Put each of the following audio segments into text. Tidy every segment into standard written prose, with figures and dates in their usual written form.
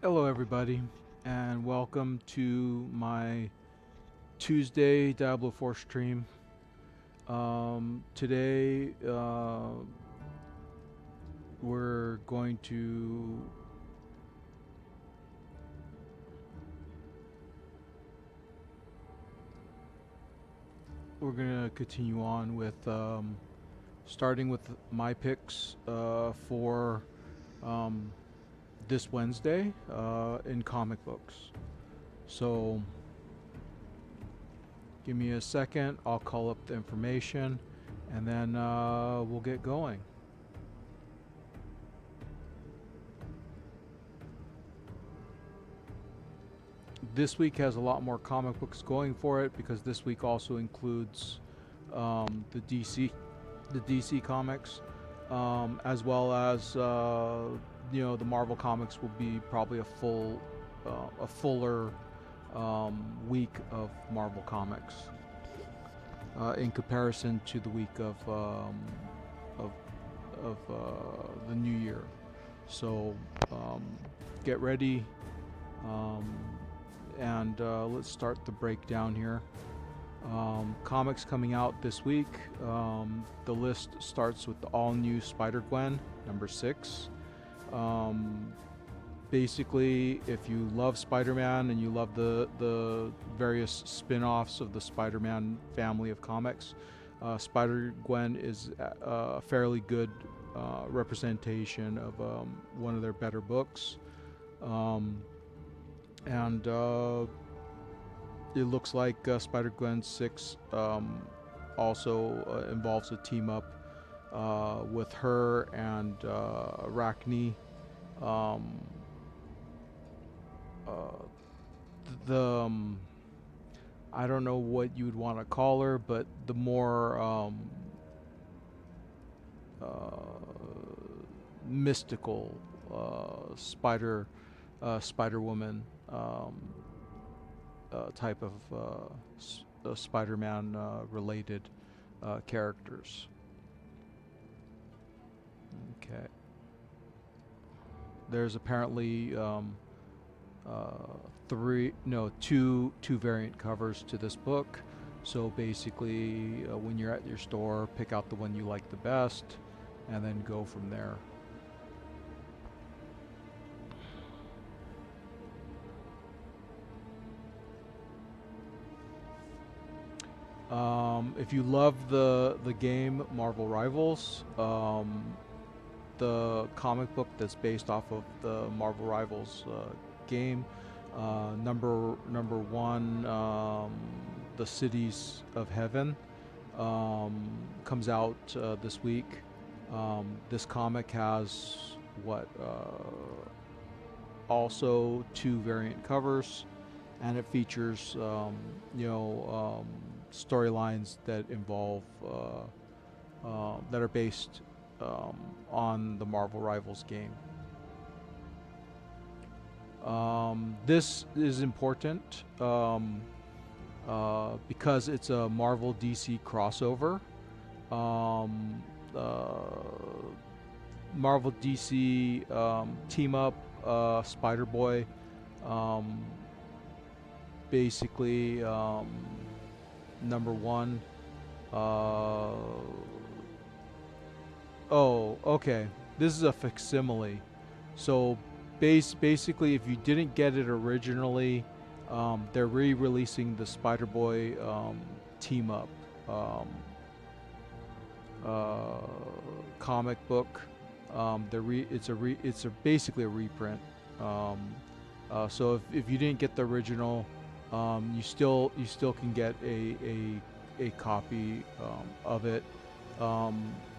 Hello, everybody, and welcome to my Tuesday Diablo 4 stream. Today, we're going to continue on with starting with my picks for um, this Wednesday in comic books. So, give me a second. I'll call up the information, and then we'll get going. This week has a lot more comic books going for it because this week also includes the DC comics, as well as the Marvel comics will be probably a fuller week of Marvel comics in comparison to the week of the new year. So get ready. Um, and let's start the breakdown here. Comics coming out this week. The list starts with the all-new Spider-Gwen, number 6. Basically, if you love Spider-Man and you love the various spin-offs of the Spider-Man family of comics, Spider-Gwen is a fairly good representation of one of their better books. And it looks like Spider-Gwen 6 also involves a team up with her and Arachne. The I don't know what you would want to call her, but the more uh, mystical Spider Woman type of Spider-Man related characters. Okay. There's apparently two variant covers to this book. So basically, when you're at your store, pick out the one you like the best, and then go from there. If you love the game Marvel Rivals, the comic book that's based off of the Marvel Rivals game, number one, the Cities of Heaven, comes out this week. This comic has also two variant covers, and it features storylines that involve that are based on the Marvel Rivals game. This is important because it's a Marvel DC crossover. Marvel DC team up Spider Boy. Basically, number one. Oh, okay. This is a facsimile. So, basically, if you didn't get it originally, they're re-releasing the Spider Boy team up comic book. It's basically a reprint. So if you didn't get the original, you still can get a copy of it.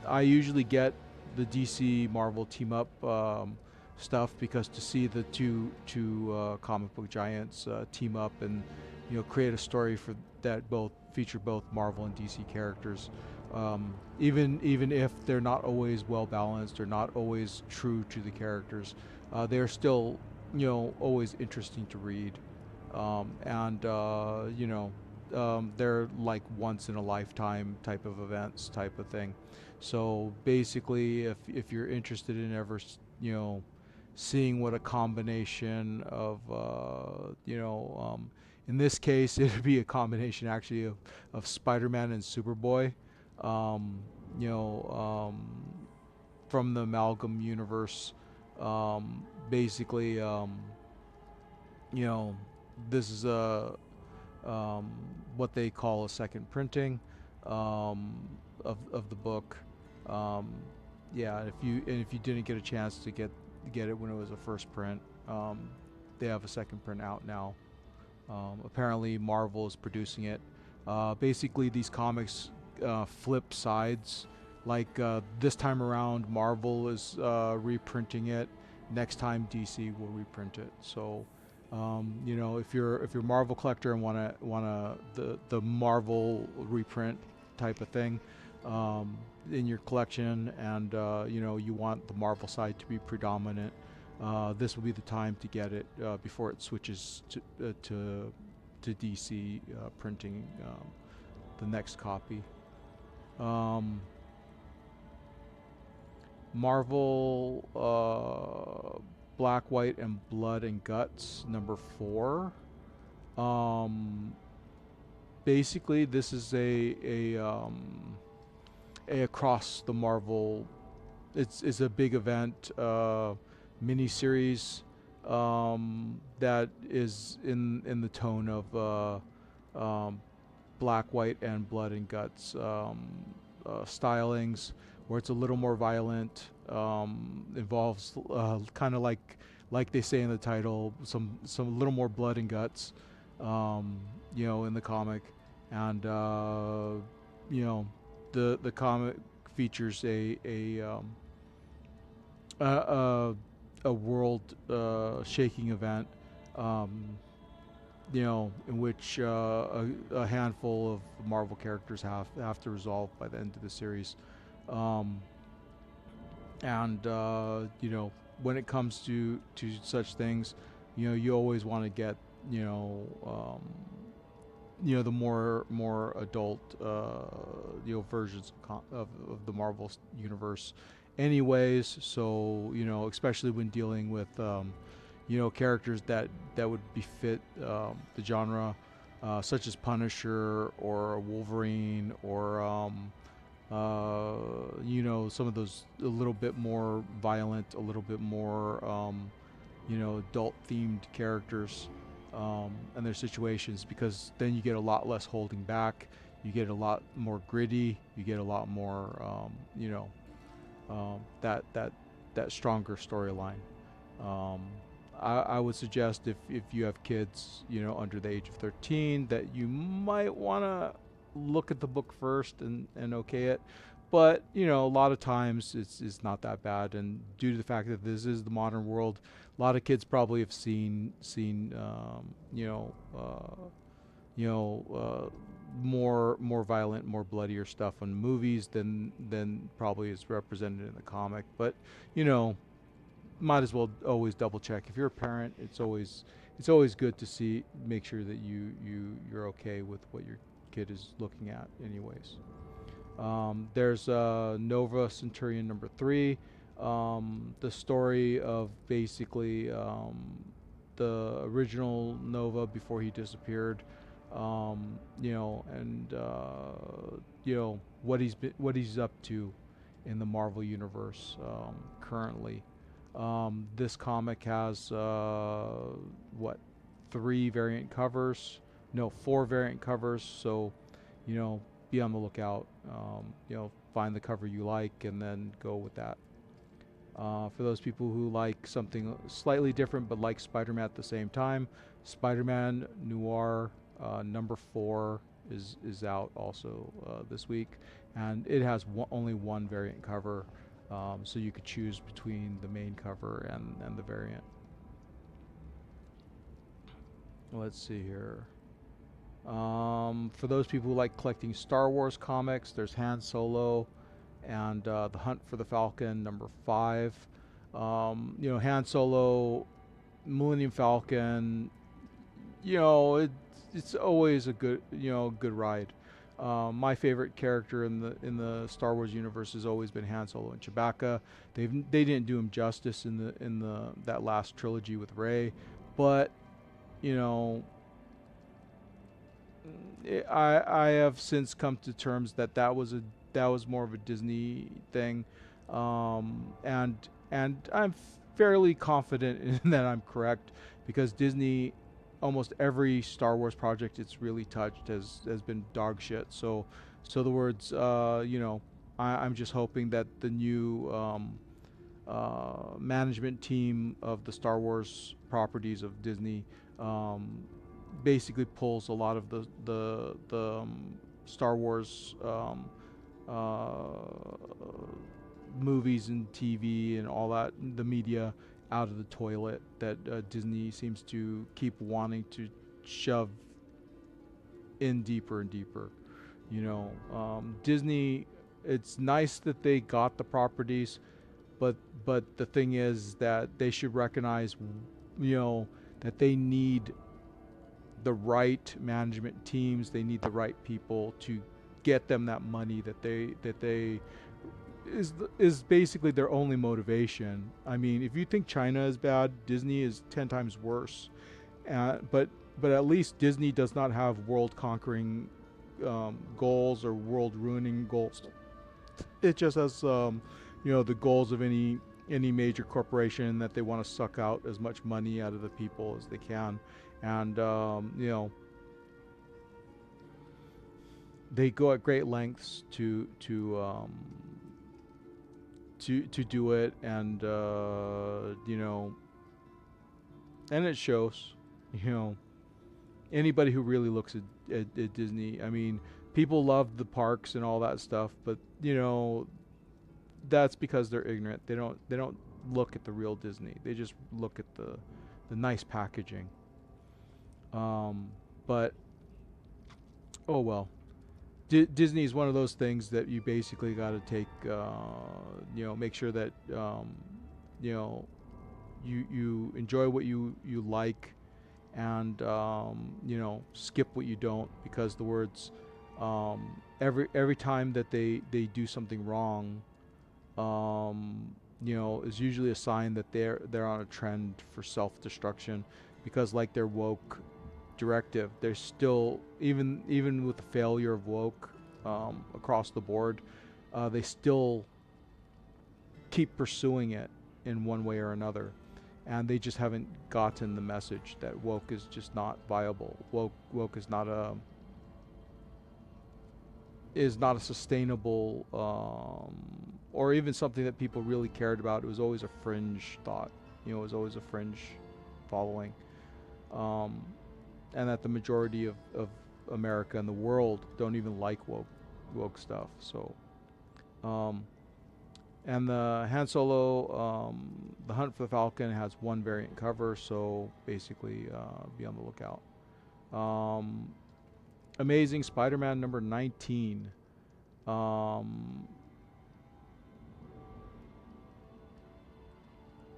I usually get the DC Marvel team up stuff because to see the two comic book giants team up and create a story for that both feature both Marvel and DC characters, even if they're not always well balanced or not always true to the characters, they're still always interesting to read, and they're like once in a lifetime type of events type of thing. So basically, if you're interested in ever seeing what a combination of in this case it'd be a combination actually of Spider-Man and Superboy, um, you know, from the Amalgam universe. Basically, you know, this is a what they call a second printing um, of the book. Um, yeah, if you didn't get a chance to get it when it was a first print, they have a second print out now. Apparently, Marvel is producing it. Basically, these comics flip sides. Like this time around, Marvel is reprinting it. Next time, DC will reprint it. So, if you're a Marvel collector and wanna the Marvel reprint type of thing in your collection, and you want the Marvel side to be predominant, this will be the time to get it before it switches to DC printing the next copy. Um, Marvel Black, White, and Blood and Guts #4. Basically, this is a across the Marvel. It's a big event mini series that is in the tone of Black, White, and Blood and Guts stylings, where it's a little more violent, involves kind of like they say in the title, some little more blood and guts, in the comic, and the comic features a world shaking event, in which a handful of Marvel characters have to resolve by the end of the series. And when it comes to such things, you always want to get the more adult versions of the Marvel universe anyways. So especially when dealing with characters that would befit the genre, such as Punisher or Wolverine, or some of those a little bit more violent, a little bit more adult themed characters, and their situations, because then you get a lot less holding back, you get a lot more gritty, you get a lot more that stronger storyline. um, I would suggest, if you have kids under the age of 13, that you might want to look at the book first and okay it. But a lot of times it's not that bad, and due to the fact that this is the modern world, a lot of kids probably have seen more violent, more bloodier stuff in movies than probably is represented in the comic. But might as well always double check. If you're a parent, it's always good to make sure that you're okay with what your kid is looking at anyways. There's Nova Centurion #3, the story of basically the original Nova before he disappeared, and what he's up to in the Marvel universe currently. This comic has three variant covers? No, four variant covers. So, be on the lookout. Find the cover you like and then go with that. For those people who like something slightly different but like Spider-Man at the same time, Spider-Man Noir #4 is out also this week, and it has only one variant cover. So you could choose between the main cover and the variant. Let's see here. For those people who like collecting Star Wars comics, there's Han Solo and The Hunt for the Falcon #5. Han Solo, Millennium Falcon, it's always a good ride. My favorite character in the Star Wars universe has always been Han Solo and Chewbacca. They didn't do him justice in the that last trilogy with Rey, but you know, I have since come to terms that that was more of a Disney thing, and I'm fairly confident in that I'm correct, because Disney, almost every Star Wars project it's really touched has been dog shit. So the words, I'm just hoping that the new management team of the Star Wars properties of Disney basically pulls a lot of the Star Wars movies and TV and all that, the media, out of the toilet that Disney seems to keep wanting to shove in deeper and deeper. Disney, it's nice that they got the properties, but the thing is that they should recognize, that they need the right management teams. They need the right people to get them that money that they is basically their only motivation. I mean, if you think China is bad, Disney is 10 times worse. But at least Disney does not have world conquering goals or world ruining goals. It just has the goals of any major corporation, that they want to suck out as much money out of the people as they can, and they go at great lengths to do it, and and it shows. Anybody who really looks at Disney, I mean, people love the parks and all that stuff, but that's because they're ignorant. They don't look at the real Disney. They just look at the nice packaging. But oh well. Disney is one of those things that you basically got to take, make sure that you enjoy what you like, and skip what you don't, because the words, every time that they do something wrong, is usually a sign that they're on a trend for self-destruction, because like their woke directive, they're still, even with the failure of woke across the board, they still keep pursuing it in one way or another, and they just haven't gotten the message that woke is just not viable. Woke is not a sustainable, or even something that people really cared about. It was always a fringe thought. It was always a fringe following. And that the majority of America and the world don't even like woke stuff. So, and the Han Solo, the Hunt for the Falcon, has one variant cover, so basically be on the lookout. Amazing Spider-Man number 19.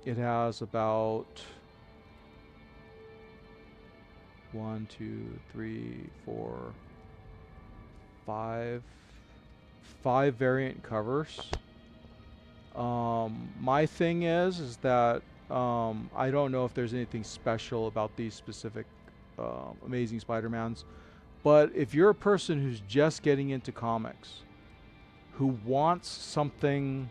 It has about 1, 2, 3, 4, 5 variant covers. My thing is that I don't know if there's anything special about these specific Amazing Spider-Mans, but if you're a person who's just getting into comics, who wants something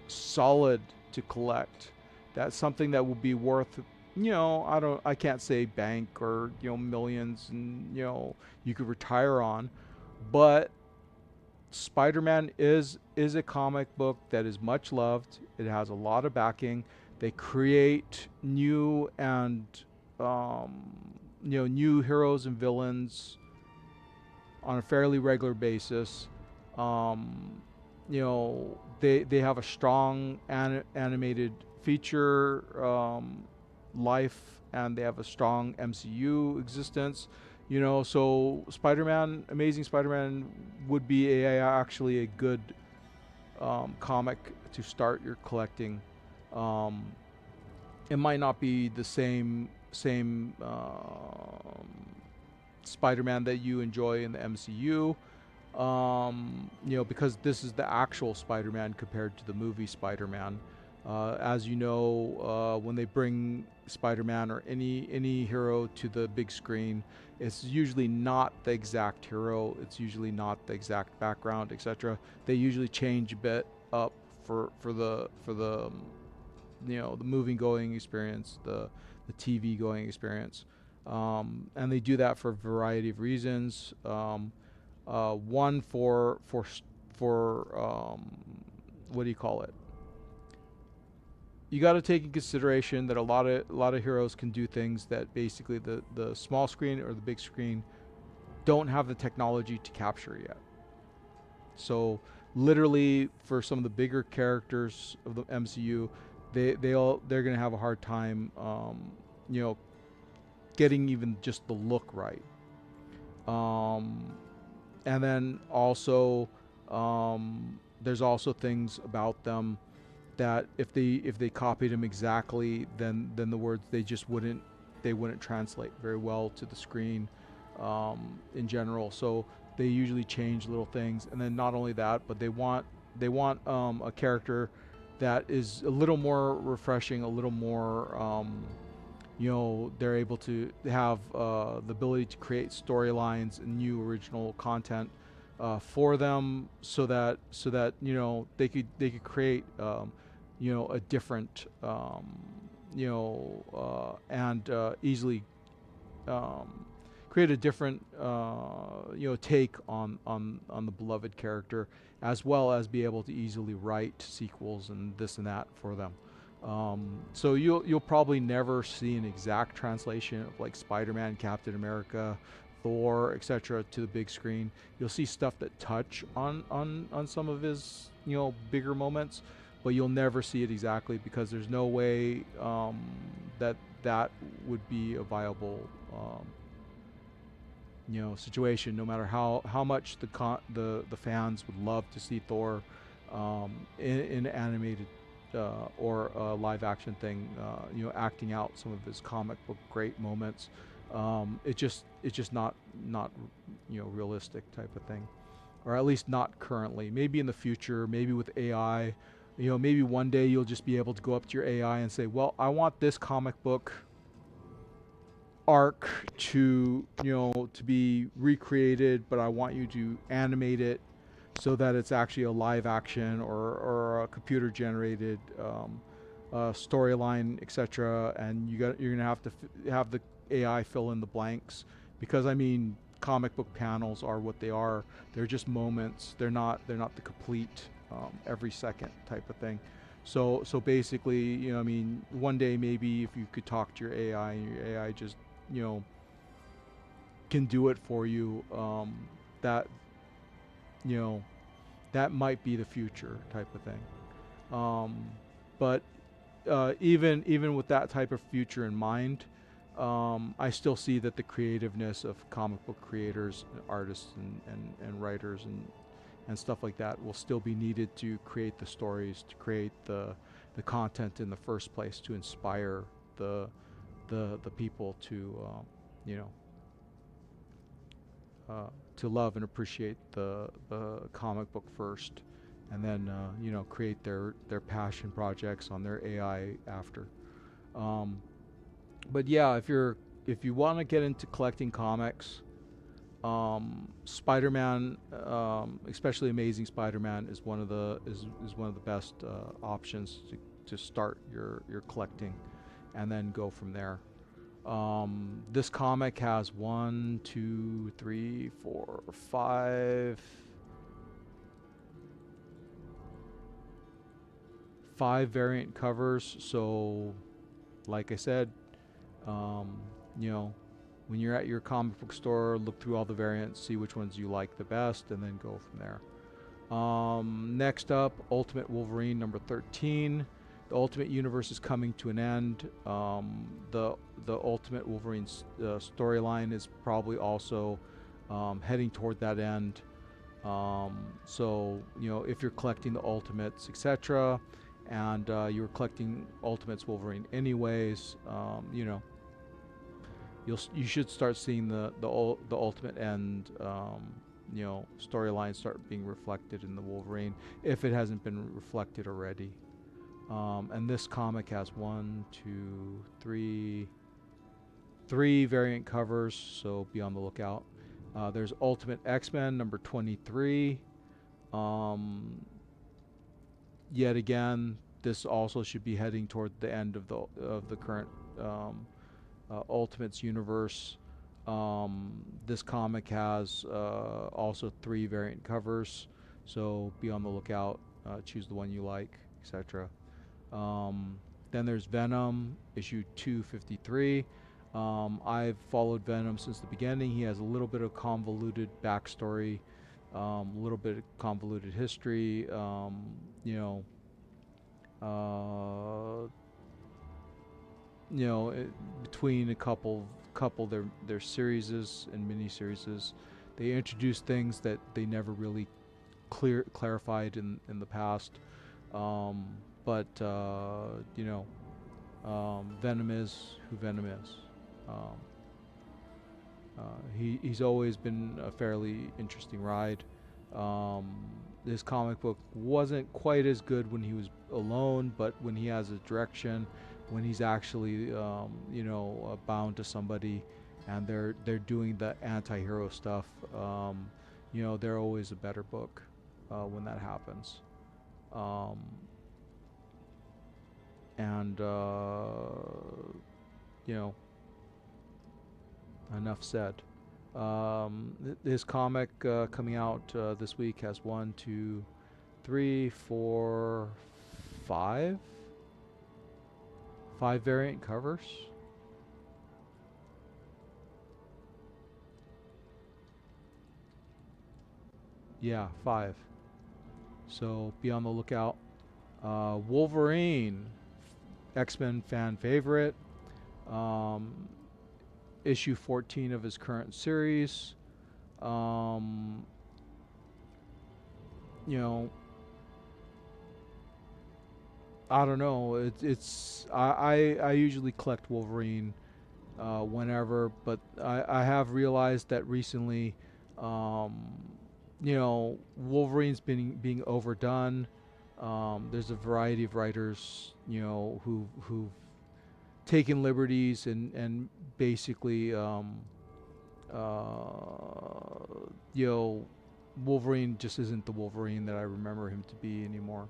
solid to collect, that's something that will be worth, I can't say bank or millions, and you could retire on, but Spider-Man is a comic book that is much loved. It has a lot of backing. They create new and new heroes and villains on a fairly regular basis. They have a strong animated feature life, and they have a strong MCU existence. So Spider-Man, Amazing Spider-Man, would be actually a good comic to start your collecting. It might not be the same Spider-Man that you enjoy in the MCU. You know, because this is the actual Spider-Man compared to the movie Spider-Man. As you know, when they bring Spider-Man or any hero to the big screen, it's usually not the exact hero. It's usually not the exact background, etc. They usually change a bit up for the you know, the movie going experience, the TV going experience, and they do that for a variety of reasons. One for what do you call it? You got to take in consideration that a lot of heroes can do things that basically the small screen or the big screen don't have the technology to capture yet. So literally for some of the bigger characters of the MCU, they're gonna have a hard time, you know, getting even just the look right. Um, and then also, there's also things about them that if they copied them exactly, then the words they wouldn't translate very well to the screen, in general. So they usually change little things, and then not only that, but they want a character that is a little more refreshing, a little more, you know, they're able to have the ability to create storylines and new original content for them, so that you know they could create, you know, a different, you know, and easily, um, create a different, you know, take on the beloved character, as well as be able to easily write sequels and this and that for them. So you'll probably never see an exact translation of like Spider-Man, Captain America, Thor, etc. to the big screen. You'll see stuff that touch on some of his, you know, bigger moments, but you'll never see it exactly, because there's no way, that would be a viable, you know, situation. No matter how much the fans would love to see Thor, in animated, or a live action thing, you know, acting out some of his comic book great moments, it's just not you know, realistic type of thing, or at least not currently. Maybe in the future, maybe with AI, you know, maybe one day you'll just be able to go up to your AI and say, well, I want this comic book arc to, you know, to be recreated, but I want you to animate it so that it's actually a live action or a computer generated, storyline, etc. And you're gonna have to have the AI fill in the blanks, because I mean, comic book panels are what they are. They're just moments. They're not the complete, every second type of thing. So basically, you know, I mean, one day maybe if you could talk to your AI and your AI just, you know, can do it for you, that, you know, that might be the future type of thing. But even with that type of future in mind, I still see that the creativeness of comic book creators, artists, and writers and stuff like that will still be needed to create the stories, to create the content in the first place, to inspire the people to, you know, to love and appreciate the comic book first, and then, you know, create their passion projects on their AI after. But yeah, if you want to get into collecting comics, Spider-Man, especially Amazing Spider-Man, is one of the best options to start your collecting, and then go from there. This comic has 1, 2, 3, 4, 5 variant covers. So, like I said, you know, when you're at your comic book store, look through all the variants, see which ones you like the best, and then go from there. Next up, Ultimate Wolverine number 13. The Ultimate Universe is coming to an end. The Ultimate Wolverine storyline is probably also, heading toward that end. So, you know, if you're collecting the Ultimates, etc., and you're collecting Ultimates Wolverine anyways, you know, you should start seeing the ultimate end, storyline start being reflected in the Wolverine if it hasn't been reflected already. And this comic has three variant covers, so be on the lookout. There's Ultimate X-Men number 23. Yet again, this also should be heading toward the end of the current Ultimates universe. This comic has also 3 variant covers, so be on the lookout. Choose the one you like, etc. Then there's Venom issue 253. I've followed Venom since the beginning. He has a little bit of convoluted backstory, a little bit of convoluted history. Between a couple their series and mini series, they introduce things that they never really clarified in the past. But Venom is who Venom is. He's always been a fairly interesting ride. This comic book wasn't quite as good when he was alone, but when he has a direction, when he's actually bound to somebody, and they're doing the anti-hero stuff, they're always a better book when that happens. Enough said. His comic coming out this week has 1, 2, 3, 4, 5 variant covers. Yeah, 5. So be on the lookout. Wolverine, X-Men fan favorite. Issue 14 of his current series. I don't know. I usually collect Wolverine whenever, but I have realized that recently, Wolverine's being overdone. There's a variety of writers, who've taken liberties and basically, Wolverine just isn't the Wolverine that I remember him to be anymore.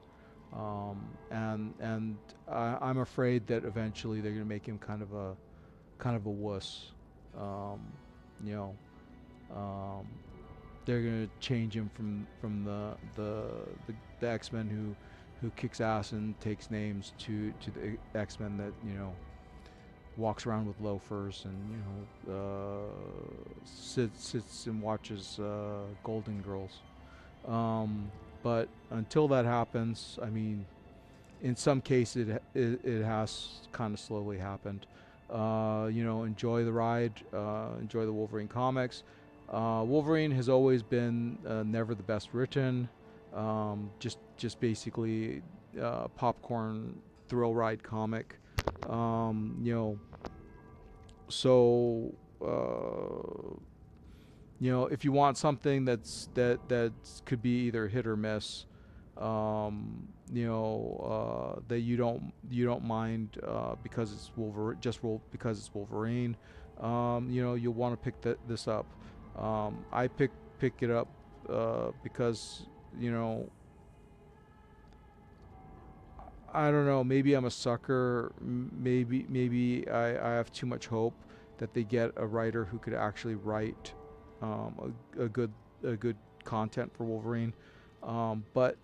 And I'm afraid that eventually they're gonna make him kind of a wuss. They're gonna change him from the X-Men who kicks ass and takes names to the X-Men that walks around with loafers and sits and watches Golden Girls. But until that happens, I mean, in some cases it has kind of slowly happened. Enjoy the ride, enjoy the Wolverine comics. Wolverine has always been never the best written, just basically popcorn thrill ride comic. So if you want something that could be either hit or miss, that you don't mind because it's because it's Wolverine, you'll want to pick this up. I pick it up because I don't know, maybe I'm a sucker. Maybe I have too much hope that they get a writer who could actually write a good content for Wolverine. But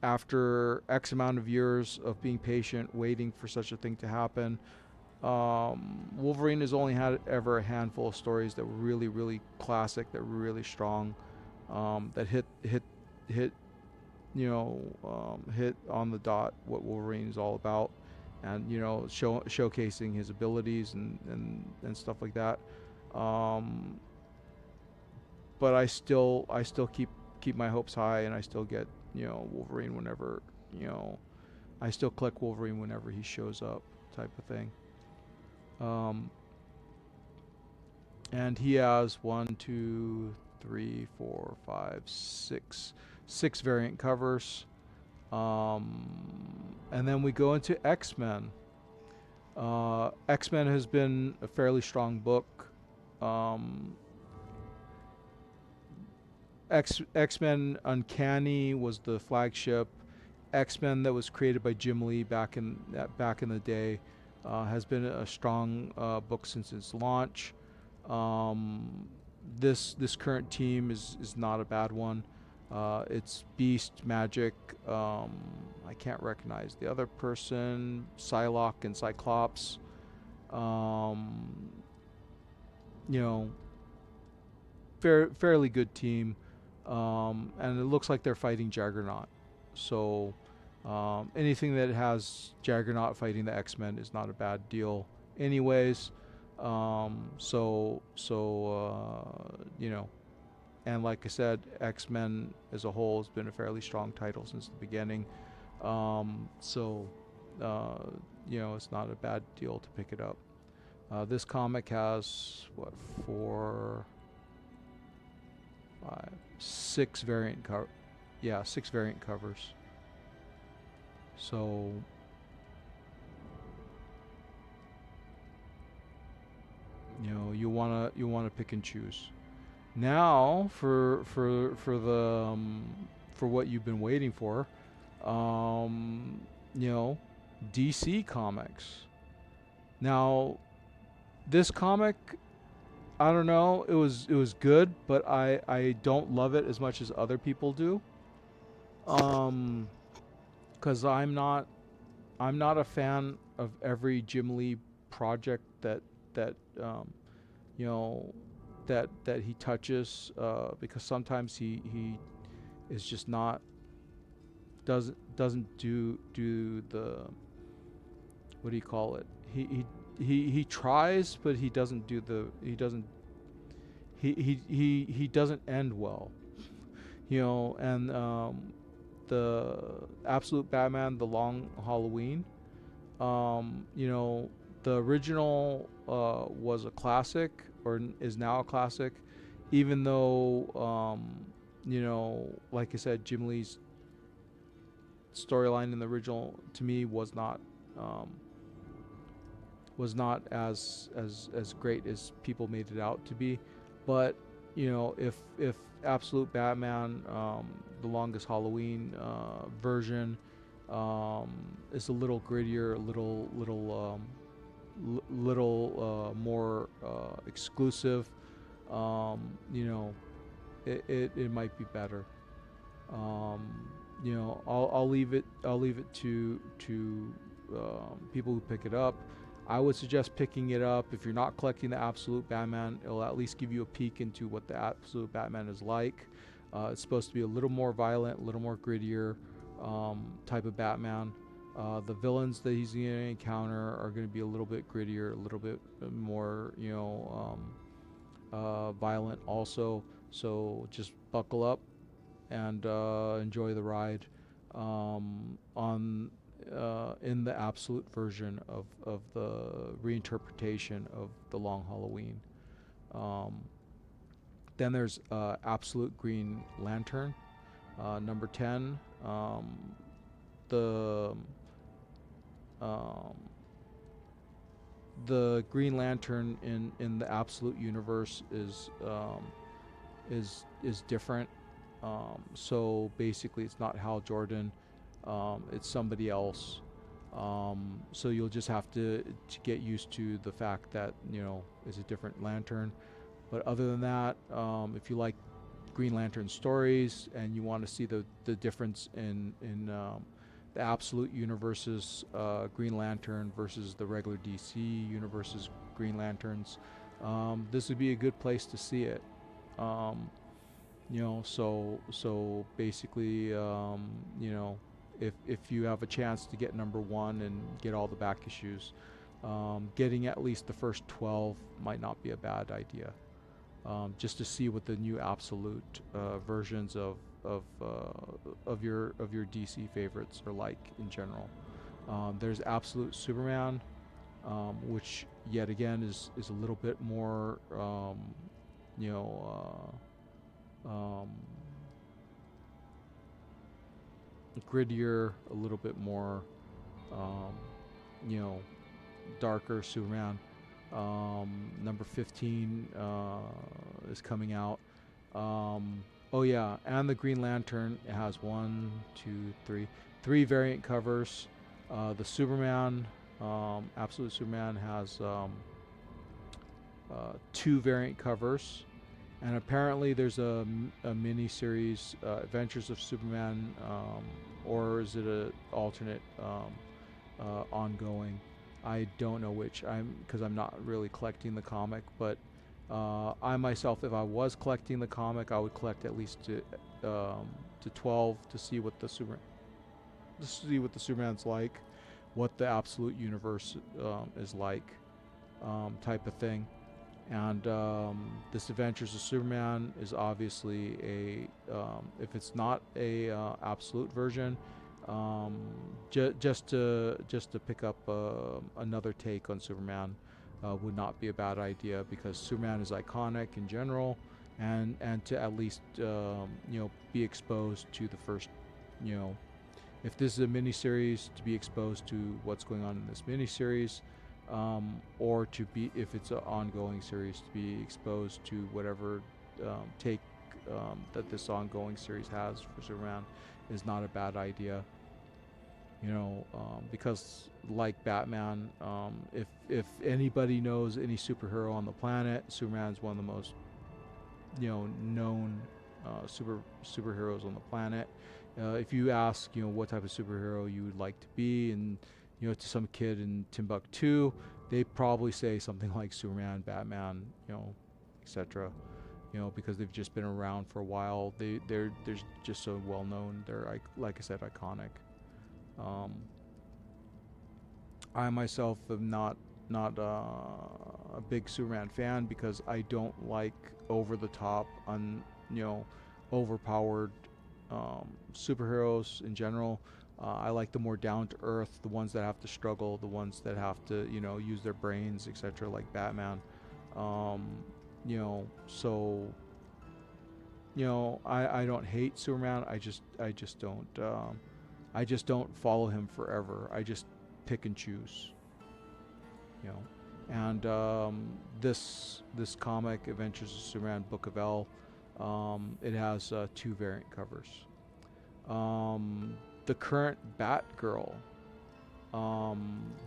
after X amount of years of being patient, waiting for such a thing to happen, Wolverine has only had ever a handful of stories that were really, really classic, that were really strong, that hit hit on the dot what Wolverine is all about, and showcasing his abilities and stuff like that. But I still keep my hopes high, and I still get Wolverine whenever I still collect Wolverine whenever he shows up, type of thing. and he has 6 variant covers. And then we go into X-Men. X-Men has been a fairly strong book. Um, X-Men Uncanny was the flagship. X-Men that was created by Jim Lee back in the day has been a strong book since its launch. Um, this current team is not a bad one. It's Beast, Magic. I can't recognize the other person. Psylocke and Cyclops. Um, you know, fairly good team. And it looks like they're fighting Juggernaut. So anything that has Juggernaut fighting the X-Men is not a bad deal, anyways. You know, and like I said, X-Men as a whole has been a fairly strong title since the beginning. So you know, it's not a bad deal to pick it up. This comic has what, 4, 5, 6 variant cover. Yeah, 6 variant covers. So you know, you wanna pick and choose. Now for what you've been waiting for, you know, DC Comics. Now this comic, I don't know, it was good, but I don't love it as much as other people do. Cuz I'm not a fan of every Jim Lee project that you know that he touches, because sometimes he is just not doesn't do the, what do you call it, he tries, but he doesn't do the he doesn't end well, you know. And the Absolute Batman, the Long Halloween, you know, the original was a classic, or is now a classic, even though you know, like I said, Jim Lee's storyline in the original to me um, was not as great as people made it out to be. But you know, if Absolute Batman, the Longest Halloween version, is a little grittier, a little more exclusive, you know, it might be better. You know, I'll leave it to people who pick it up. I would suggest picking it up if you're not collecting the Absolute Batman. It'll at least give you a peek into what the Absolute Batman is like. It's supposed to be a little more violent, a little more grittier type of Batman. The villains that he's going to encounter are going to be a little bit grittier, a little bit more, you know, violent also. So just buckle up and enjoy the ride on in the absolute version of the reinterpretation of the Long Halloween. Um, then there's Absolute Green Lantern, number 10. The um, the Green Lantern in the Absolute universe is different. So basically, it's not Hal Jordan. It's somebody else. So you'll just have to get used to the fact that, you know, it's a different Lantern. But other than that, if you like Green Lantern stories and you want to see the difference in the Absolute Universe's Green Lantern versus the regular DC Universe's Green Lanterns, this would be a good place to see it. You know, so basically, you know, if you have a chance to get number 1 and get all the back issues, getting at least the first 12 might not be a bad idea. Just to see what the new Absolute versions of your DC favorites are like in general. There's Absolute Superman, which yet again is a little bit more, you know, grittier, a little bit more, you know, darker Superman. Number 15 is coming out. Oh yeah, and the Green Lantern, it has three variant covers. The Superman, Absolute Superman, has 2 variant covers, and apparently there's a mini series, Adventures of Superman, or is it a alternate ongoing? I don't know which. Because I'm not really collecting the comic, but I myself, if I was collecting the comic, I would collect at least to 12 to see what the Superman's like, what the Absolute Universe is like, type of thing. And this Adventures of Superman is obviously if it's not a Absolute version, just to pick up another take on Superman would not be a bad idea, because Superman is iconic in general, and to at least be exposed to the first, if this is a miniseries, to be exposed to what's going on in this miniseries, or to be, if it's an ongoing series, to be exposed to whatever take that this ongoing series has for Superman is not a bad idea. Because like Batman, if anybody knows any superhero on the planet, Superman's one of the most known superheroes on the planet. If you ask what type of superhero you would like to be, and to some kid in Timbuktu, they probably say something like Superman, Batman, etc. Because they've just been around for a while. They're just so well known. They're, like I said, iconic. I myself am not a big Superman fan, because I don't like over the top, overpowered superheroes in general. I like the more down to earth, the ones that have to struggle, the ones that have to use their brains, etc. Like Batman. So I don't hate Superman. I just don't follow him forever. I just pick and choose, And this comic, Adventures of Superman, Book of L, it has 2 variant covers. The current Batgirl.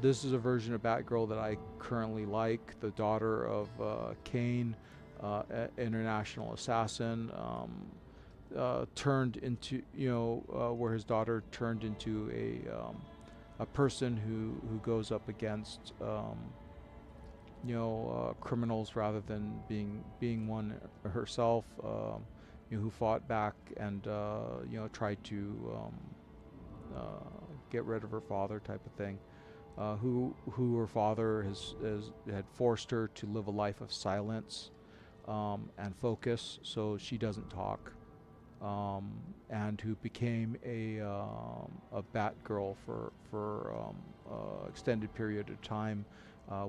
This is a version of Batgirl that I currently like. The daughter of Kane, international assassin. Turned into where his daughter turned into a person who goes up against criminals, rather than being one herself, who fought back and tried to get rid of her father, type of thing, who her father had forced her to live a life of silence and focus, so she doesn't talk. And who became a Batgirl for extended period of time,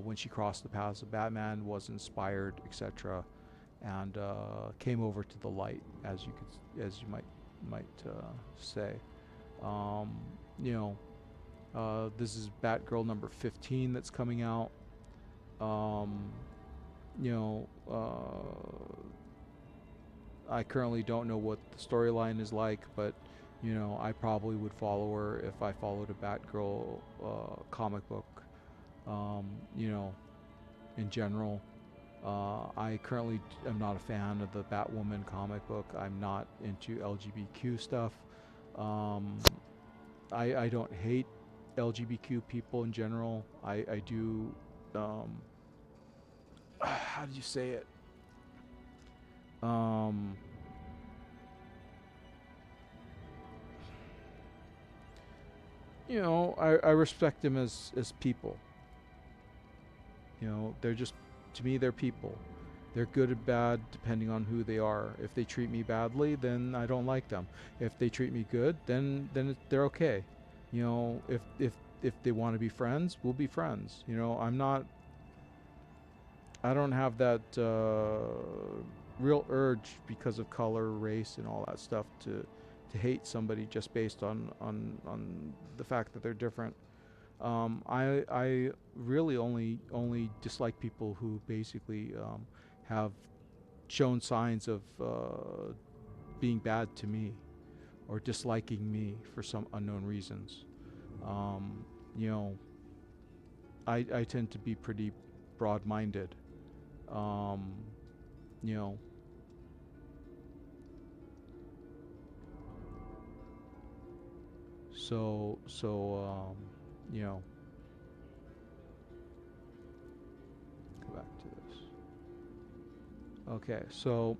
when she crossed the paths of Batman, was inspired, etc., and came over to the light, as you might say. This is Batgirl number 15 that's coming out. I currently don't know what the storyline is like, but I probably would follow her if I followed a Batgirl comic book. In general, I currently am not a fan of the Batwoman comic book. I'm not into LGBTQ stuff. I don't hate LGBTQ people in general. I do. How do you say it? I respect them as people. They're just, to me, they're people. They're good and bad depending on who they are. If they treat me badly, then I don't like them. If they treat me good, then they're okay. If if they want to be friends, we'll be friends. You know, I don't have that real urge because of color, race, and all that stuff to hate somebody just based on the fact that they're different. I really only dislike people who basically have shown signs of being bad to me or disliking me for some unknown reasons. You know, I tend to be pretty broad-minded. You know, you know, go back to this. Okay, so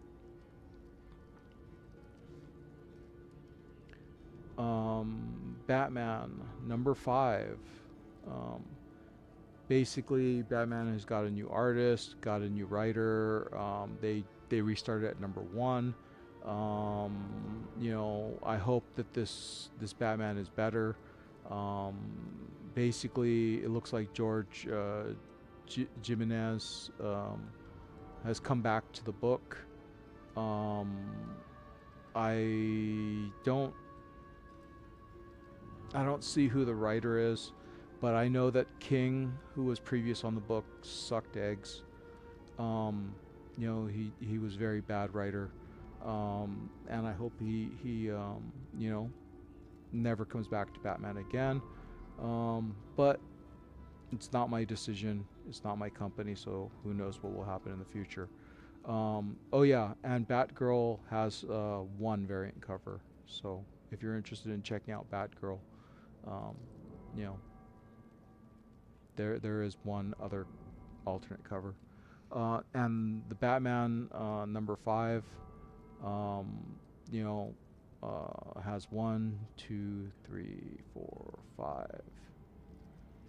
Batman number 5. Basically, Batman has got a new artist, got a new writer. They restarted at number 1. You know, I hope that this Batman is better. Basically, it looks like George Jimenez has come back to the book. I don't see who the writer is, but I know that King, who was previous on the book, sucked eggs. You know, he was a very bad writer, and I hope he you know, never comes back to Batman again. But it's not my decision. It's not my company, so who knows what will happen in the future. Oh yeah, and Batgirl has one variant cover. So if you're interested in checking out Batgirl, you know, there is one other alternate cover. And the Batman number 5, you know, has 1, 2, 3, 4,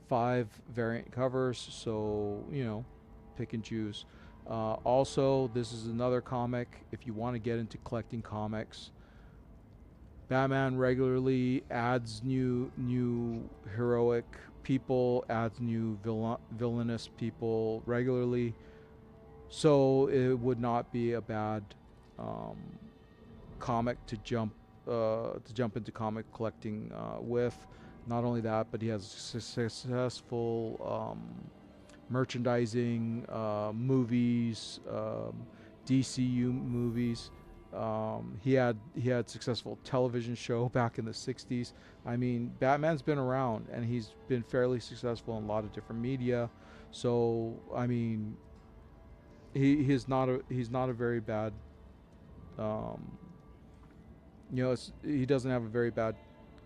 5 variant covers. So you know, pick and choose. Also, this is another comic. If you want to get into collecting comics, Batman regularly adds new heroic people, adds new villainous people regularly. So it would not be a bad comic to jump into comic collecting with. Not only that, but he has successful merchandising, movies, DCU movies. He had successful television show back in the 60s. I mean, Batman's been around and he's been fairly successful in a lot of different media. So I mean, he's not a very bad. You know, he doesn't have a very bad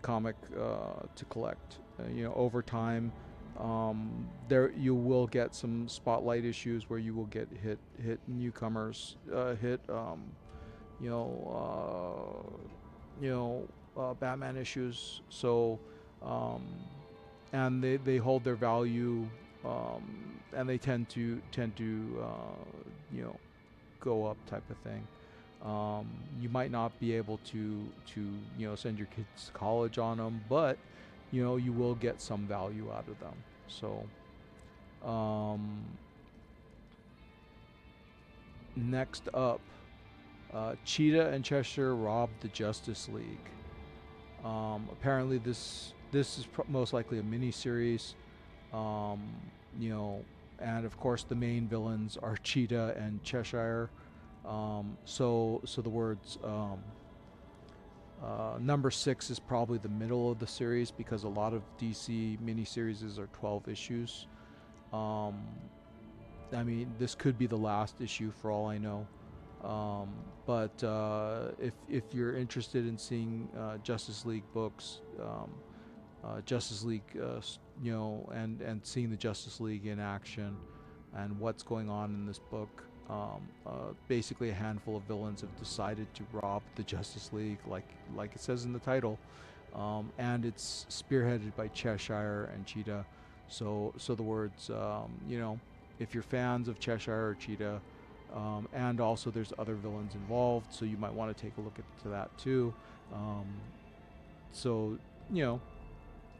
comic to collect. You know, over time, there you will get some spotlight issues where you will get hit newcomers, Batman issues. So, and they hold their value, and they tend to you know, go up type of thing. You might not be able to you know, send your kids to college on them, but you know, you will get some value out of them. So next up, Cheetah and Cheshire robbed the Justice League. Apparently this is most likely a mini-series. You know, and of course the main villains are Cheetah and Cheshire. So the words number 6 is probably the middle of the series, because a lot of DC miniseries are 12 issues. I mean, this could be the last issue for all I know. But if you're interested in seeing Justice League books, Justice League, you know, and seeing the Justice League in action and what's going on in this book, basically a handful of villains have decided to rob the Justice League, like it says in the title, and it's spearheaded by Cheshire and Cheetah. So the words, you know, if you're fans of Cheshire or Cheetah, and also there's other villains involved, so you might want to take a look into that too. So you know,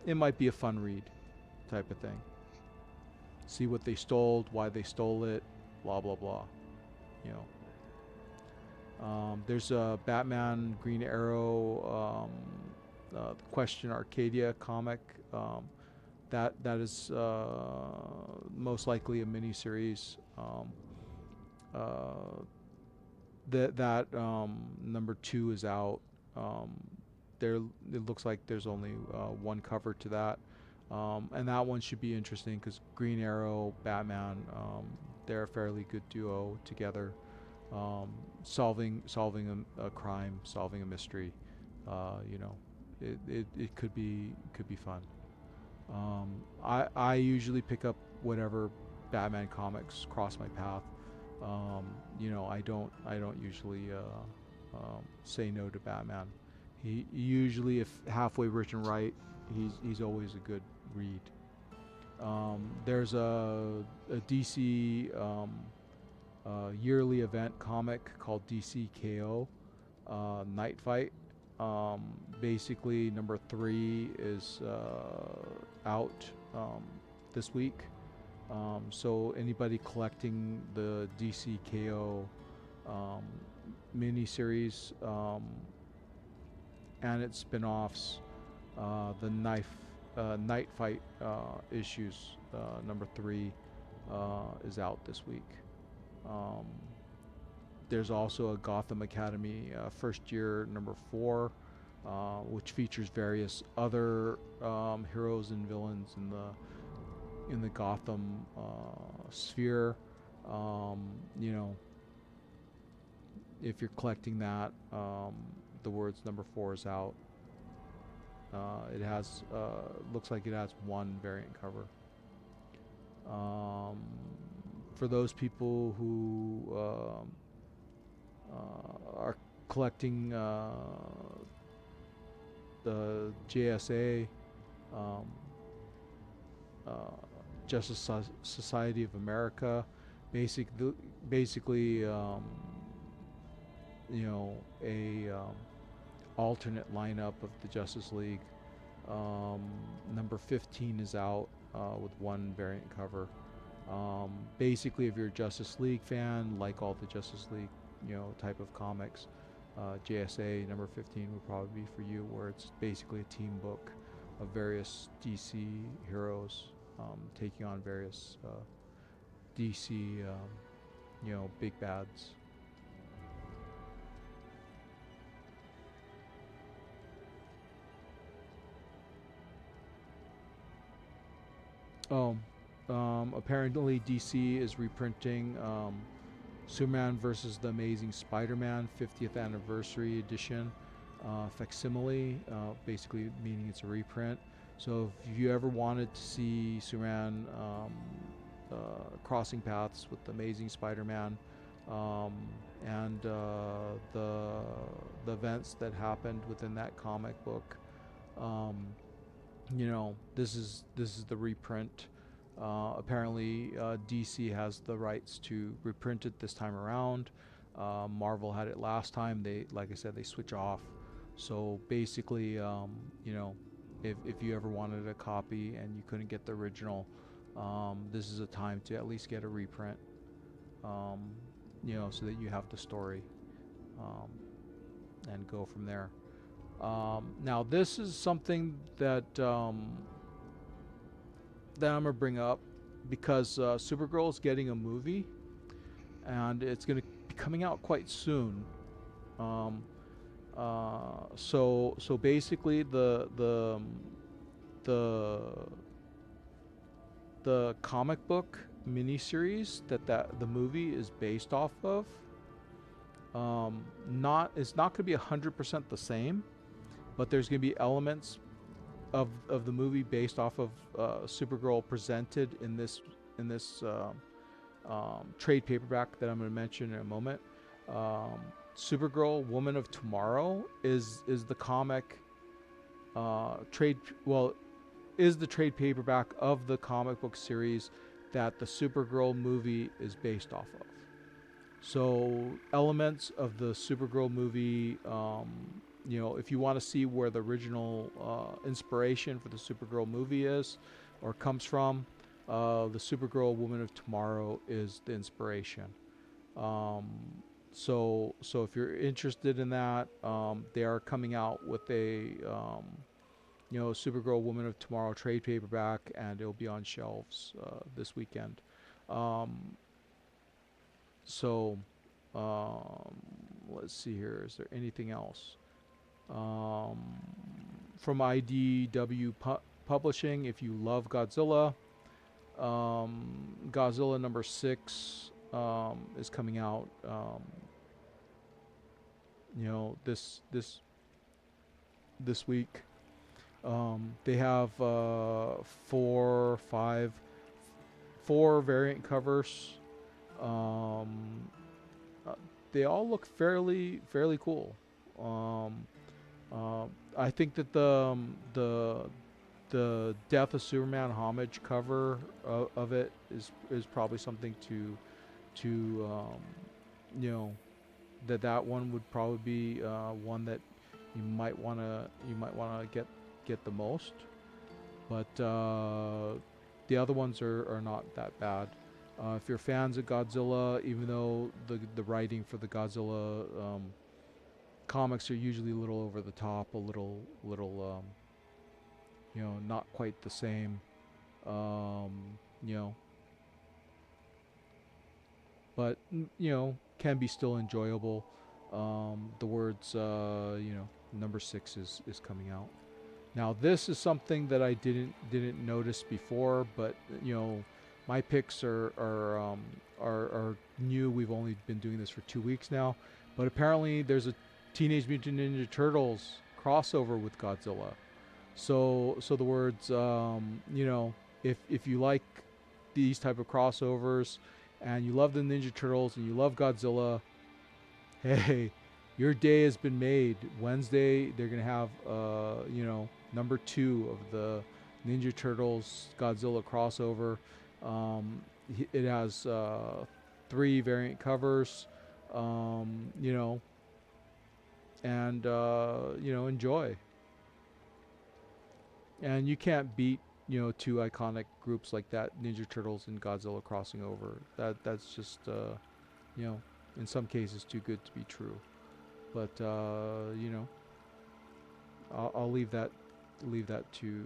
it might be a fun read. type of thing. See what they stole, why they stole it, blah blah blah. You know. There's a Batman Green Arrow Question Arcadia comic. That is most likely a miniseries. That number 2 is out. There, it looks like there's only one cover to that, and that one should be interesting because Green Arrow, Batman, they're a fairly good duo together, solving a crime, solving a mystery. You know, it could be fun. I usually pick up whatever Batman comics cross my path. You know, I don't usually say no to Batman. He usually, if halfway written right, he's always a good read. There's a DC yearly event comic called DC KO Night Fight. Basically, number 3 is out this week. So anybody collecting the DC KO miniseries and its spin-offs, the Night Fight issues, number 3 is out this week. There's also a Gotham Academy first year number 4, which features various other heroes and villains in the Gotham sphere. You know, if you're collecting that, the words number 4 is out. It has looks like it has one variant cover. For those people who are collecting the JSA, Justice Society of America, basically, you know, a alternate lineup of the Justice League. Number 15 is out with one variant cover. Basically, if you're a Justice League fan, like all the Justice League, you know, type of comics, JSA number 15 would probably be for you, where it's basically a team book of various DC heroes taking on various DC, you know, big bads. Apparently DC is reprinting Superman versus the Amazing Spider-Man 50th Anniversary Edition facsimile, basically meaning it's a reprint. So if you ever wanted to see Superman crossing paths with the Amazing Spider-Man and the events that happened within that comic book, you know, this is the reprint. Apparently, DC has the rights to reprint it this time around. Marvel had it last time. They, like I said, they switch off. So basically, you know, if you ever wanted a copy and you couldn't get the original, this is a time to at least get a reprint. You know, so that you have the story, and go from there. Now, this is something that that I'm gonna bring up because Supergirl is getting a movie, and it's gonna be coming out quite soon. So basically, the comic book miniseries that the movie is based off of, it's not gonna be 100% the same, but there's gonna be elements of the movie based off of Supergirl presented in this trade paperback that I'm going to mention in a moment. Supergirl Woman of Tomorrow is the comic is the trade paperback of the comic book series that the Supergirl movie is based off of. So elements of the Supergirl movie, you know, if you want to see where the original inspiration for the Supergirl movie is, or comes from. The Supergirl Woman of Tomorrow is the inspiration. Um, so if you're interested in that, they are coming out with a Supergirl Woman of Tomorrow trade paperback, and it'll be on shelves this weekend. Um, so um, let's see here. Is there anything else? Um, from IDW Publishing, if you love Godzilla, Godzilla number 6 is coming out. This week. They have four variant covers. Um, uh, they all look fairly cool. Um, I think that the Death of Superman homage cover of it is probably something to you know that one would probably be one that you might wanna get the most, but the other ones are not that bad. If you're fans of Godzilla, even though the writing for the Godzilla comics are usually a little over the top, a little not quite the same, um, you know, but can be still enjoyable. The words, number 6 is coming out. Now this is something that I didn't notice before, but my picks are new. We've only been doing this for 2 weeks now, but apparently there's a Teenage Mutant Ninja Turtles crossover with Godzilla. So the words, if you like these type of crossovers, and you love the Ninja Turtles and you love Godzilla, hey, your day has been made. Wednesday they're gonna have number 2 of the Ninja Turtles Godzilla crossover. It has 3 variant covers, and enjoy. And you can't beat 2 iconic groups like that, Ninja Turtles and Godzilla crossing over. That's just in some cases too good to be true. But I'll leave that to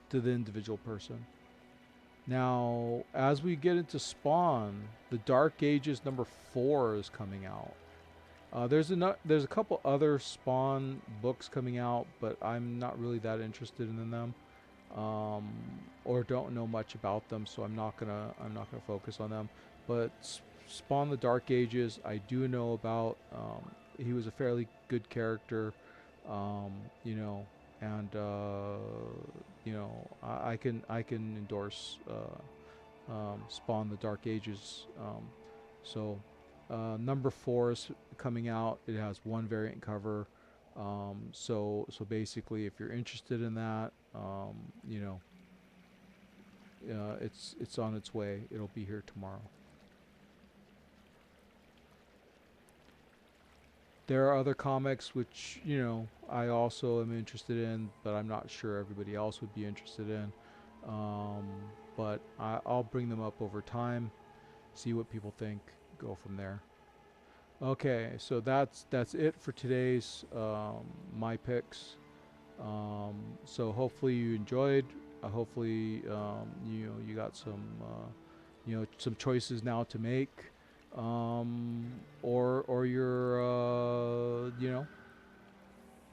to the individual person. Now, as we get into Spawn, the Dark Ages number 4 is coming out. There's a couple other Spawn books coming out, but I'm not really that interested in them, or don't know much about them, so I'm not gonna focus on them. But Spawn the Dark Ages, I do know about. He was a fairly good character, and I can endorse Spawn the Dark Ages. So number 4 is coming out. It has 1 variant cover. So basically, if you're interested in that, it's on its way. It'll be here tomorrow. There are other comics which I also am interested in, but I'm not sure everybody else would be interested in. But I'll bring them up over time, see what people think, go from there. Okay, so that's it for today's my picks. So hopefully you enjoyed. Hopefully you got some some choices now to make, or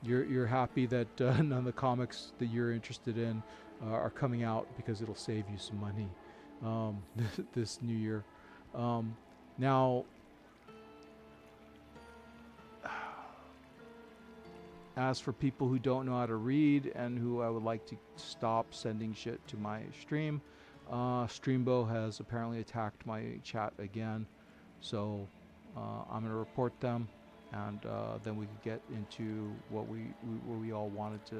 you're happy that none of the comics that you're interested in are coming out, because it'll save you some money this new year. Now, as for people who don't know how to read and who I would like to stop sending shit to my stream, Streambo has apparently attacked my chat again. So I'm going to report them, and then we can get into what we all want to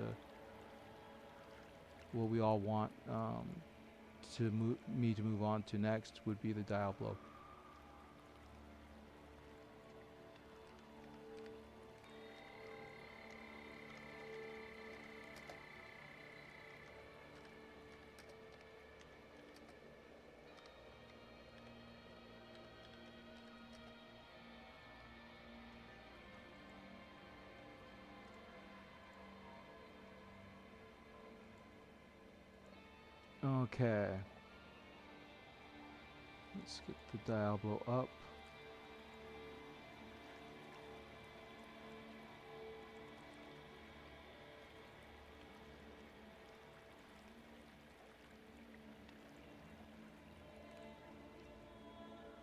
move on to next, would be the Diablo. Okay. Let's get the Diablo up.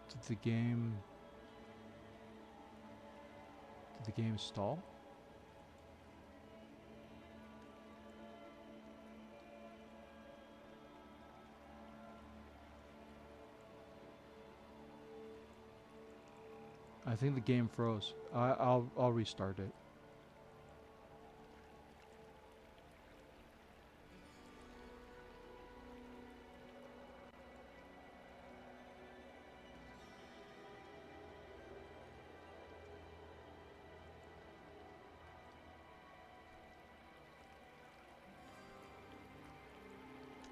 Did the game stall? I think the game froze. I'll restart it.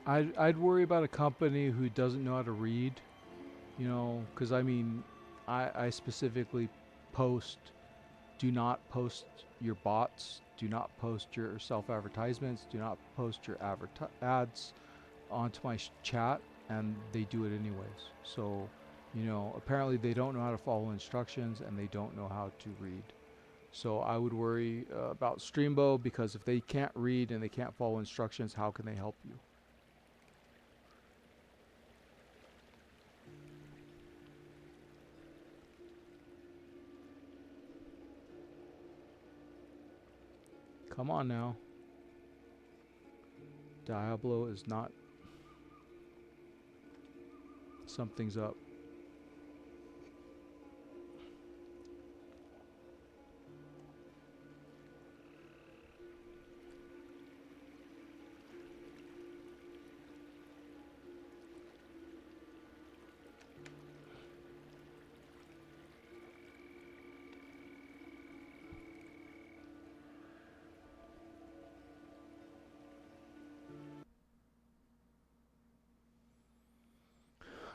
I'd worry about a company who doesn't know how to read, you know, because I mean, I specifically post, do not post your bots, do not post your self advertisements, do not post your ads onto my chat, and they do it anyways. So, you know, apparently they don't know how to follow instructions and they don't know how to read. So I would worry about Streambo, because if they can't read and they can't follow instructions, how can they help you? Come on now. Diablo is not... Something's up.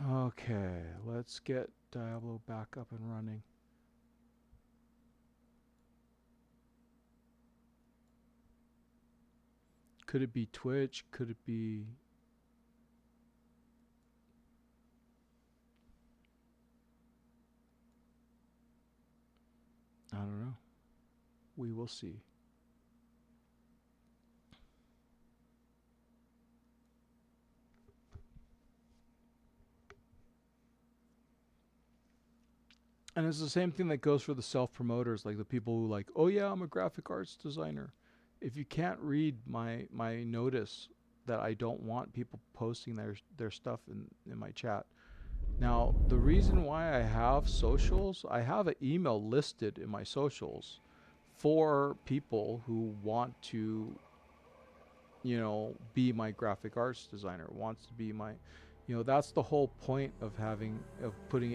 Okay, let's get Diablo back up and running. Could it be Twitch? Could it be... I don't know. We will see. And it's the same thing that goes for the self-promoters, like the people who like, oh yeah, I'm a graphic arts designer. If you can't read my notice that I don't want people posting their stuff in my chat. Now, the reason why I have socials, I have an email listed in my socials for people who want to, you know, be my graphic arts designer, wants to be my, you know, that's the whole point of having, of putting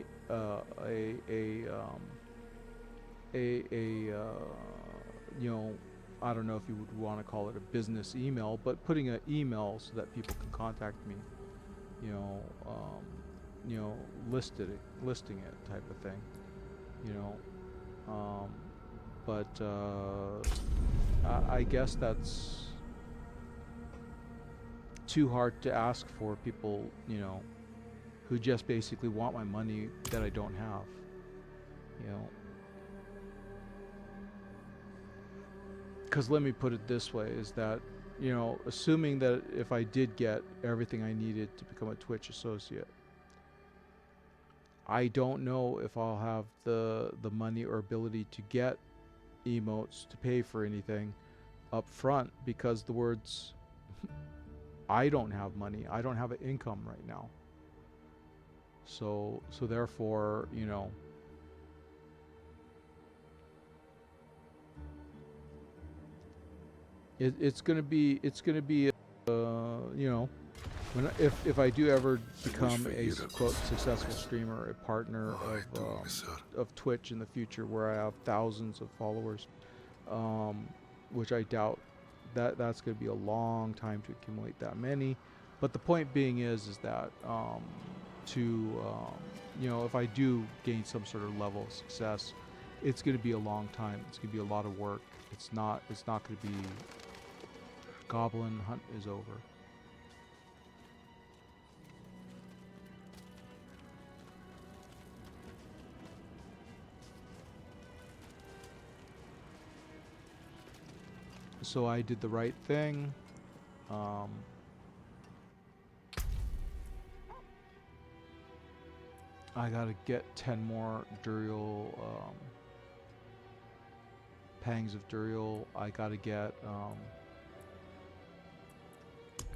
you know, I don't know if you would want to call it a business email, but putting an email so that people can contact me, you know, listing it type of thing, you know, but I guess that's too hard to ask for people, you know, who just basically want my money that I don't have, you know. Because let me put it this way, is that, you know, assuming that if I did get everything I needed to become a Twitch associate, I don't know if I'll have the money or ability to get emotes to pay for anything up front, because the words, I don't have money, I don't have an income right now. So therefore, you know, it's gonna be you know, when if I do ever become a quote successful streamer, a partner of Twitch in the future, where I have thousands of followers, which I doubt, that's going to be a long time to accumulate that many. But the point being is that you know, if I do gain some sort of level of success, it's going to be a long time. It's going to be a lot of work. It's not going to be goblin hunt is over. so I did the right thing. I gotta get 10 more Duriel, Pangs of Duriel. I gotta get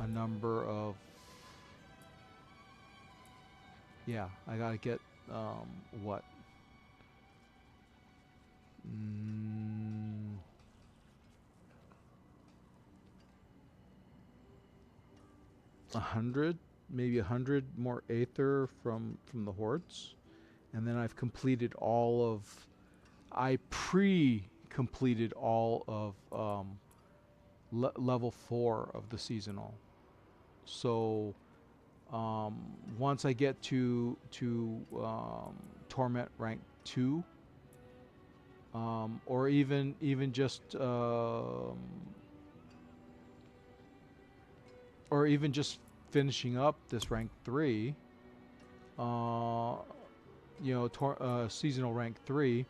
a number of, yeah, I gotta get what? 100, maybe 100 more Aether from the hordes, and then I've completed all of. I pre-completed all of level 4 of the seasonal. So once I get to torment rank 2, or even just finishing up this rank 3, seasonal rank 3,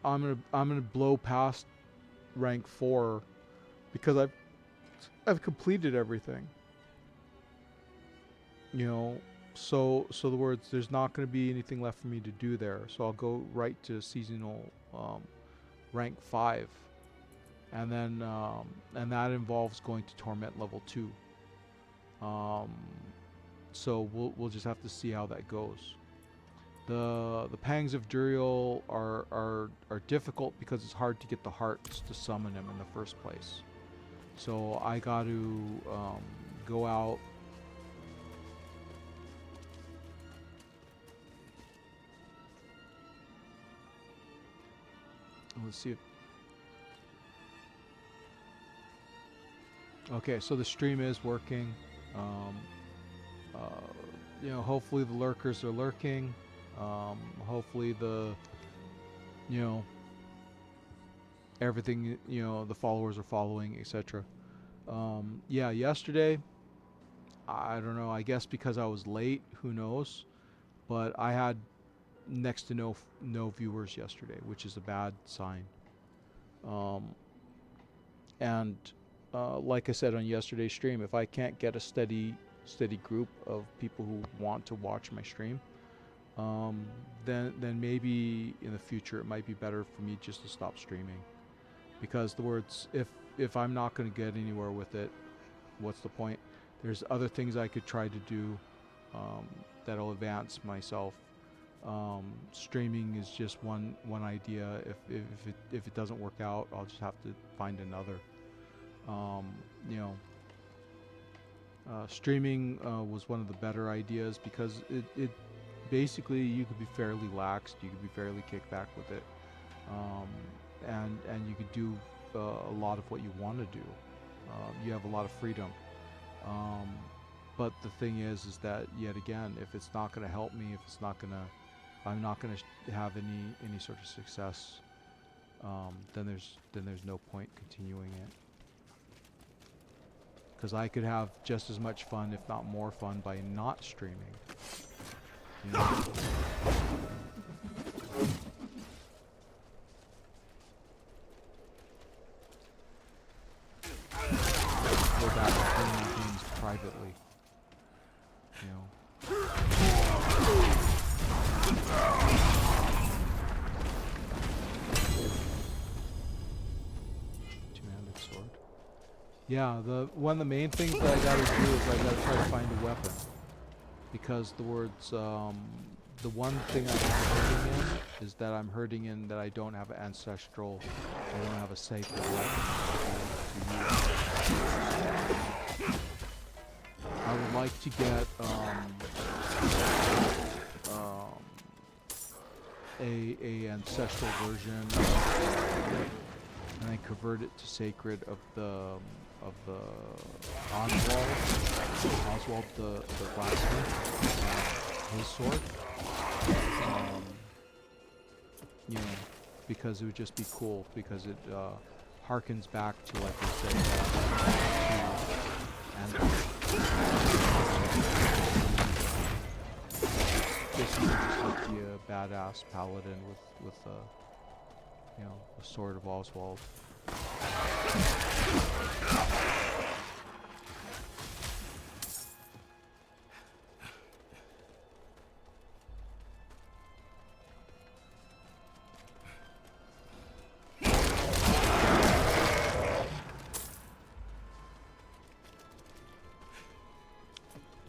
I'm gonna blow past rank 4 because I've completed everything. So the words, there's not going to be anything left for me to do there. So I'll go right to seasonal rank 5, and then and that involves going to torment level 2. So we'll just have to see how that goes. The Pangs of Duriel are difficult because it's hard to get the hearts to summon him in the first place. So I got to go out. Let's see. Okay, so the stream is working. Hopefully the lurkers are lurking. Hopefully everything, the followers are following, etc. Yeah, yesterday, I don't know, I guess because I was late, who knows, but I had next to no viewers yesterday, which is a bad sign. Like I said on yesterday's stream, if I can't get a steady group of people who want to watch my stream, then maybe in the future it might be better for me just to stop streaming, because the words, if I'm not going to get anywhere with it, what's the point? There's other things I could try to do that'll advance myself. Streaming is just one idea. If it doesn't work out, I'll just have to find another. Streaming was one of the better ideas because it basically, you could be fairly laxed, you could be fairly kicked back with it, and you could do a lot of what you want to do. You have a lot of freedom. But the thing is that, yet again, if it's not going to help me, I'm not going to have any sort of success, then there's no point continuing it. Because I could have just as much fun, if not more fun, by not streaming. Go back and play my games privately. Two-handed sword. Yeah, one of the main things that I gotta do is I gotta try to find a weapon. Because the words, the one thing I'm hurting in is that I'm hurting in that I don't have an ancestral, I don't have a sacred weapon to use. I would like to get a ancestral version and then convert it to sacred of the Oswald the blacksmith, his sword. Because it would just be cool, because it harkens back to, like I said, just be a badass paladin with a sword of Oswald.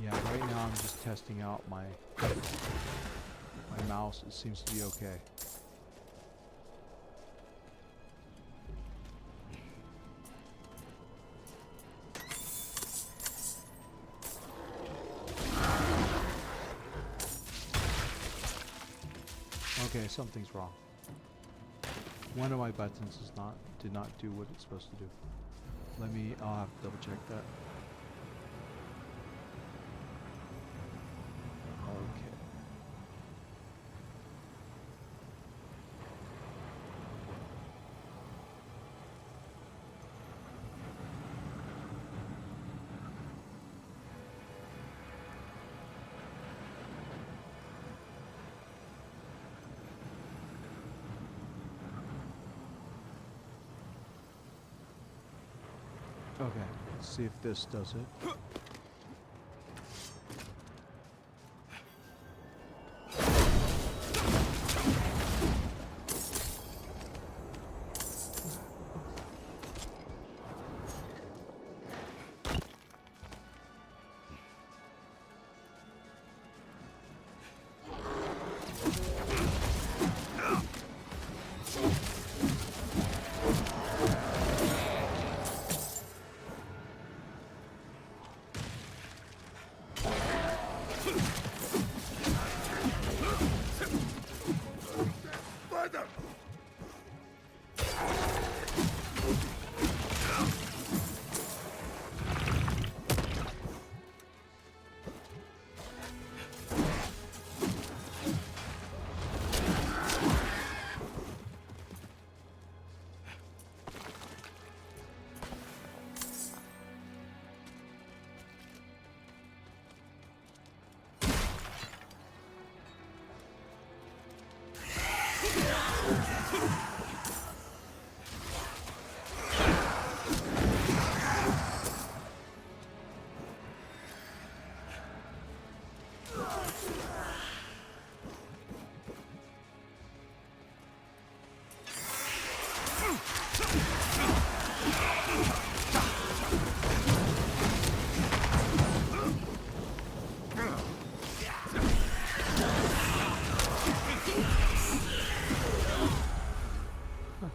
Yeah, right now I'm just testing out my mouse. It seems to be okay. Okay, something's wrong. One of my buttons did not do what it's supposed to do. I'll have to double check that. Okay. Okay, let's see if this does it.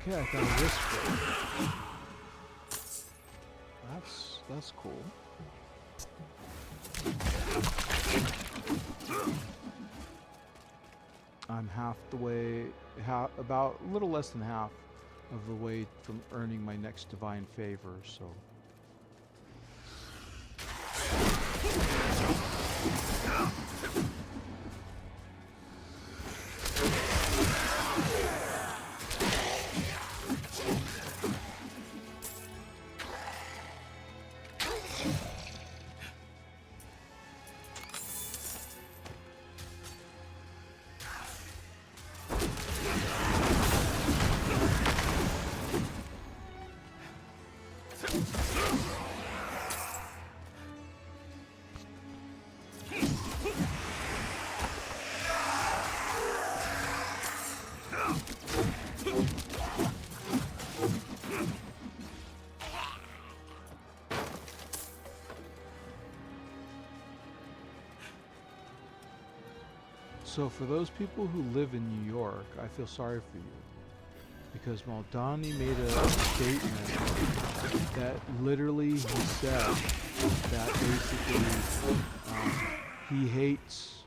Okay, I got a wrist break. That's cool. I'm half the way, about a little less than half of the way from earning my next divine favor, so. So for those people who live in New York, I feel sorry for you. Because Maldani made a statement that literally he said that basically he hates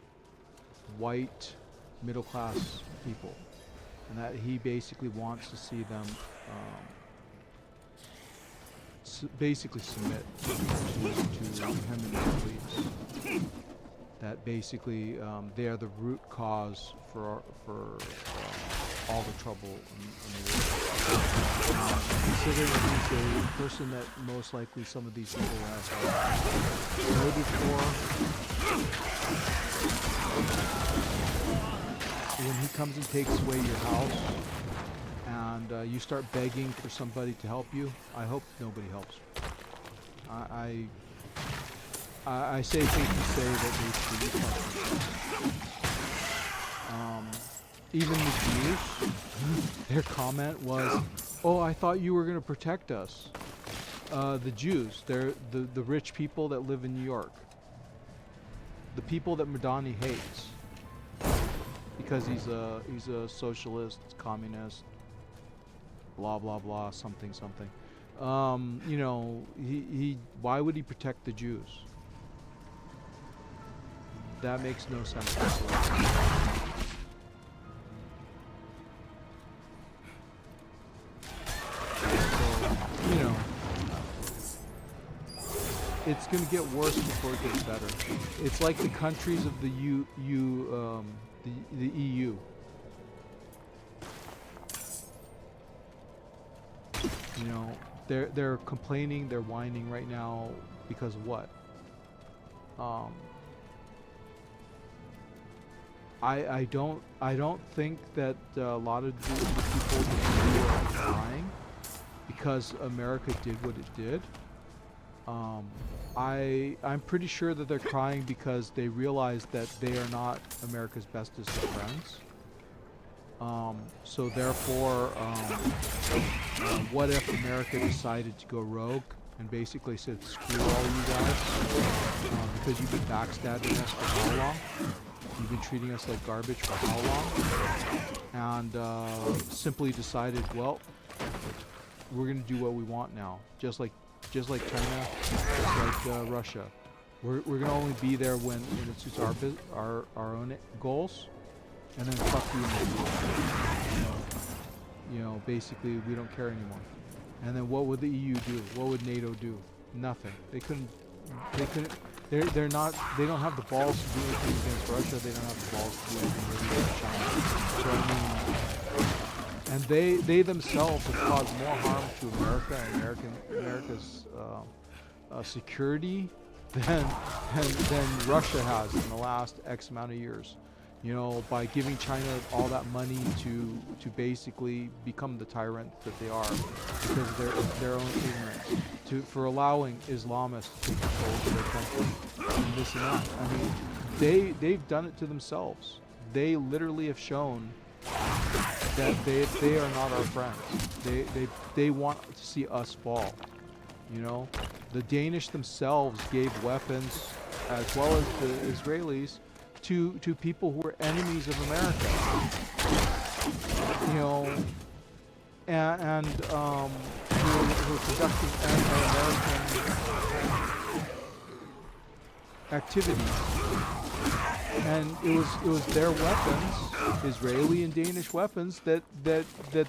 white middle-class people. And that he basically wants to see them basically submit to him and his beliefs. That basically they are the root cause for all the trouble in the world. Considering he's a person that most likely some of these people have voted for, when he comes and takes away your house and you start begging for somebody to help you, I hope nobody helps. I say things to say that they treat you. Even the Jews, their comment was, "Oh, I thought you were going to protect us." The Jews, they're the rich people that live in New York. The people that Madani hates. Because he's a socialist, communist, blah blah blah, something something. You know, he why would he protect the Jews? That makes no sense whatsoever. So, you know, it's gonna get worse before it gets better. It's like the countries of the the EU. You know, they're complaining, they're whining right now because of what? I don't think that a lot of the people in the EU are crying because America did what it did. I'm pretty sure that they're crying because they realize that they are not America's bestest of friends. So therefore, what if America decided to go rogue and basically said, "Screw all you guys, because you've been backstabbing us for how long? You've been treating us like garbage for how long?" And simply decided, well, we're gonna do what we want now, just like China, just like Russia. We're gonna only be there when it suits our own goals, and then fuck you. You know, basically we don't care anymore. And then what would the EU do? What would NATO do? Nothing. They couldn't. They're not. They don't have the balls to do anything against Russia. They don't have the balls to do anything against China. So I mean, and they themselves have caused more harm to America and America's security than Russia has in the last X amount of years. You know, by giving China all that money to basically become the tyrant that they are because of their own ignorance, for allowing Islamists to take control of their country and this and that. I mean, they've done it to themselves. They literally have shown that they are not our friends. They want to see us fall. You know, the Danish themselves gave weapons, as well as the Israelis, to people who are enemies of America. You know, and who are conducting anti-American activities. And it was their weapons, Israeli and Danish weapons, that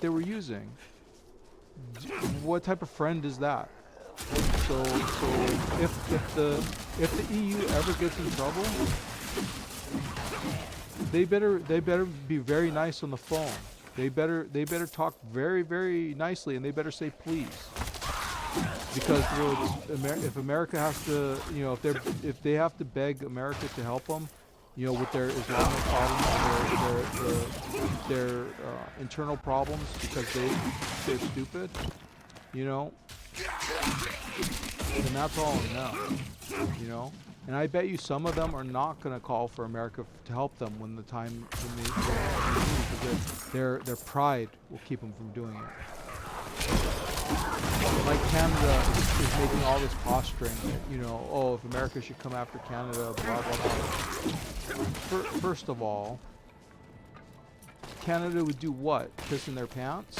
they were using. What type of friend is that? So if the EU ever gets in trouble, they better be very nice on the phone. They better talk very, very nicely, and they better say please. Because if America has to, you know, if they have to beg America to help them, you know, with their Islamic problems, their internal problems, because they're stupid, you know, then that's all on them, you know. And I bet you some of them are not going to call for America to help them when they because their pride will keep them from doing it. Like Canada is making all this posturing that, you know, oh, if America should come after Canada, blah blah blah. First of all, Canada would do what? Piss in their pants?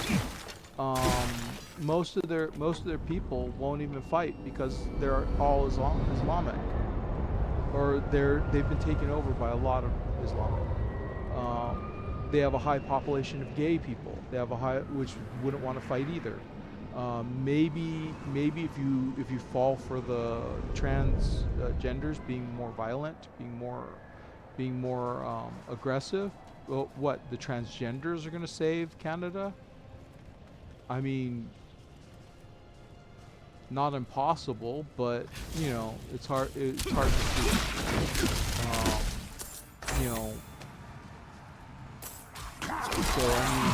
Most of their people won't even fight because they're all Islamic, or they've been taken over by a lot of Islamic. They have a high population of gay people. They have which wouldn't want to fight either. Maybe if you fall for the transgenders being more violent, being more aggressive, well, what, the transgenders are going to save Canada? I mean, not impossible, but you know, it's hard to see. You know, so I mean,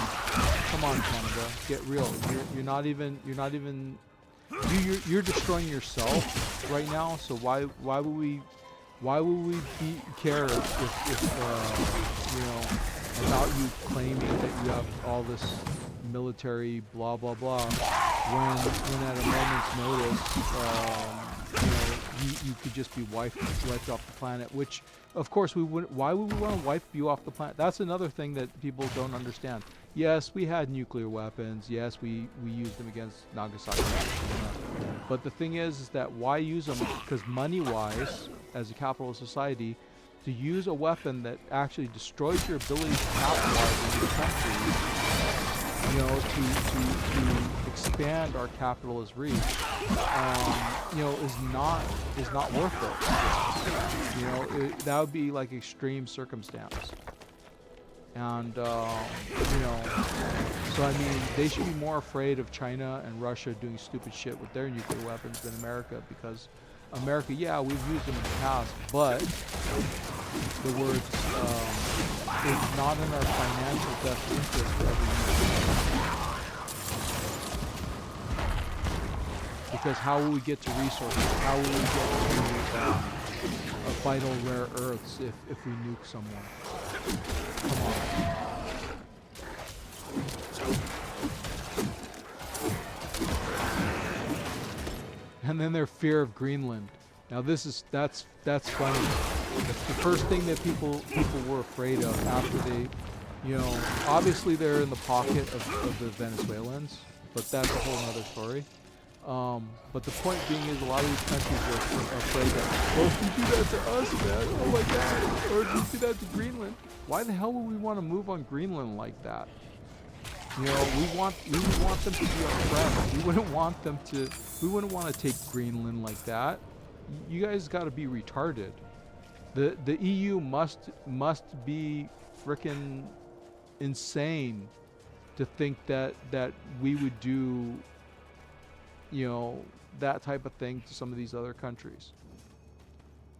come come on, Canada, get real. You're not even you're destroying yourself right now. So why would we care if you know, about you claiming that you have all this military blah blah blah when at a moment's notice you know, you could just be wiped off the planet, which of course we wouldn't. Why would we want to wipe you off the planet? That's another thing that people don't understand. Yes, we had nuclear weapons. Yes, we used them against Nagasaki. But the thing is that why use them? Because money-wise, as a capitalist society, to use a weapon that actually destroys your ability to capitalize in your country, you know, to expand our capitalist reach, you know, is not worth it. You know, that would be like extreme circumstance. And you know, so I mean, they should be more afraid of China and Russia doing stupid shit with their nuclear weapons than America, because America, yeah, we've used them in the past, but the words, it's not in our financial best interest to ever use them. Because how will we get to resources? How will we get to vital rare earths if we nuke someone? Come on. And then their fear of Greenland. Now that's funny. The first thing that people were afraid of after they, you know, obviously they're in the pocket of the Venezuelans, but that's a whole other story. But the point being is, a lot of these countries are afraid that, well, if you do that to us, man, oh my god, or if you do that to Greenland, why the hell would we want to move on Greenland like that? You know, we want them to be our friends. We wouldn't want to take Greenland like that. You guys got to be retarded. The EU must be frickin' insane to think that we would do, you know, that type of thing to some of these other countries.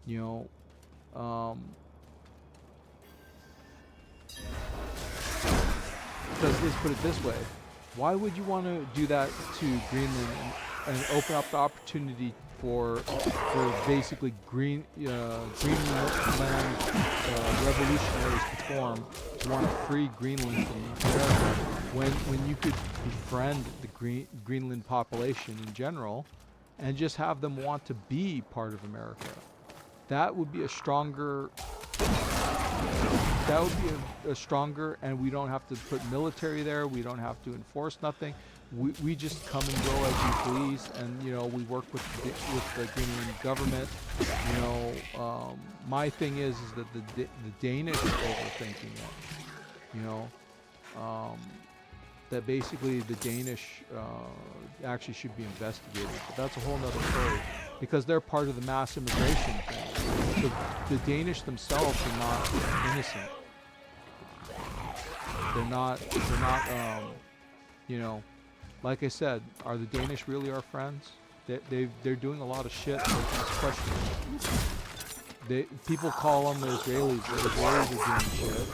You know, because let's put it this way: why would you want to do that to Greenland and open up the opportunity for basically Greenland revolutionaries to form, to want to free Greenland from America, when you could befriend the Greenland population in general and just have them want to be part of America? That would be a stronger, and we don't have to put military there. We don't have to enforce nothing. We just come and go as we please, and you know, we work with the Greenland government. You know, my thing is that the Danish are overthinking it. You know, that basically the Danish actually should be investigated, but that's a whole nother story, because they're part of the mass immigration thing. The Danish themselves are not innocent. They're not. You know. Like I said, are the Danish really our friends? They're doing a lot of shit. It's questionable. People call them the Israelis. The Israelis are doing shit.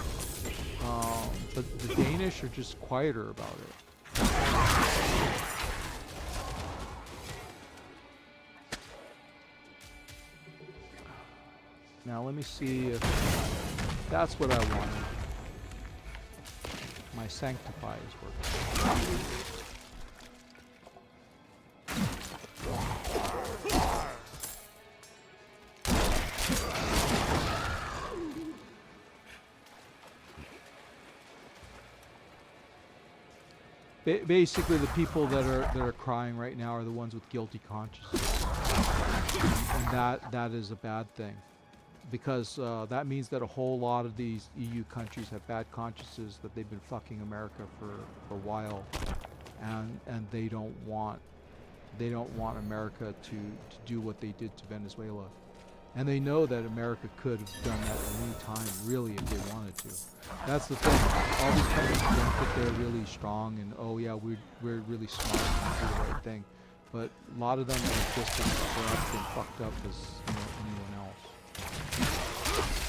But the Danish are just quieter about it. Now let me see if that's what I wanted. My Sanctify is working. Basically, the people that are crying right now are the ones with guilty consciences, and that is a bad thing, because that means that a whole lot of these EU countries have bad consciences, that they've been fucking America for a while, and they don't want America to do what they did to Venezuela, and they know that America could have done that at any time, really, if they wanted to. That's the thing. All these countries think that they're really strong and, oh yeah, we're really smart and do the right thing, but a lot of them are just as corrupt and fucked up as, you know, anyone else.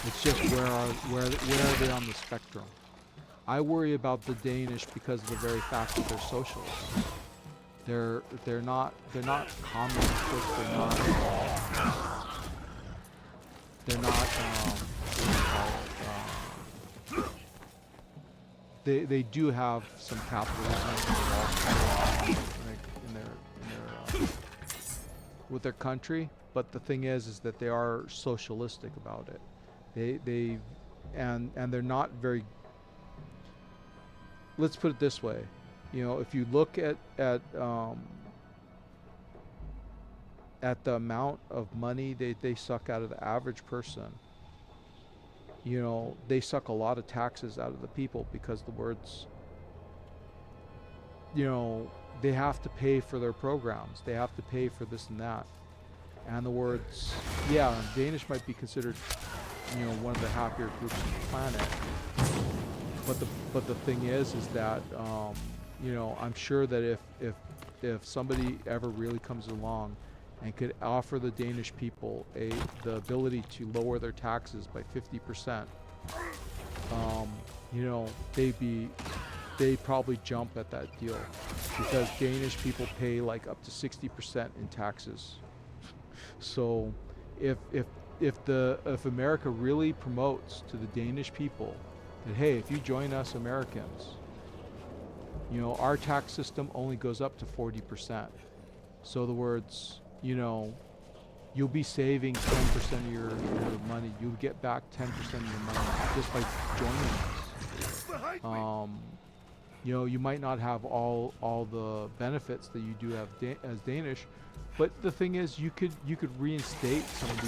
It's just where are they on the spectrum? I worry about the Danish because of the very fact that they're socialists. They're not communistic. They're not what do you call it? They do have some capitalism in their with their country, but the thing is that they are socialistic about it. And they're not very. Let's put it this way, if you look at the amount of money they suck out of the average person, they suck a lot of taxes out of the people because the words, they have to pay for their programs. They have to pay for this and that. And the words, yeah, Danish might be considered, one of the happier groups on the planet. But the thing is that, I'm sure that if somebody ever really comes along and could offer the Danish people the ability to lower their taxes by 50%, they'd probably jump at that deal, because Danish people pay like up to 60% in taxes. So if America really promotes to the Danish people that, hey, if you join us Americans, our tax system only goes up to 40%. So the words, you'll be saving 10% of your money. You'll get back 10% of your money just by joining us. You might not have all the benefits that you do have as Danish, but the thing is, you could reinstate some of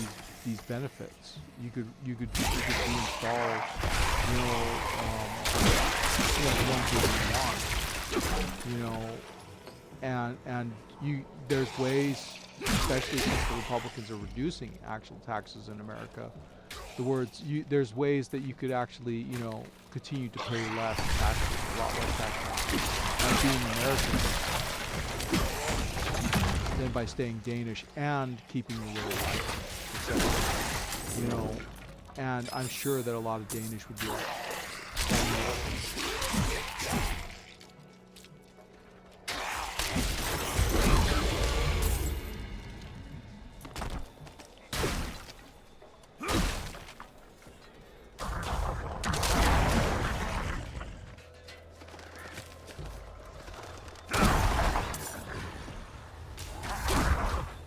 these benefits. You could reinstall, the ones that you want, and there's ways, especially since the Republicans are reducing actual taxes in America. There's ways that you could actually, continue to pay less taxes, a lot less taxes, by being American than by staying Danish and keeping the way of life, etc. And I'm sure that a lot of Danish would be like,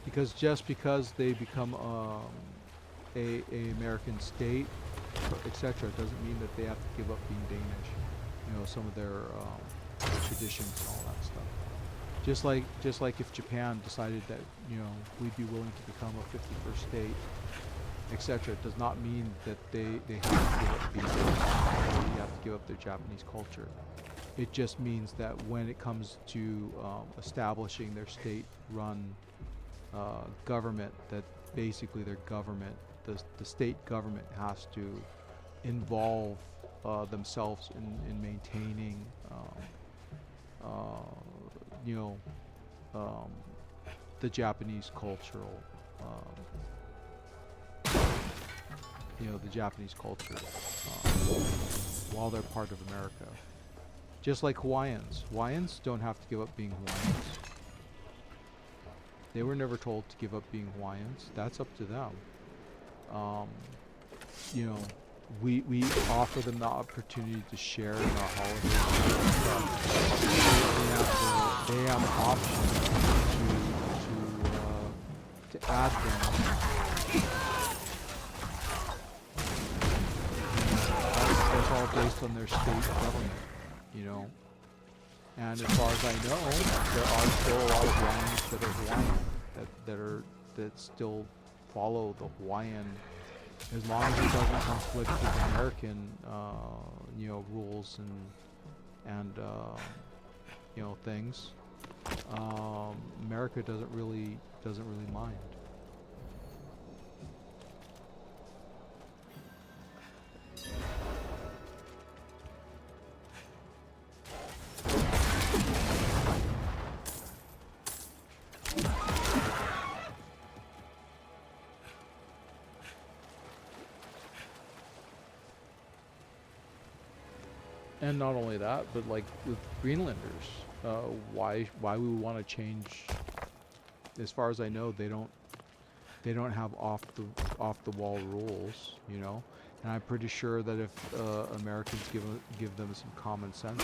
because just because they become a American state, etc., doesn't mean that they have to give up being Danish. Some of their traditions and all that stuff. Just like if Japan decided that we'd be willing to become a 51st state, etc., it does not mean that they have to give up being Danish. They have to give up their Japanese culture. It just means that when it comes to establishing their state-run government, that basically their government, the state government, has to involve themselves in maintaining the Japanese cultural the Japanese culture while they're part of America. Just like Hawaiians. Hawaiians don't have to give up being Hawaiians. They were never told to give up being Hawaiians. That's up to them. We offer them the opportunity to share in our holidays. They have the option to add them. That's all based on their state government, And as far as I know, there are still a lot of Hawaiians that are Hawaiian, that still follow the Hawaiian, as long as it doesn't conflict with American, rules and things. America doesn't really mind. And not only that, but like with Greenlanders, why we want to change? As far as I know, they don't have off the wall rules, you know. And I'm pretty sure that if Americans give them some common sense,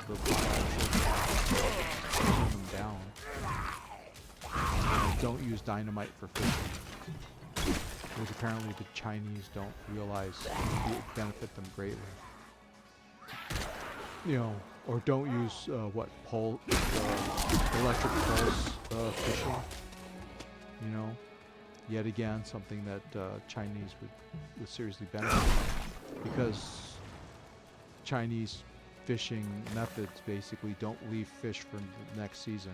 they'll tone them down. Don't use dynamite for fishing, because apparently the Chinese don't realize it benefit them greatly. You know, or don't use electric pulse fishing. You know, yet again something that Chinese would seriously benefit from, because Chinese fishing methods basically don't leave fish for the next season.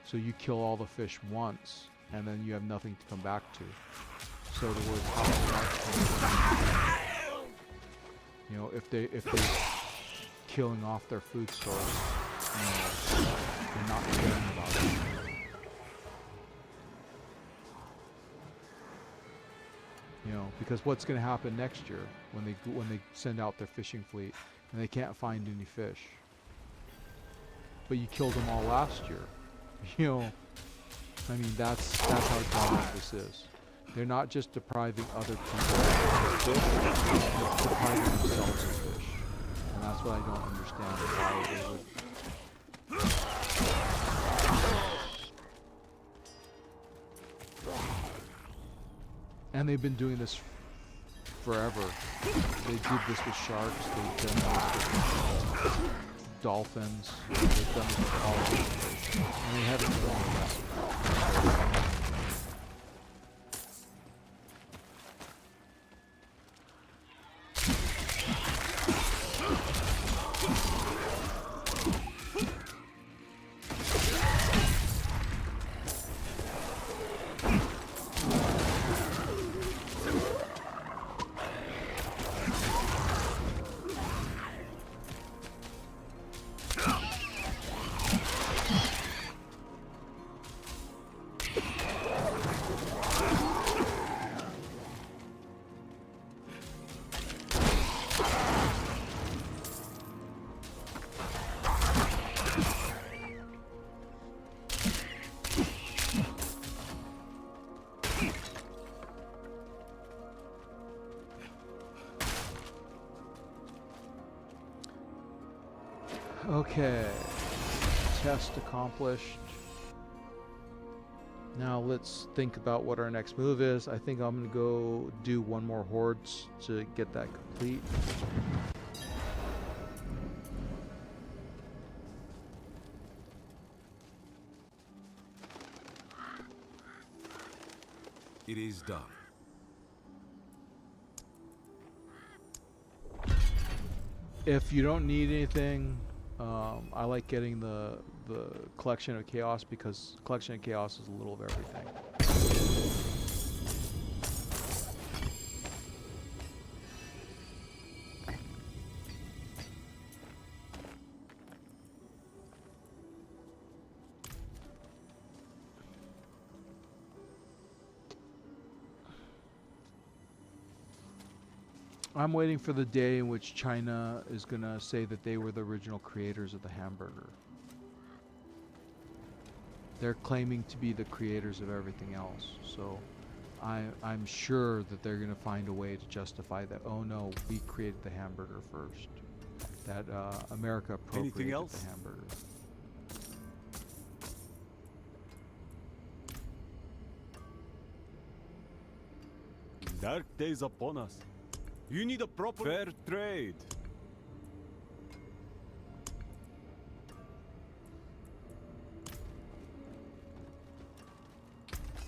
So you kill all the fish once, and then you have nothing to come back to. So the word you know, if they're killing off their food stores, you know, they're not caring about it. You know, because what's going to happen next year when they send out their fishing fleet and they can't find any fish? But you killed them all last year. You know, I mean, that's how dumb this is. They're not just depriving other people of fish, they're depriving themselves of fish. And that's what I don't understand, why they would. And they've been doing this forever. They did this with sharks, they've done this with dolphins, they've done this with all of them, and they haven't done that. Okay, test accomplished. Now let's think about what our next move is. I think I'm gonna go do one more hordes to get that complete. It is done. If you don't need anything, I like getting the collection of chaos, because collection of chaos is a little of everything. I'm waiting for the day in which China is gonna say that they were the original creators of the hamburger. They're claiming to be the creators of everything else, so I'm sure that they're gonna find a way to justify that. Oh no, we created the hamburger first. That America appropriated the hamburger. Dark days upon us. You need a proper fair trade.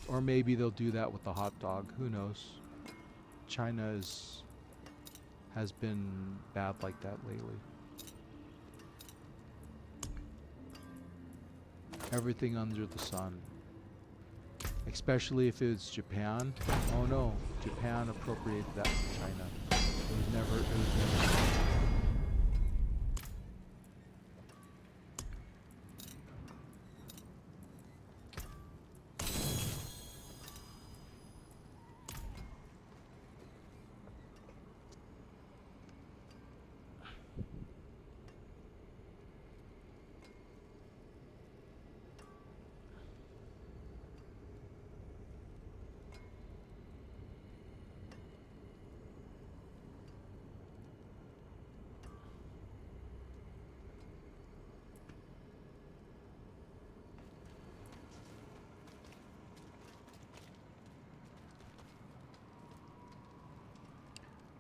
Or maybe they'll do that with the hot dog. Who knows? China has been bad like that lately. Everything under the sun. Especially if it's Japan. Oh no, Japan appropriated that from China. It was never.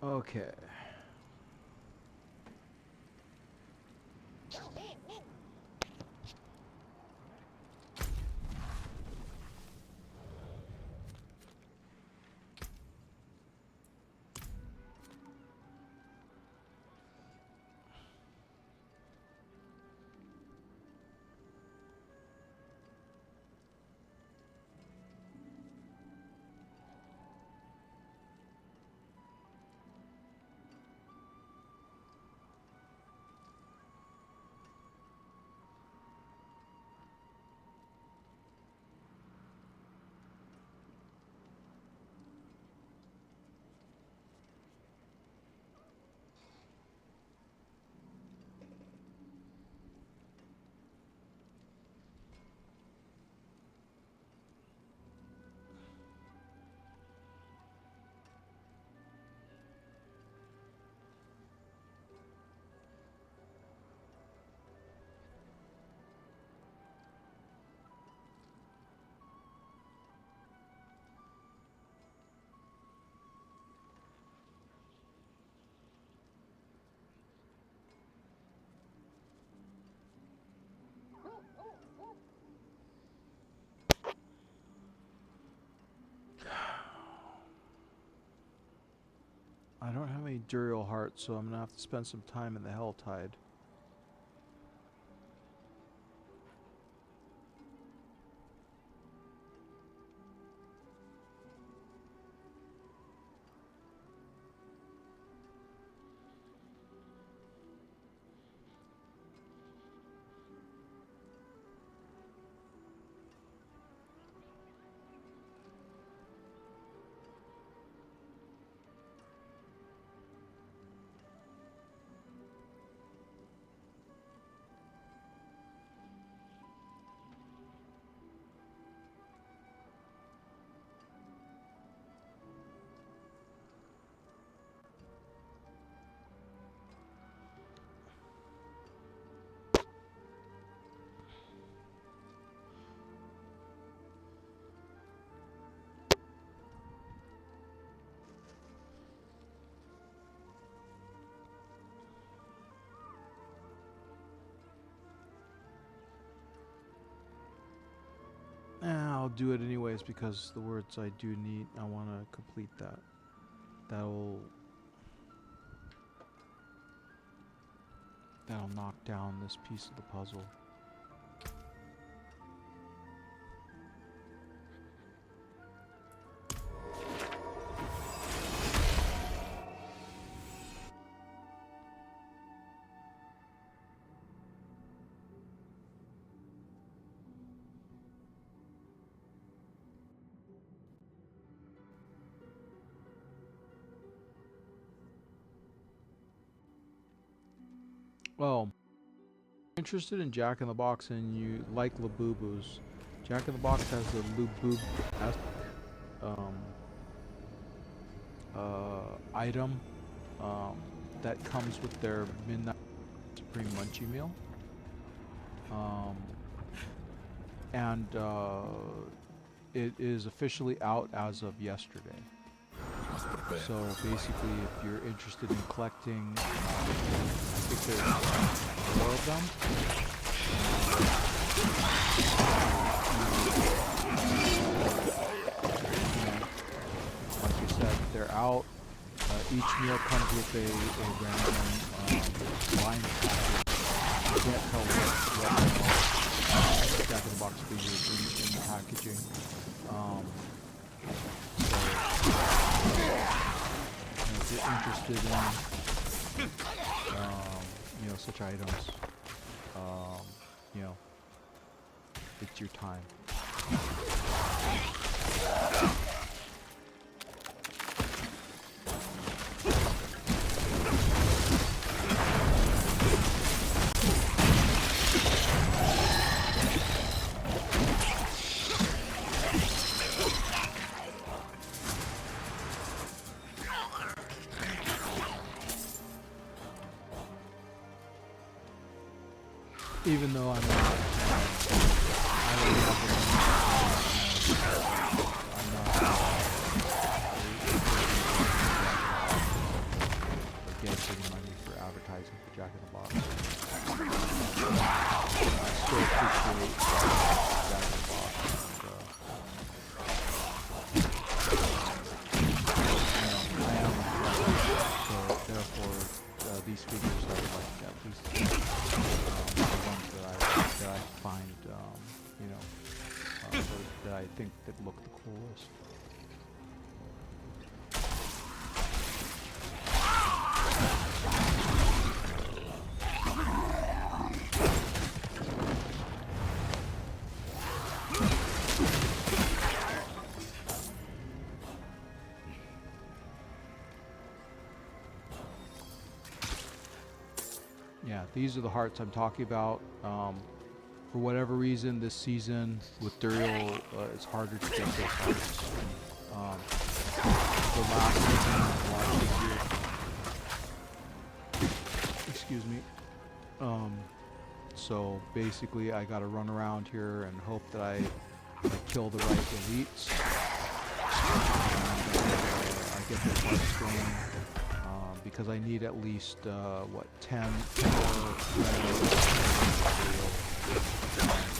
Okay. I don't have any Duriel hearts, so I'm gonna have to spend some time in the Helltide. I'll do it anyways because the words I do need, I want to complete that. That'll knock down this piece of the puzzle. Well, interested in Jack in the Box and you like Labubus. Jack in the Box has the Labub item that comes with their Midnight Supreme Munchie meal. And it is officially out as of yesterday. So basically, if you're interested in collecting, I think there's 4 of them. Like I said, they're out. Each meal comes with a random line package. You can't tell what Jack in the Box figures in the packaging. If you're interested in, such items, it's your time. Even though I'm not, I don't have I'm not, get any money for advertising for Jack in the Box. I still appreciate Jack in the Box. And, I am so therefore these figures I would like to at least the ones that I find that I think that look the coolest. Yeah, these are the hearts I'm talking about. For whatever reason, this season with Duriel, it's harder to get those hearts. The last season was a lot easier. Excuse me. So basically, I got to run around here and hope that I kill the right elites. And, I get the hearts going. Because I need at least, 10 more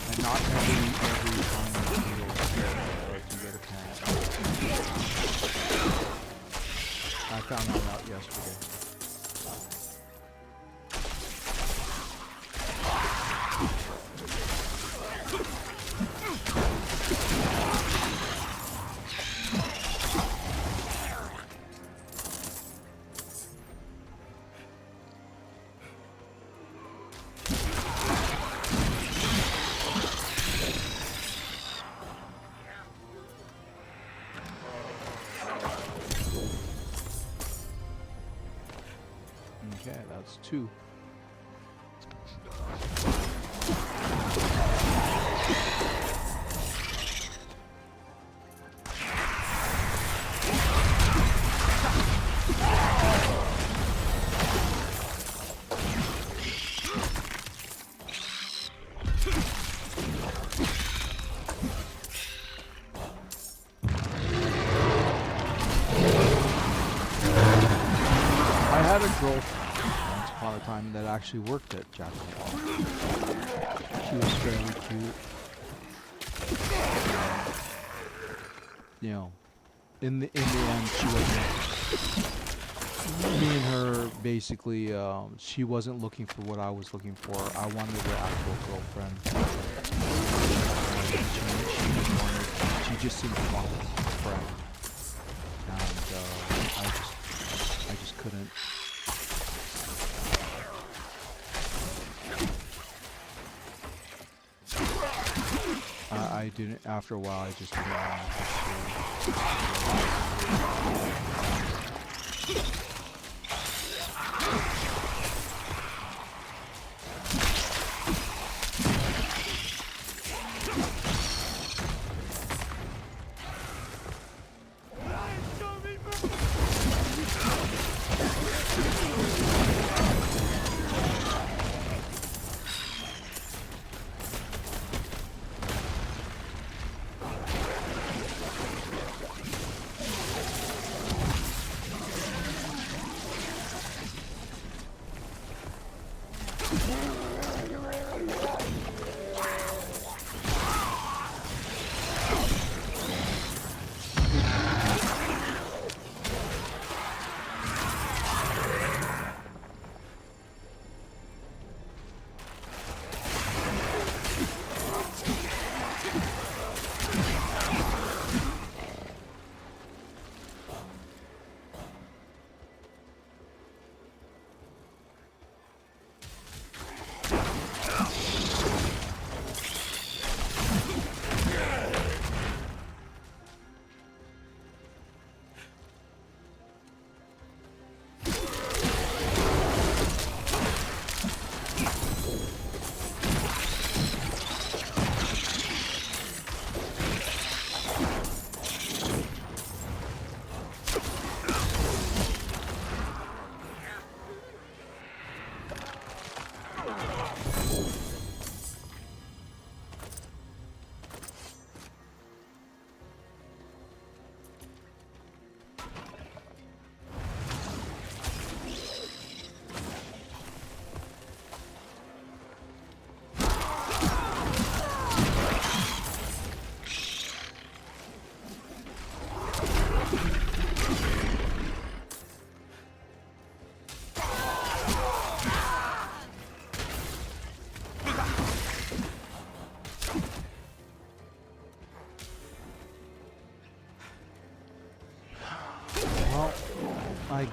and not every time I can get a 10. I found that out yesterday. Okay, that's 2. I had a girlfriend once upon a time that actually worked at Jack in the Box. She was fairly cute. You know, in the end, she wasn't. Me and her basically, she wasn't looking for what I was looking for. I wanted her actual girlfriend. She just seemed to want a friend, and I just couldn't. I didn't. After a while, I just didn't want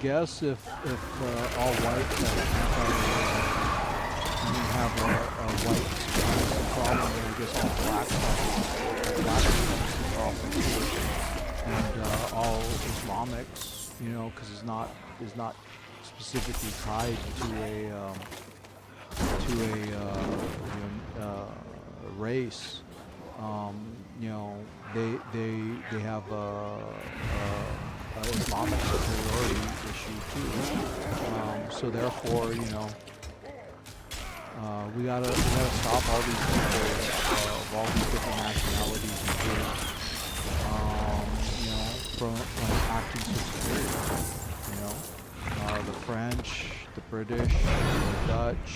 guess if all white have a white supremacy problem, then I guess all black have a black supremacy problem too, and all Islamics, you know, because it's not specifically tied to a race. You know, they have a Islamic superiority issue too. So therefore, you know, we gotta stop all these people of all these different nationalities and groups, you know, from acting so superior. You know, the French, the British, the Dutch,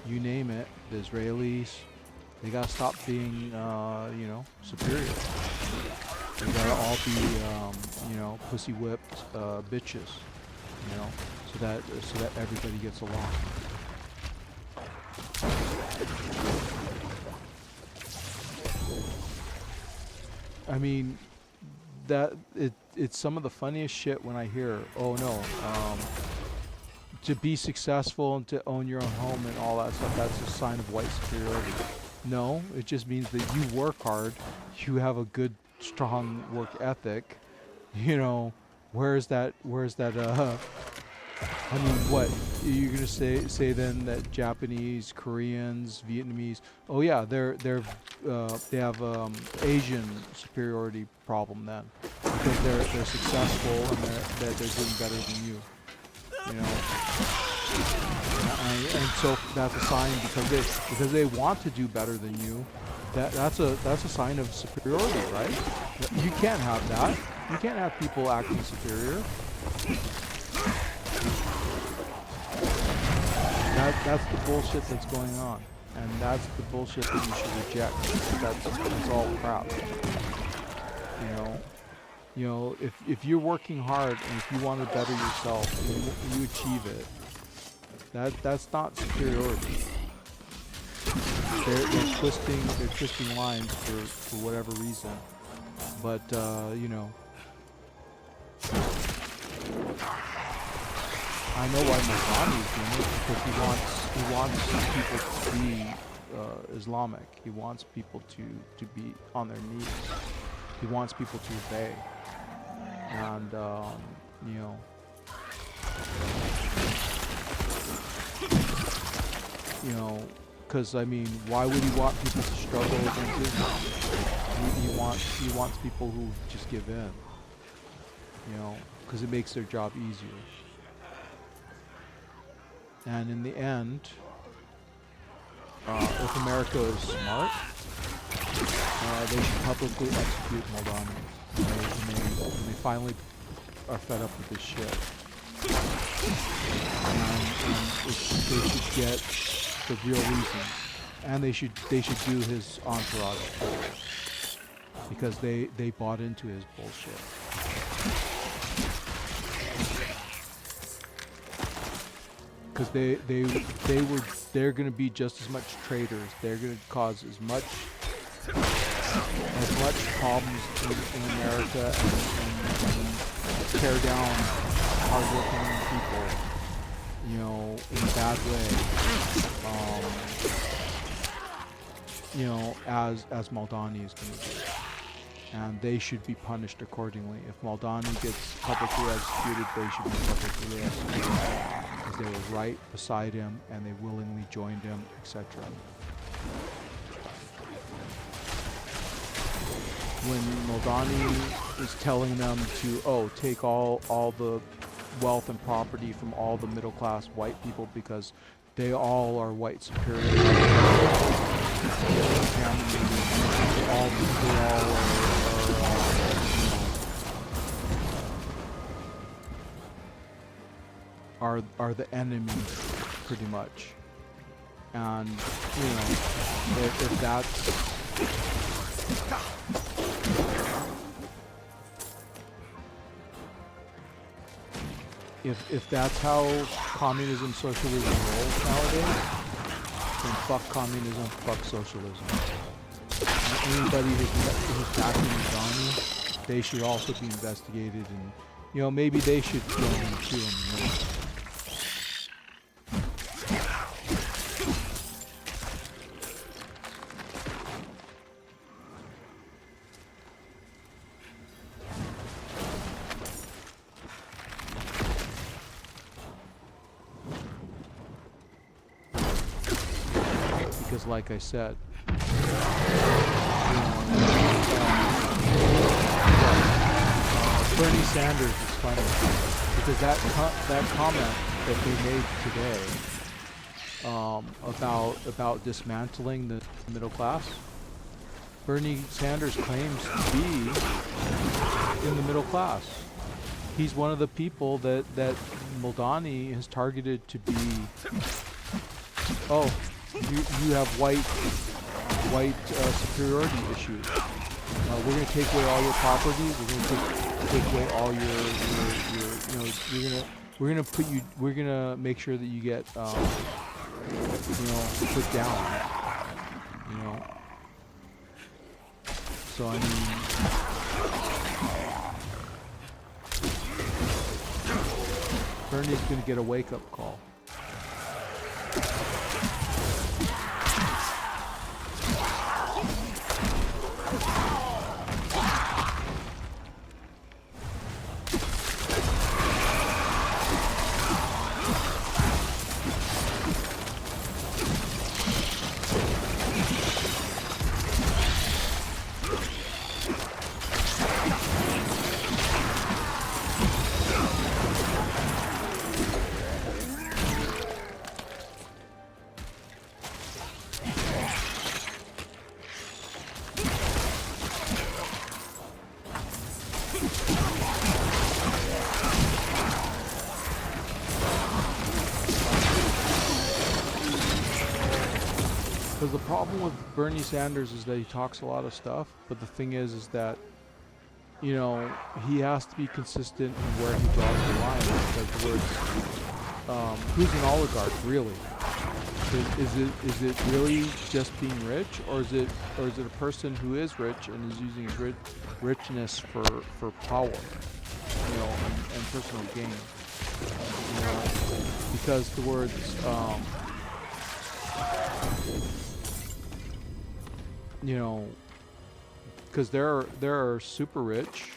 you name it, the Israelis. They gotta stop being, you know, superior. They gotta all be, you know, pussy whipped bitches, you know, so that everybody gets along. I mean, it's some of the funniest shit when I hear, oh no, to be successful and to own your own home and all that stuff, that's a sign of white superiority. No, it just means that you work hard, you have a good, strong work ethic. You know, where's that? I mean, what you're gonna say then that Japanese, Koreans, Vietnamese? Oh yeah, they have Asian superiority problem then, because they're successful and they're doing better than you. You know, and so that's a sign because they want to do better than you. That's a sign of superiority, right? You can't have that. You can't have people acting superior. That's the bullshit that's going on, and that's the bullshit that you should reject. That's all crap. You know, if you're working hard and if you want to better yourself and you achieve it, that's not superiority. They're twisting lines for whatever reason, but you know, I know why Mahmoud is doing it, because he wants people to be Islamic. He wants people to be on their knees. He wants people to obey. And you know, because I mean, why would he want people to struggle against Islam? He wants people who just give in. You know, because it makes their job easier. And in the end, if America is smart, they should publicly execute Moldani. When they finally are fed up with this shit. And they should get the real reason. And they should do his entourage too. Because they bought into his bullshit. Because they're gonna be just as much traitors. They're gonna cause as much problems in America and tear down hardworking people, you know, in a bad way. You know, as Moldani is gonna do. And they should be punished accordingly. If Moldani gets publicly executed, they should be publicly executed. Because they were right beside him and they willingly joined him, etc. When Moldani is telling them to, take all the wealth and property from all the middle class white people because they all are white superior. Are the enemy, pretty much. And you know, if that's if that's how communism, socialism rolls nowadays, then fuck communism, fuck socialism. And anybody who's backing Moldani, they should also be investigated You know, maybe they should join in too. Because like I said, Bernie Sanders is funny because that comment that they made today about dismantling the middle class, Bernie Sanders claims to be in the middle class. He's one of the people that Muldowney has targeted to be. Oh, you have white superiority issues. We're going to take away all your property. We're going to take away all your we're going to make sure that you get put down. So I mean, Bernie's going to get a wake-up call. Because the problem with Bernie Sanders is that he talks a lot of stuff, but the thing is that, he has to be consistent in where he draws the line. Because who's an oligarch really? Is it really just being rich, or is it a person who is rich and is using his richness for power, and personal gain? Because the words. Because there are super rich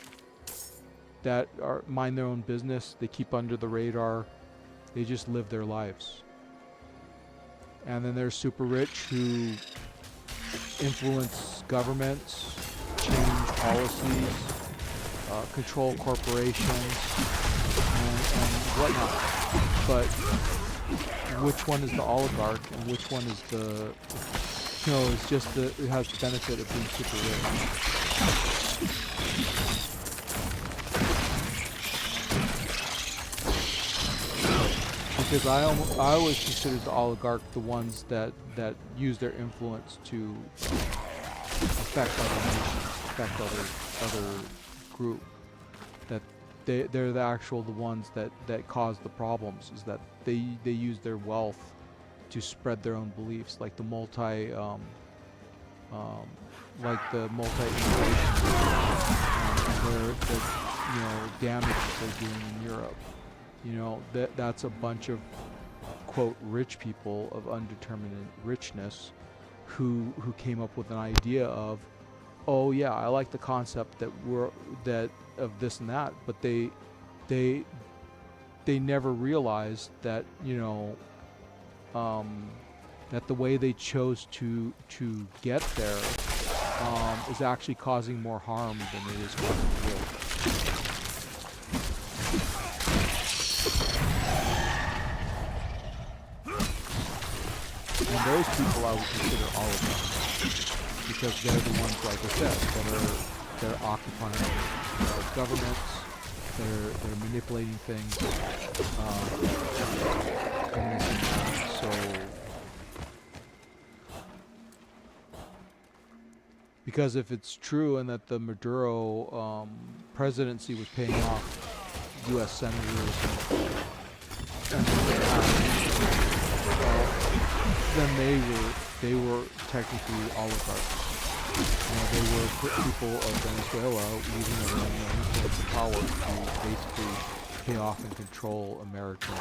that mind their own business. They keep under the radar. They just live their lives. And then there's super rich who influence governments, change policies, control corporations, and whatnot. But which one is the oligarch and which one is the... it's just it has the benefit of being super rich. Because I always consider the oligarch the ones that use their influence to affect other nations, affect other group. That they're the ones that cause the problems. Is that they use their wealth to spread their own beliefs, like the multi-immigration, the damage that they're doing in Europe. That's a bunch of quote rich people of undetermined richness, who came up with an idea of, oh yeah, I like the concept that of this and that, but they never realized that that the way they chose to get there is actually causing more harm than it is causing good. And those people I would consider oligarchs, because they're the ones, like I said, they're occupying governments. They're manipulating things. So, because if it's true and that the Maduro presidency was paying off U.S. senators and then they were technically oligarchs. they were people of Venezuela using their own influence and power to basically pay off and control American,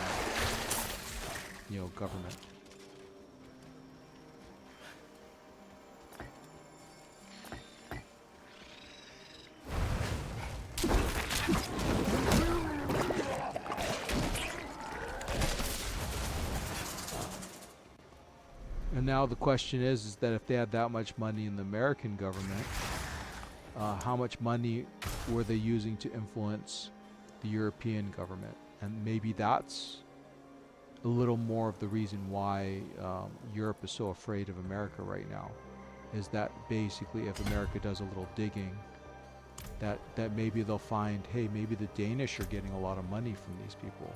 government. And now the question is that if they had that much money in the American government, how much money were they using to influence the European government? And maybe that's a little more of the reason why Europe is so afraid of America right now, is that basically if America does a little digging, that maybe they'll find, hey, maybe the Danish are getting a lot of money from these people.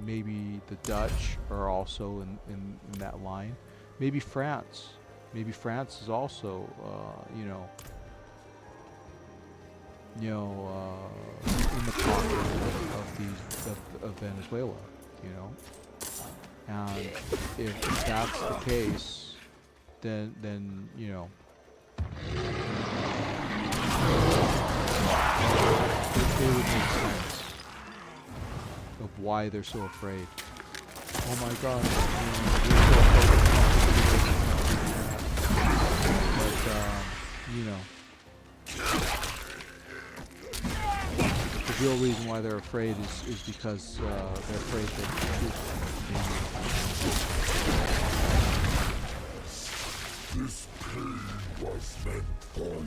Maybe the Dutch are also in that line. Maybe France. Maybe France is also, in the pocket of Venezuela, And if that's the case, then it would make sense of why they're so afraid. Oh my God! They're so afraid. But the real reason why they're afraid is because they're afraid that this pain was meant for you.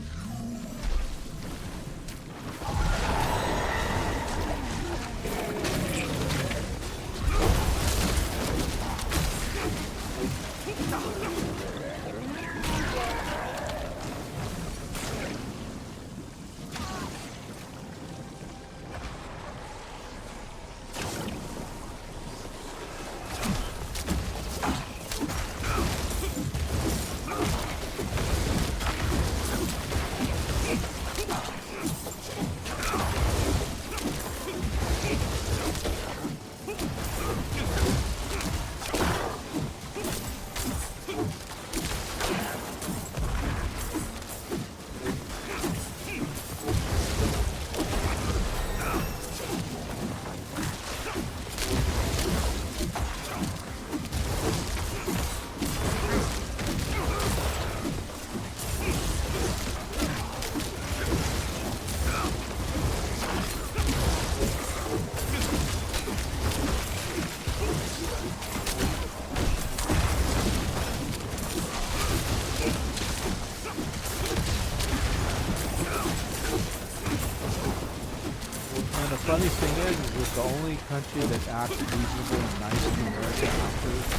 Funny thing is that the only country that acts reasonable and nice to America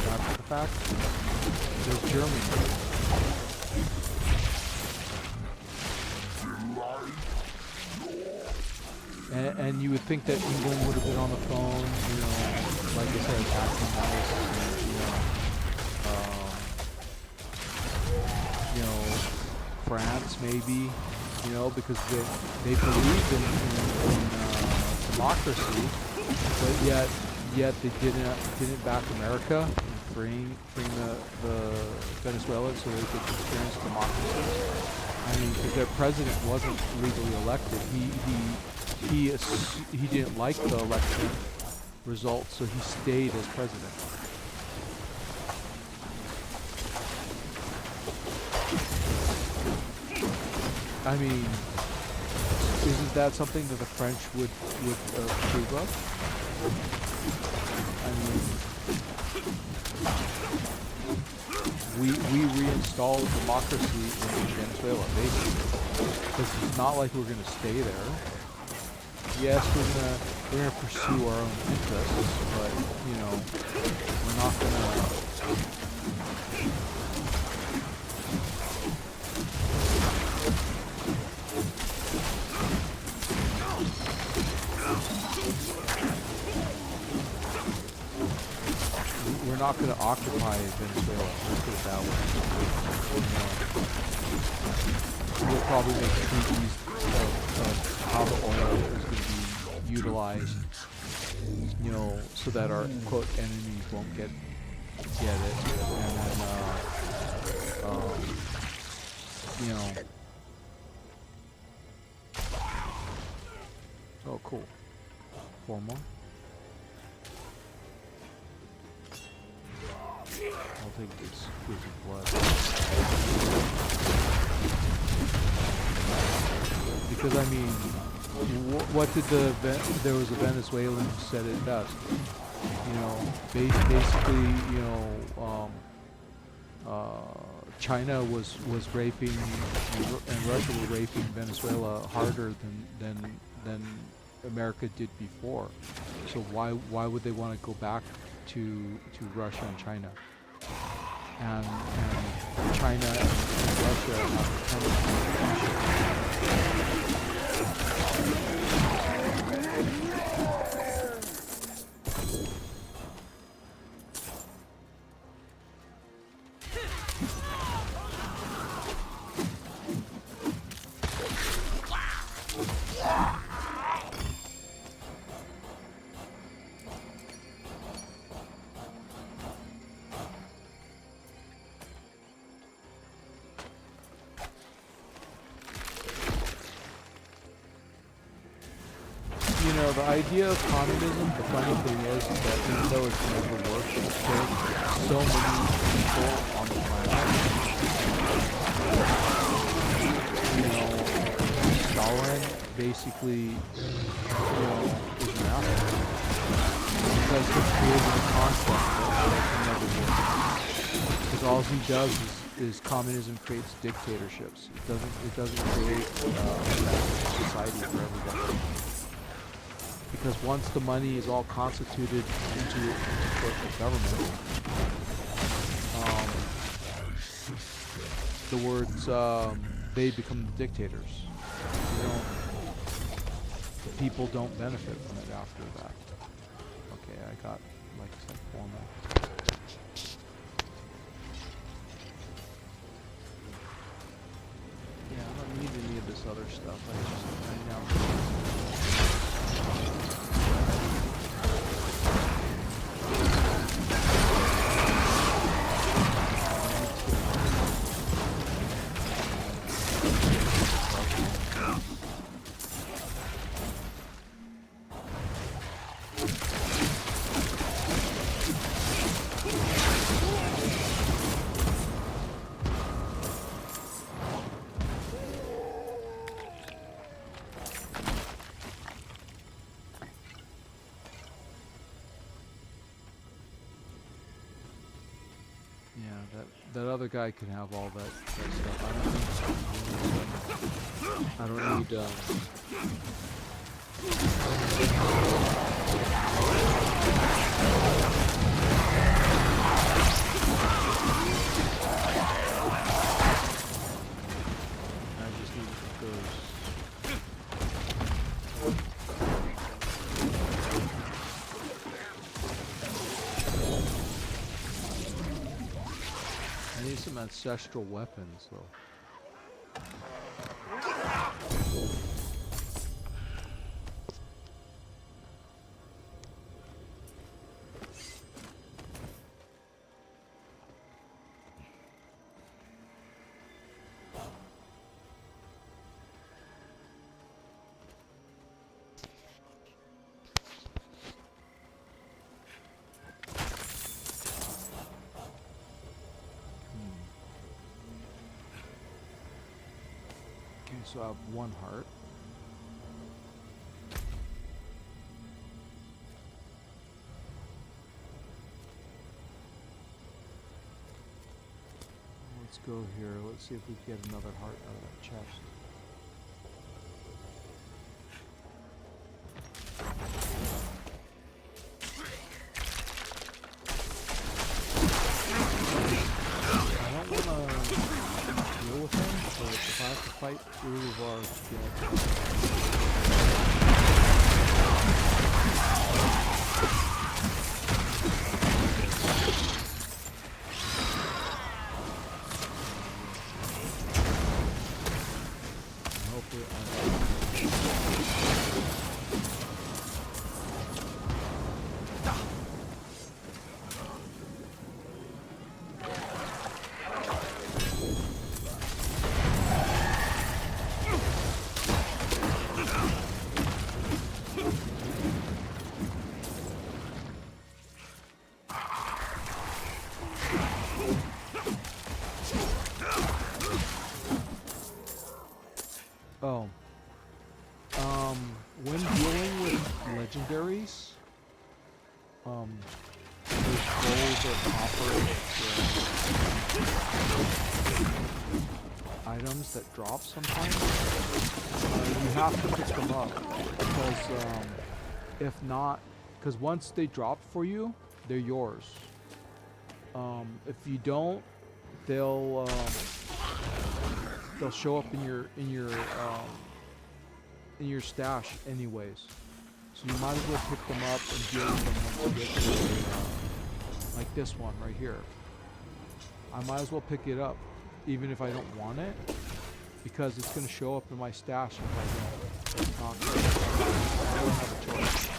after the fact is Germany. And you would think that England would have been on the phone, like I said, acting nice, and, France maybe, because they believed in democracy, but yet they didn't back America in freeing the Venezuelans so they could experience democracy. I mean, because their president wasn't legally elected. He didn't like the election results, so he stayed as president. I mean, isn't that something that the French would approve of? I mean, we reinstalled democracy in Venezuela, basically, because it's not like we're going to stay there. Yes, we're gonna pursue our own interests, but we're not gonna. We're not going to occupy Venezuela, let's put it that way. We'll probably make treaties of how the oil is going to be utilized, so that our, quote, enemies won't get it. And then, you know. Oh, cool. 4 more. I'll take this exclusive blood. Because I mean, what did there was a Venezuelan who said it best. You know, basically, you know, China was raping and Russia were raping Venezuela harder than America did before. So why would they want to go back to Russia and China? And China and Russia have a tendency. You know, the idea of communism, the funny thing is that even though it's never worked, it killed so many people on the planet. You know, Stalin basically, you know, is an asshole. Because he created a concept that can never work. Because all he does is communism creates dictatorships. It doesn't create a society for everybody. Because once the money is all constituted into corporate government, the words, they become the dictators. The people don't benefit from it after that. Okay, I got, like I said, 4 more. Yeah, I don't need any of this other stuff. I now. That other guy can have all that stuff. I don't need, I just need those. I need some ancestral weapons, though. So I have 1 heart. Let's go here. Let's see if we can get another heart out of that chest. I don't want to deal with him, but if I have to fight Uluvar to hopefully also offer items that drop sometimes. You have to pick them up because if not, because once they drop for you, they're yours. If you don't, they'll show up in your stash anyways. So you might as well pick them up and deal with them once you get to like this one right here. I might as well pick it up even if I don't want it, because it's going to show up in my stash if I don't. I don't have a choice.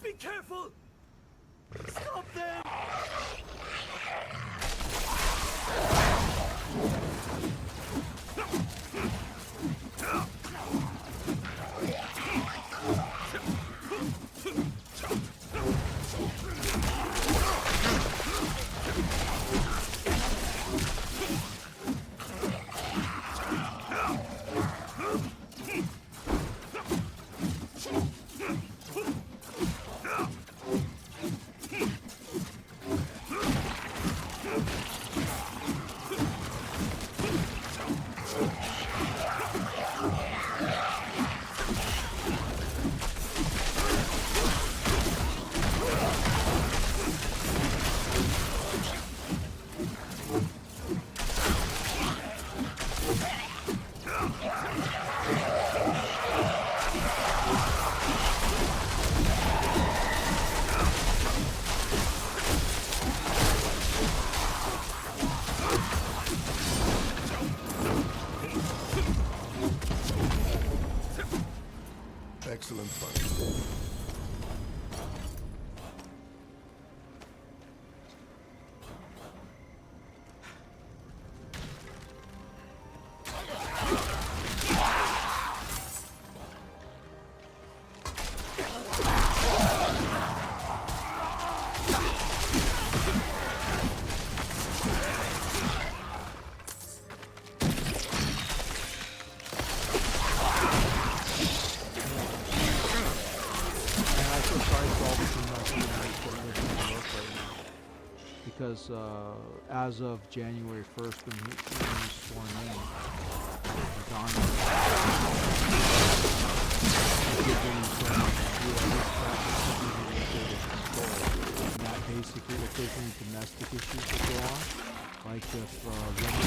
Be careful! Stop them! Excellent fight. Because as of January 1st, when he was sworn in, Don and that basically, if there's any domestic issues that go on, like if women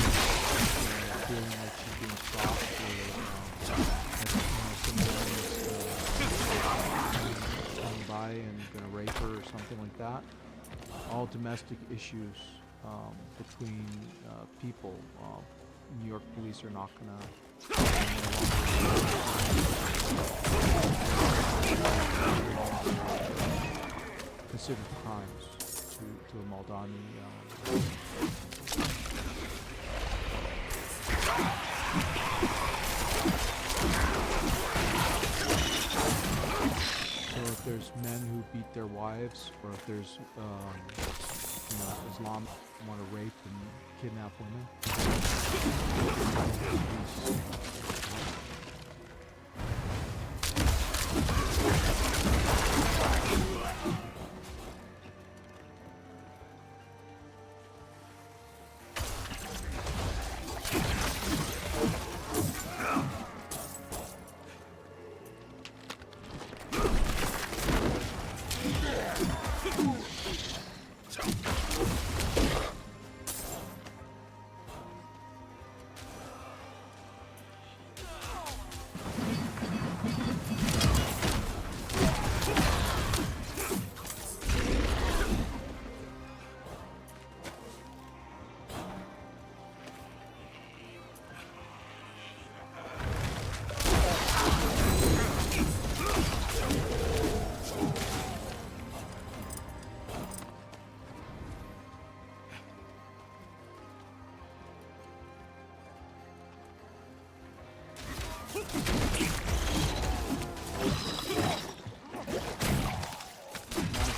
feeling like she's being stalked or someone coming by and gonna rape her or something like that. All domestic issues between people, New York police are not going to consider crimes to a Maldani. So if there's men who beat their wives, or if there's Islam want to rape and kidnap women,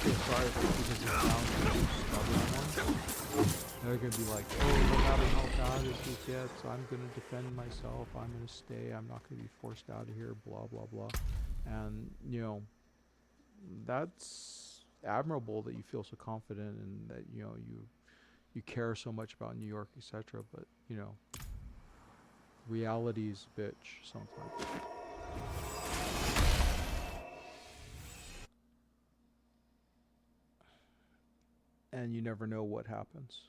feel sorry for it because it's down to the stubborn ones. They're gonna be like, oh, no matter how bad this gets, I'm gonna defend myself. I'm gonna stay. I'm not gonna be forced out of here. Blah blah blah. And you know, that's admirable that you feel so confident and that you know you care so much about New York, etc. But you know, reality's a bitch sometimes. And you never know what happens.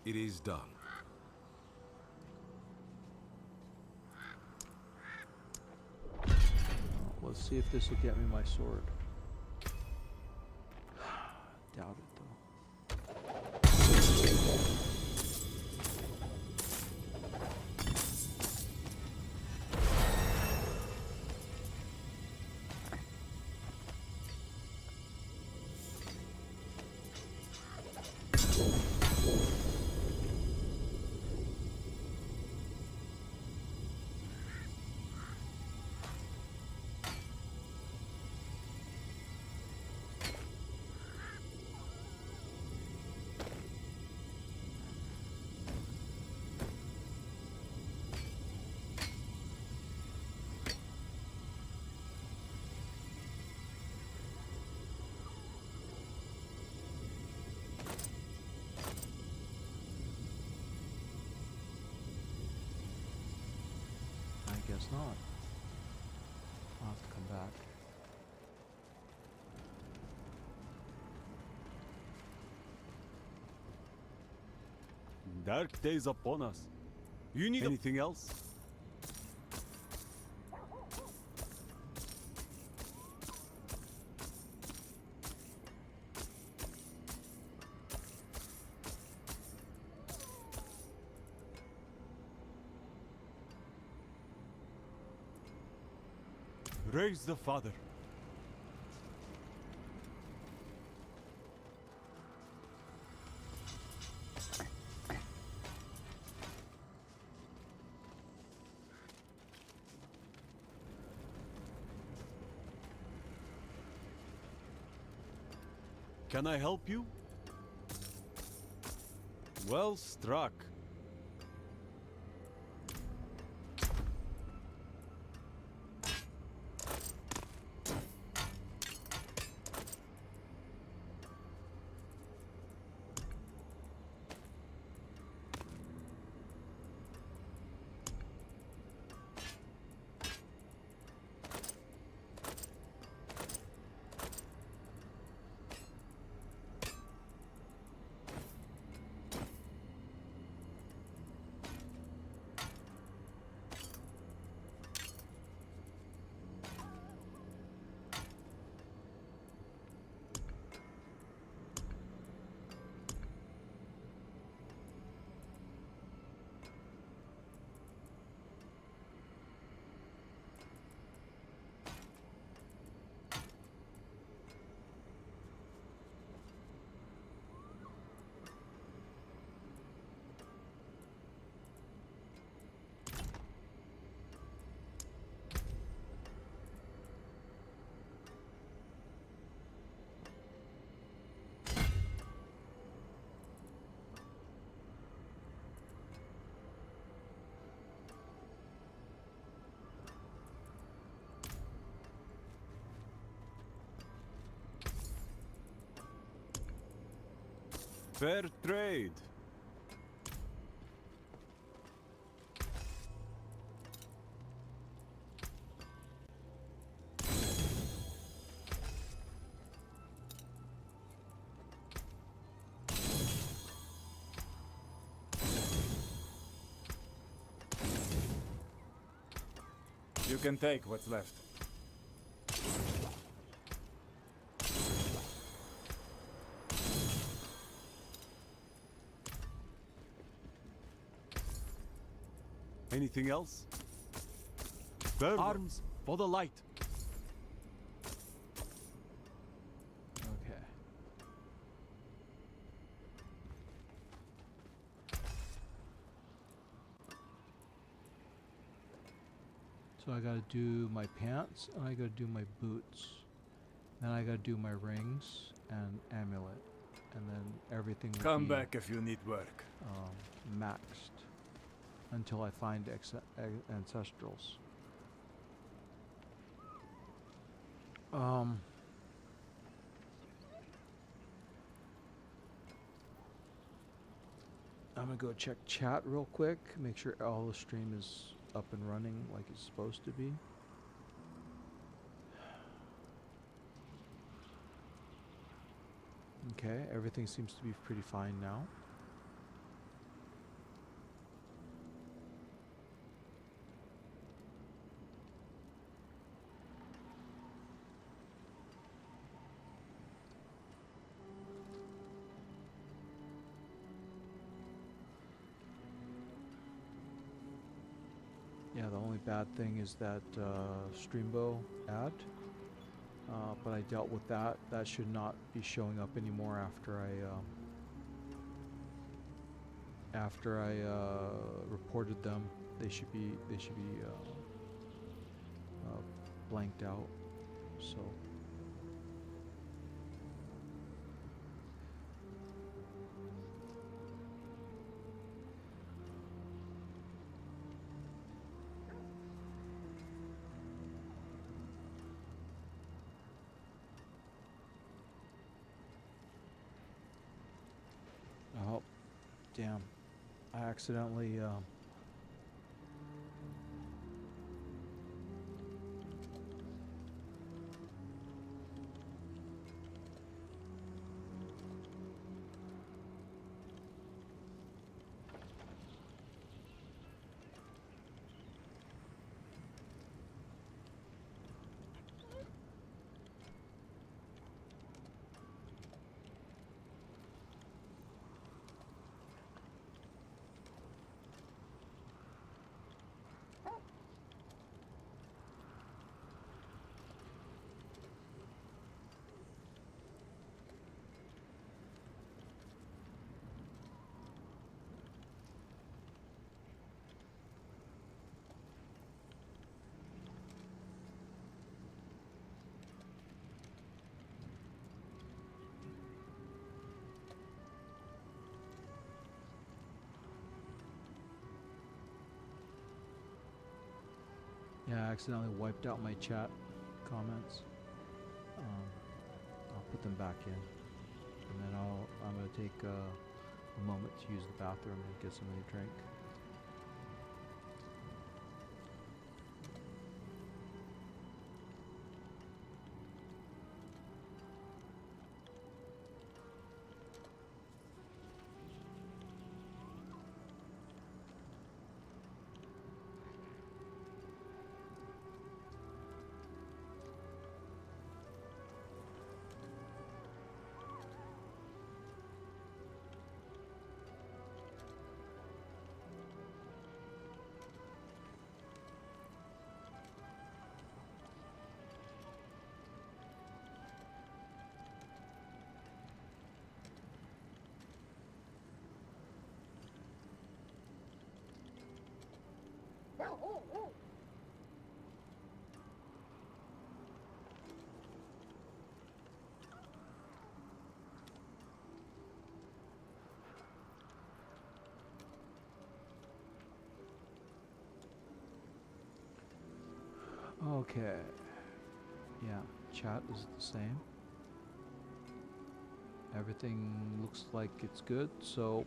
It is done. Let's see if this will get me my sword. Doubt it though. I guess not. I'll have to come back. Dark days upon us. You need anything else? Raise the father. Can I help you? Well struck. Fair trade. You can take what's left. Anything else? Arms for the light. Okay. So I gotta do my pants, and I gotta do my boots. Then I gotta do my rings and amulet. And then everything will Come be back if you need work. maxed until I find ancestrals. I'm gonna go check chat real quick, make sure all the stream is up and running like it's supposed to be. Okay, everything seems to be pretty fine now. Yeah, the only bad thing is that Streambo ad, but I dealt with that. That should not be showing up anymore after I reported them. They should be blanked out. So. Oh, damn. I accidentally, yeah, I accidentally wiped out my chat comments. I'll put them back in, and then I'm gonna take a moment to use the bathroom and get something to drink. Okay. Yeah, chat is the same. Everything looks like it's good, so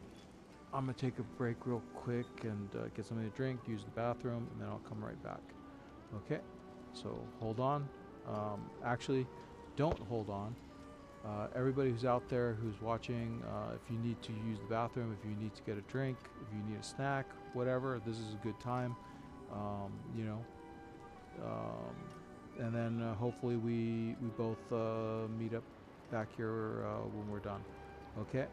I'm gonna take a break real quick and get something to drink, use the bathroom, and then I'll come right back. Okay, so hold on. Actually, don't hold on. Everybody who's out there who's watching, if you need to use the bathroom, if you need to get a drink, if you need a snack, whatever, this is a good time. You know, and then hopefully we both meet up back here when we're done. Okay.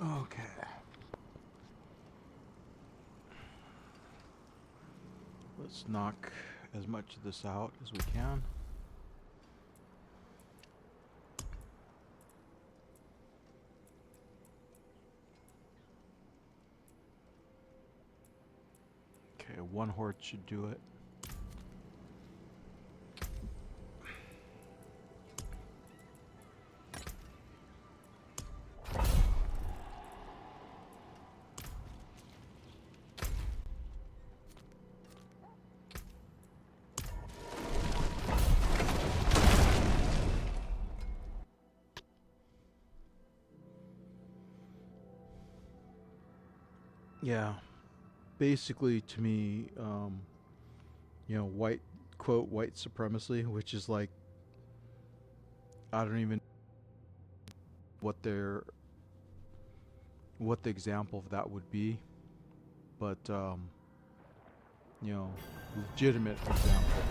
Okay. Let's knock as much of this out as we can. Okay, one horde should do it. Yeah, basically to me, you know, white supremacy, which is like, I don't even what the example of that would be, but you know, legitimate example.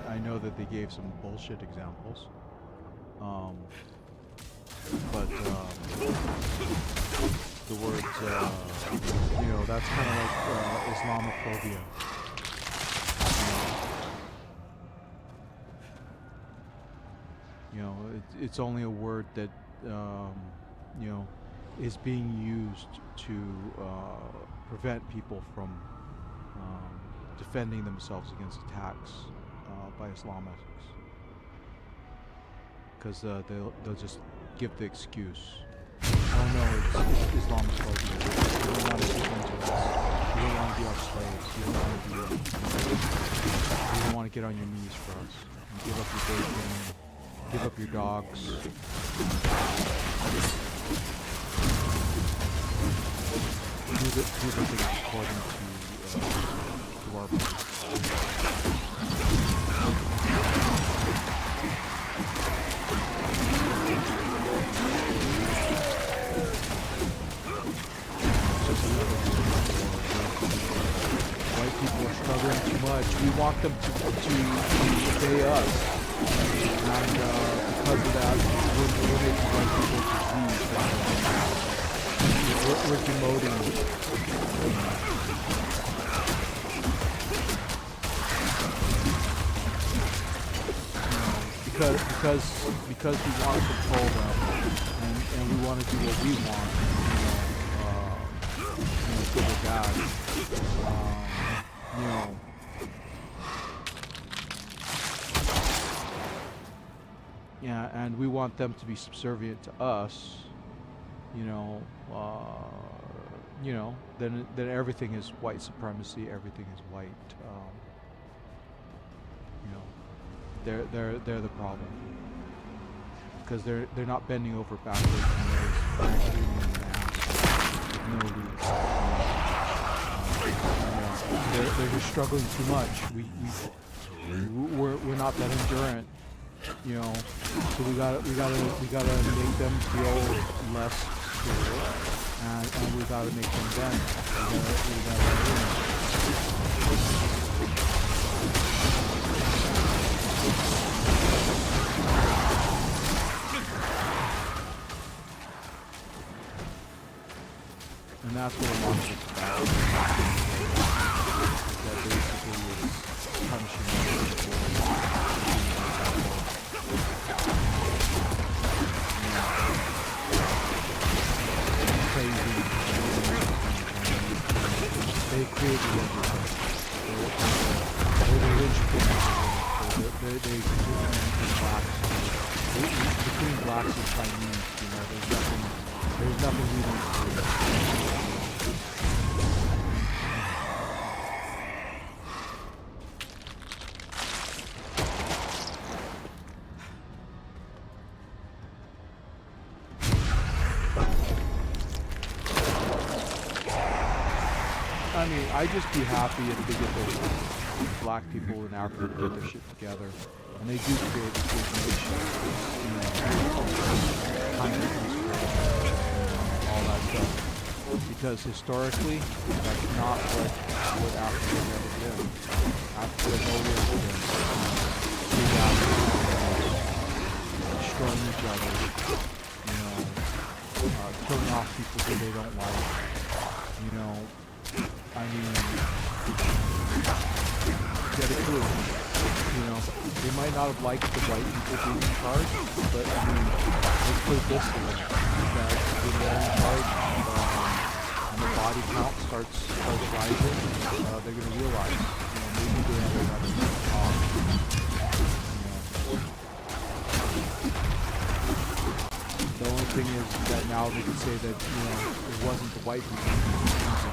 I know that they gave some bullshit examples, but the words, you know, that's kind of like Islamophobia. You know, it's only a word that, you know, is being used to prevent people from defending themselves against attacks by Islamists. Because they'll just give the excuse. Oh no, it's Islamophobia. You don't want to get into us. You don't want to be our slaves. You don't want to be. You don't want to get on your knees for us. And give up your bacon. Give up your dogs. Do the things according to our beliefs. White people are struggling too much. We want them to obey us. And because of that, we're making white people disease. We're demoting. Because we want to control them, and we want to do what we want. You know, good or bad. You know. Yeah, and we want them to be subservient to us. You know, then everything is white supremacy. Everything is white. You know, they're the problem because they're not bending over backwards and with no leads. They're just struggling too much. We're not that endurant. You know, so we gotta make them feel less scared, and we gotta make them bend. And that's what a lot of it's about. That basically is punishing people. They created everything. They're the linchpin. They blacks. Between blacks and Chinese, you know, there's nothing we don't do. I mean, I'd just be happy if they get those black people in Africa get their shit together. And they do create a good nation. You know, kindness, all that stuff. Because historically, that's not what Africa ever did. Africa has always been big Africa, destroying each other, you know, killing off people that they don't like. You know, I mean, get a clue. You know, they might not have liked the white people being in charge, but I mean, let's put it this way: that when they're in charge, and the body count starts rising, they're going to realize, you know, maybe they have another The only thing is that now they can say that, you know, it wasn't the white people. So,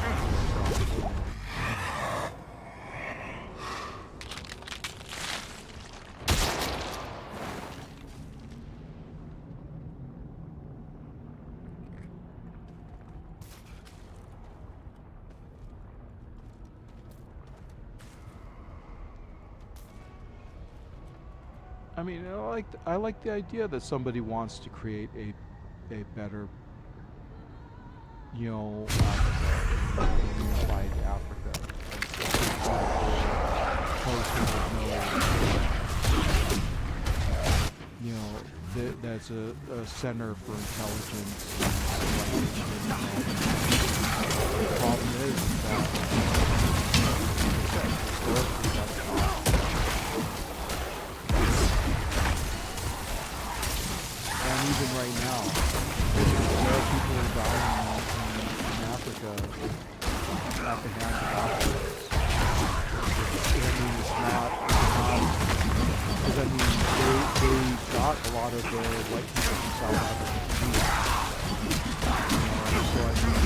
I mean, I like the idea that somebody wants to create a better, you know, Africa, a unified Africa. You know, that's a center for intelligence. The problem is that and even right now, there are people dying in Africa at the hands of Africans. I mean, it's not, because I mean, they got a lot of the white people from South Africa to do that. You know, so I mean,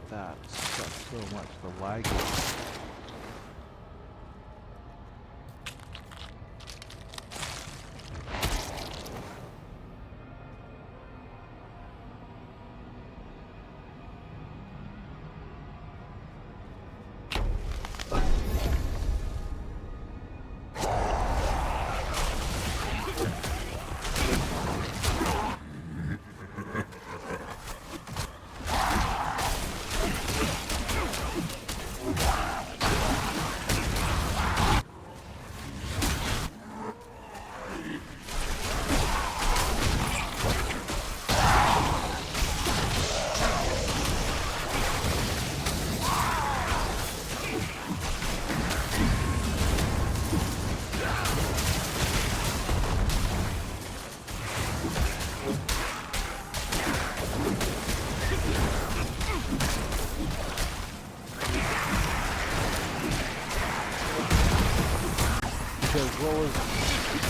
that sucks so much, the lag.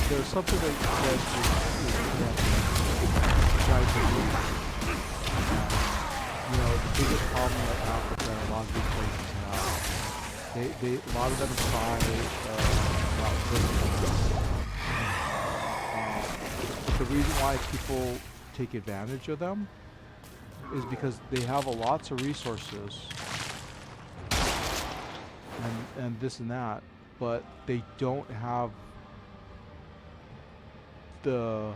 There's something that tries to do. You know, the biggest problem that Africa and a lot of big places have, a lot of them try about but the reason why people take advantage of them is because they have lots of resources and this and that, but they don't have the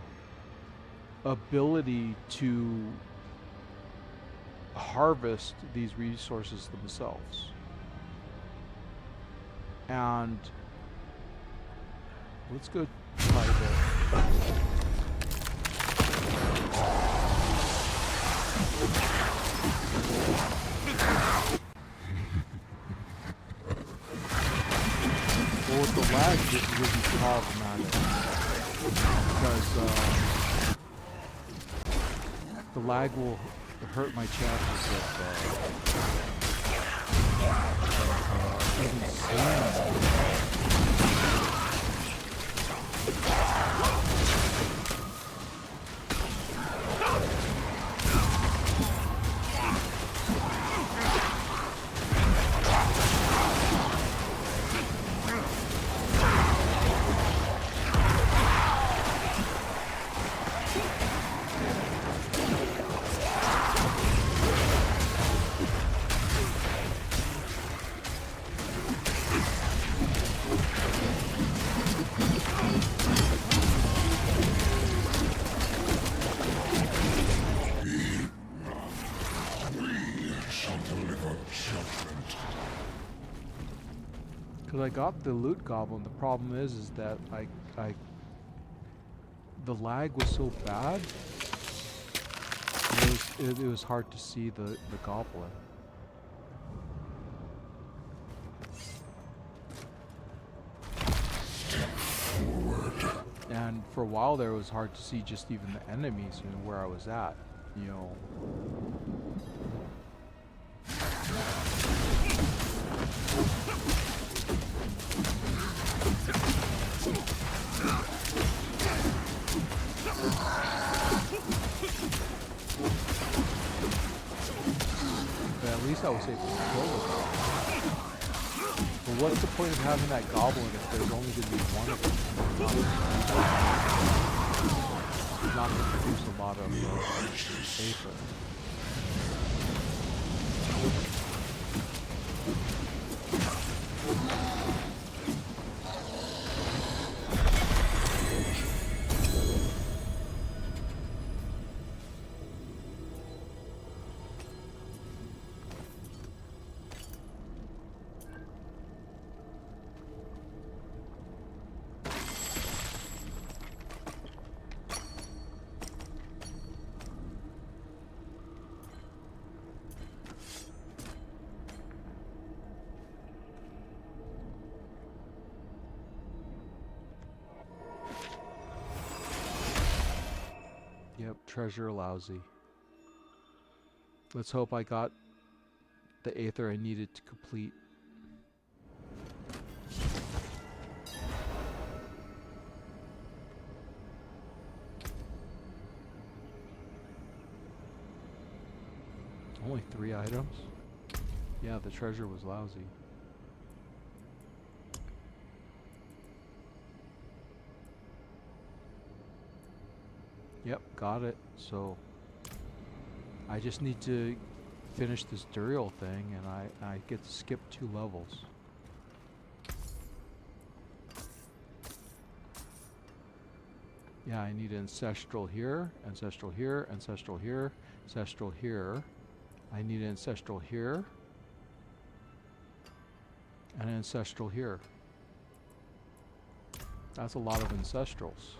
ability to harvest these resources themselves. And let's go try this. Well, with the lag, this would be problematic. Because the lag will hurt my chances of even seeing. Cause I got the loot goblin. The problem is that the lag was so bad. It was hard to see the goblin. And for a while there, it was hard to see just even the enemies and where I was at. You know. But at least I was able to kill the goblin. But what's the point of having that goblin if there's only going to be one of them? It's not going to produce a lot of aether. Yep, treasure lousy. Let's hope I got the aether I needed to complete. Only 3 items? Yeah, the treasure was lousy. Yep, got it. So I just need to finish this Duriel thing and I get to skip 2 levels. Yeah, I need ancestral here, ancestral here, ancestral here, ancestral here. I need ancestral here and ancestral here. That's a lot of ancestrals.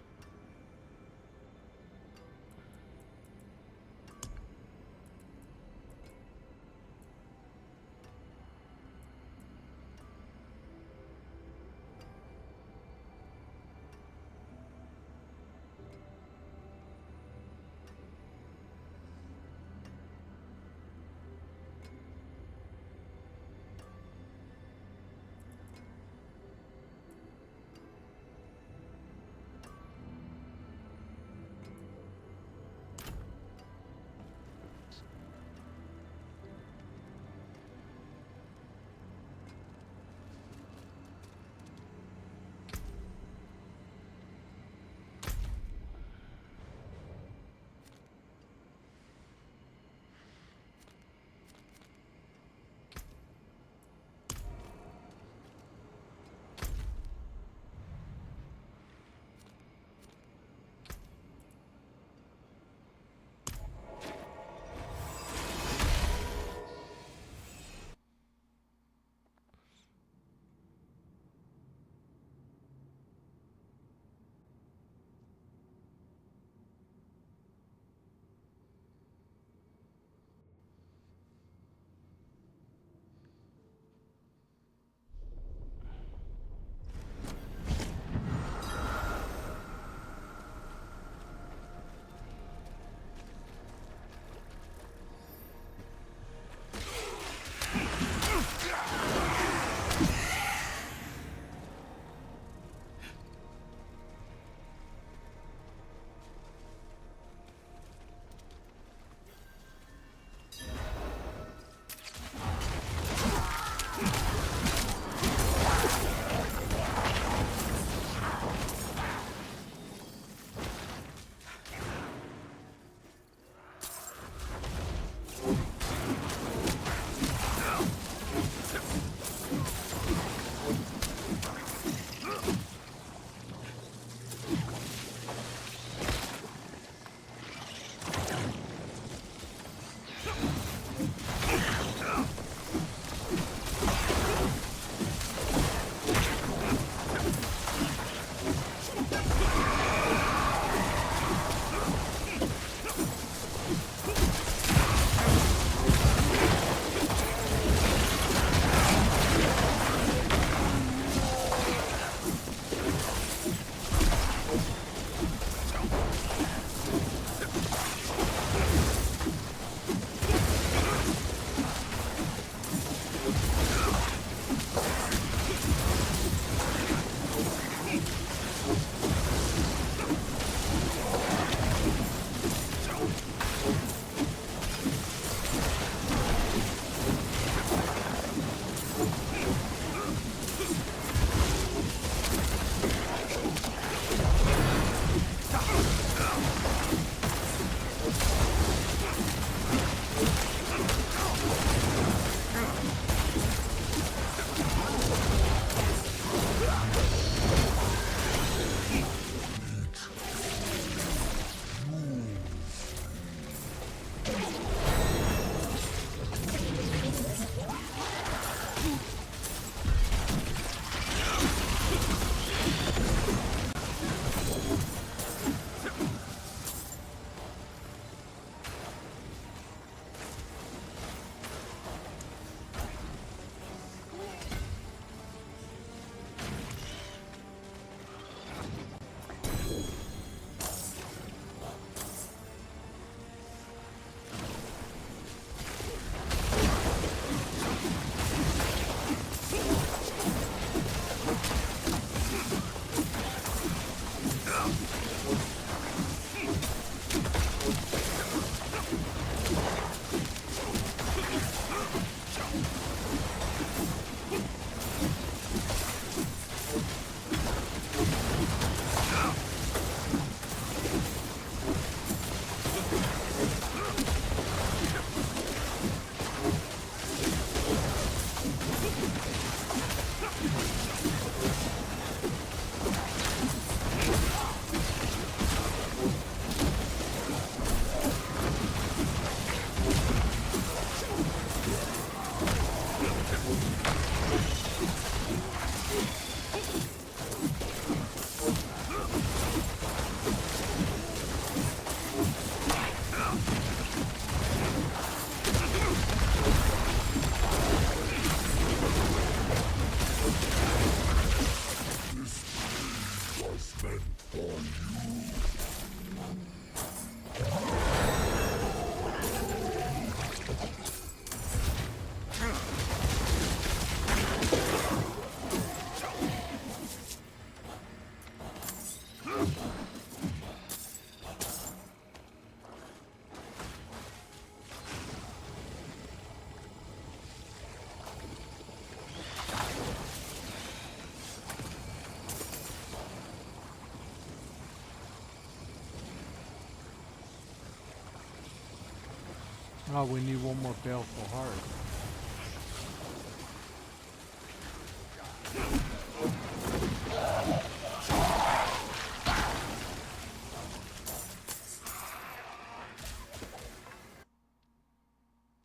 Oh, we need one more baleful heart.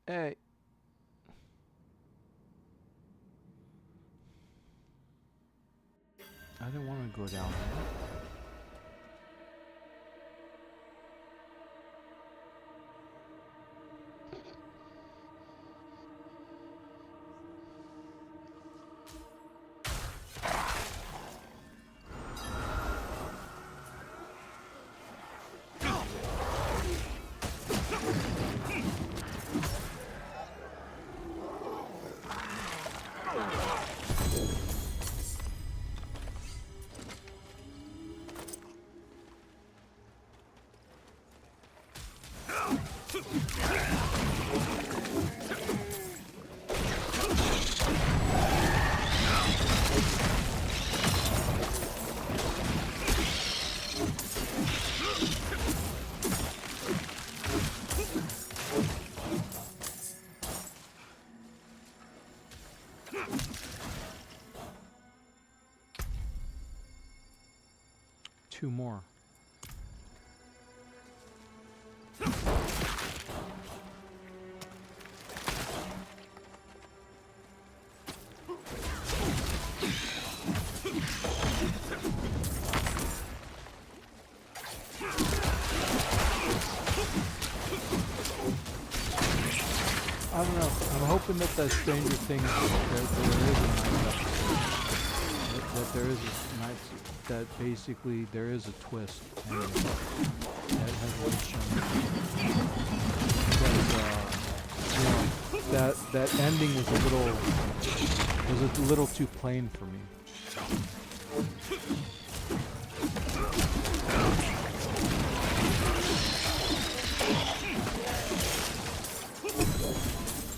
Hey. I didn't want to go down there. Two more. I don't know. I'm hoping that the Stranger Things that there is a night that basically there is a twist ending that hasn't been shown. Because that ending was a little too plain for me.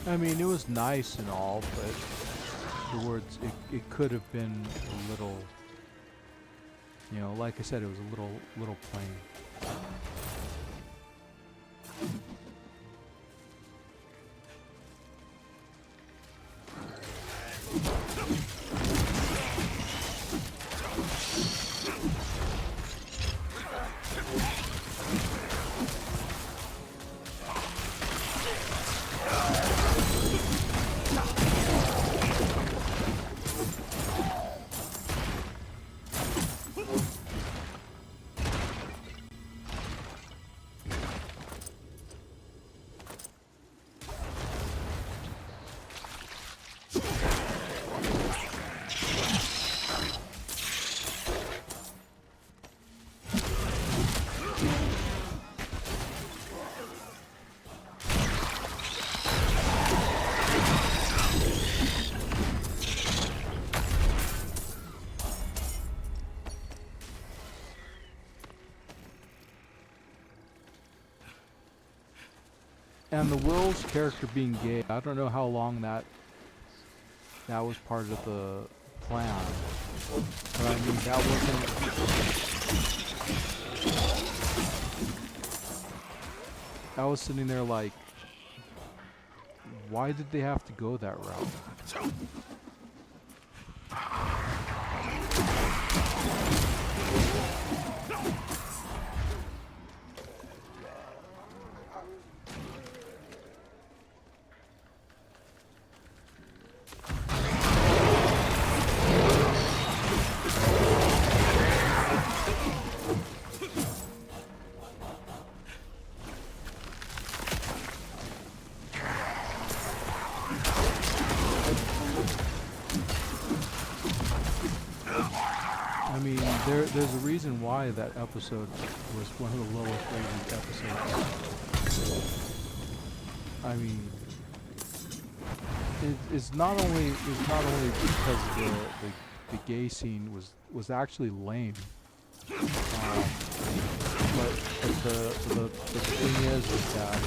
I mean, it was nice and all, but the words, it could have been a little, like I said, it was a little plain. And the Will's character being gay, I don't know how long that was part of the plan. But I mean, that wasn't... I was sitting there like, why did they have to go that route? There's a reason why that episode was one of the lowest rated episodes. I mean, it's not only because the gay scene was actually lame, but the thing is that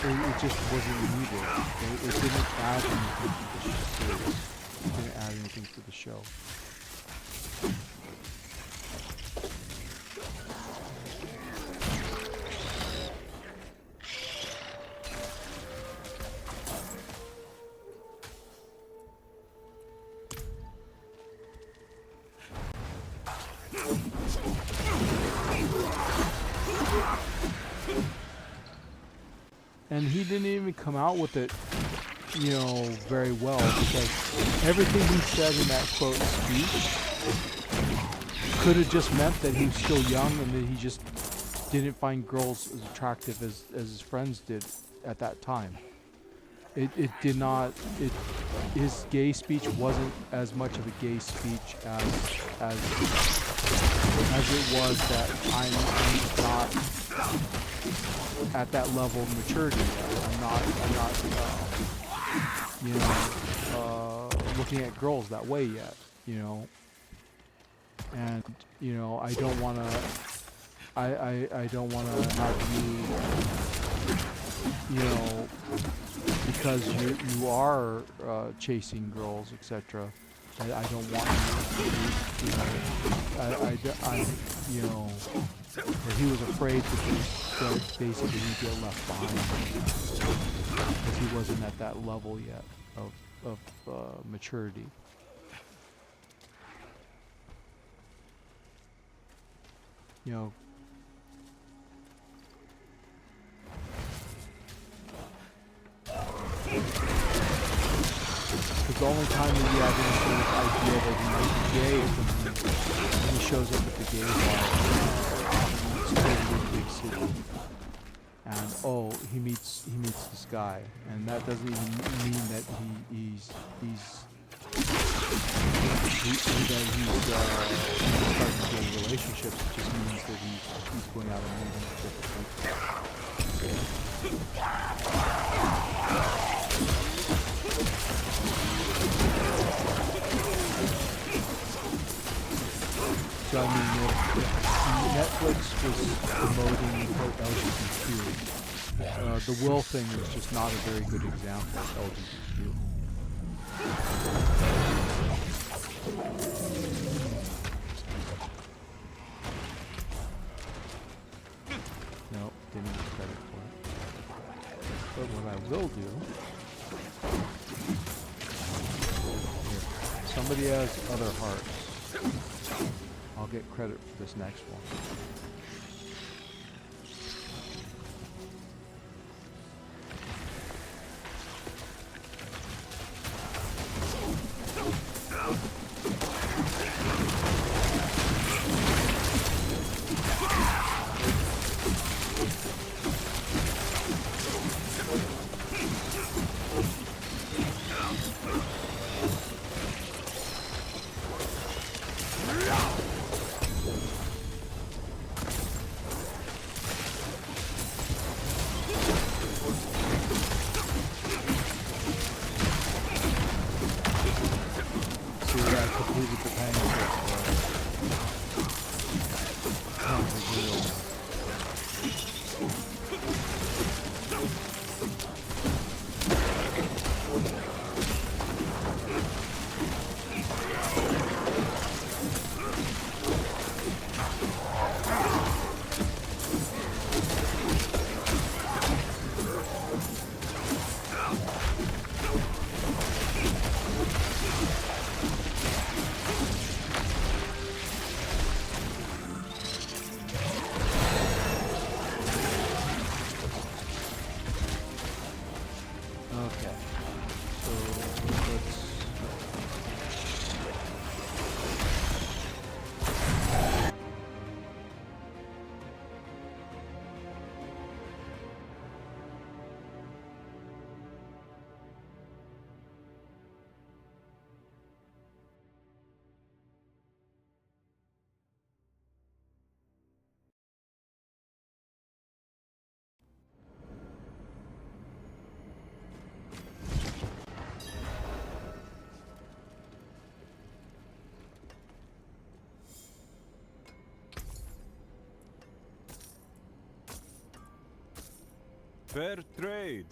it just wasn't needed. It didn't add anything to the series. It didn't add anything to the show. And he didn't even come out with it, you know, very well, because everything he said in that quote speech could have just meant that he was still young and that he just didn't find girls as attractive as his friends did at that time. It did not, his gay speech wasn't as much of a gay speech as it was that I'm not at that level of maturity yet. I'm not looking at girls that way yet, you know. And, you know, I don't want to have you know, because you are chasing girls, etc. I don't want you know, you know, he was afraid that basically he'd get left behind because he wasn't at that level yet of maturity. You know, because the only time that you have any sort of idea that he might be gay is when he shows up at the gay bar. It's a big city, and oh, he meets this guy, and that doesn't even mean that he's starting gay relationships. It just means that he's going out and meeting different people. So I mean, if Netflix was promoting LGBT, the Will thing is just not a very good example of LGBT. Nope, didn't get credit for it. But what I will do, here, somebody has other hearts. I'll get credit for this next one. Fair trade.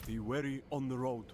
Be wary on the road.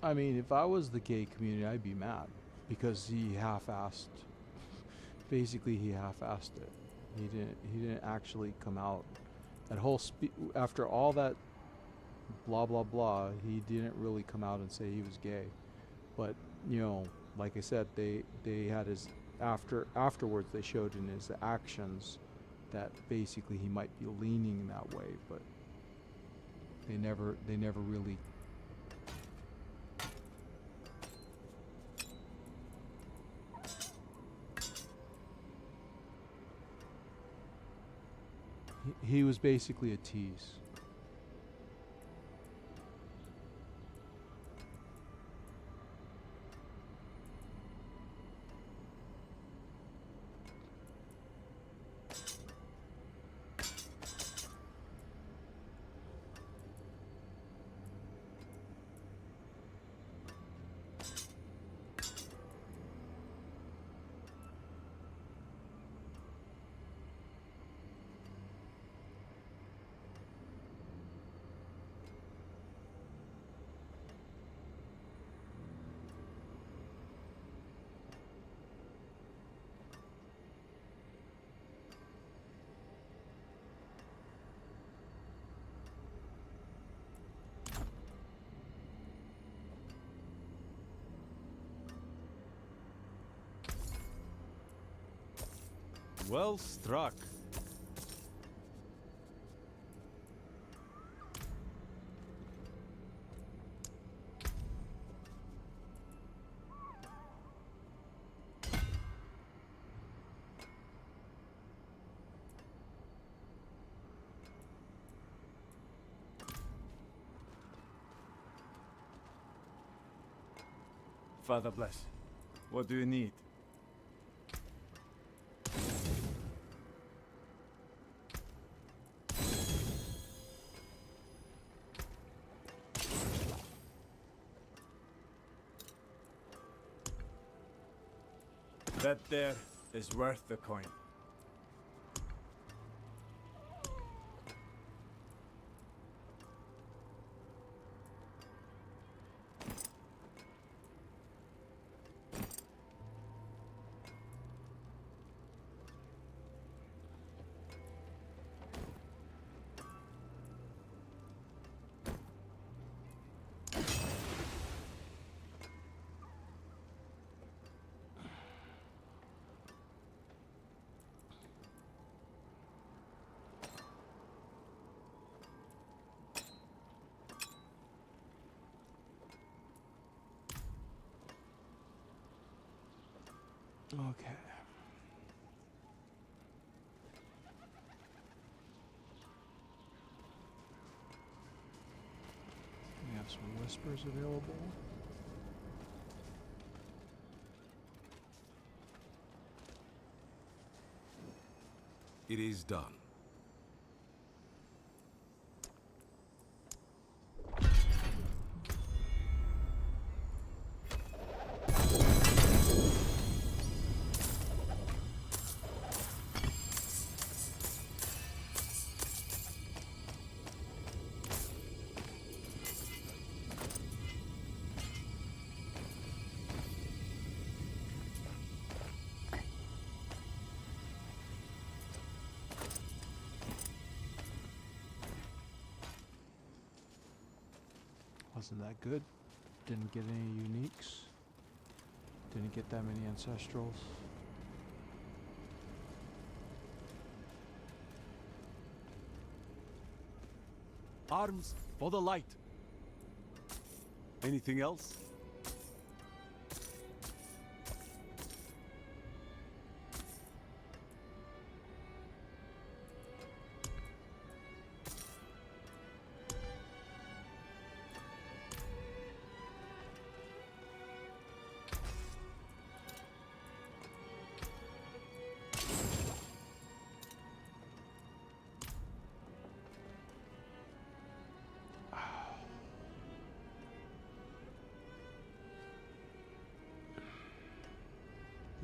I mean, if I was the gay community, I'd be mad because he half-assed. Basically, he half-assed it. He didn't actually come out. That whole after all that blah blah blah, he didn't really come out and say he was gay. But you know, like I said, they had his afterwards they showed in his actions that basically he might be leaning that way, but they never really. He was basically a tease. Well struck. Father bless. What do you need? That there is worth the coin. Okay. We have some whispers available. It is done. Wasn't that good? Didn't get any uniques. Didn't get that many ancestrals. Arms for the light. Anything else?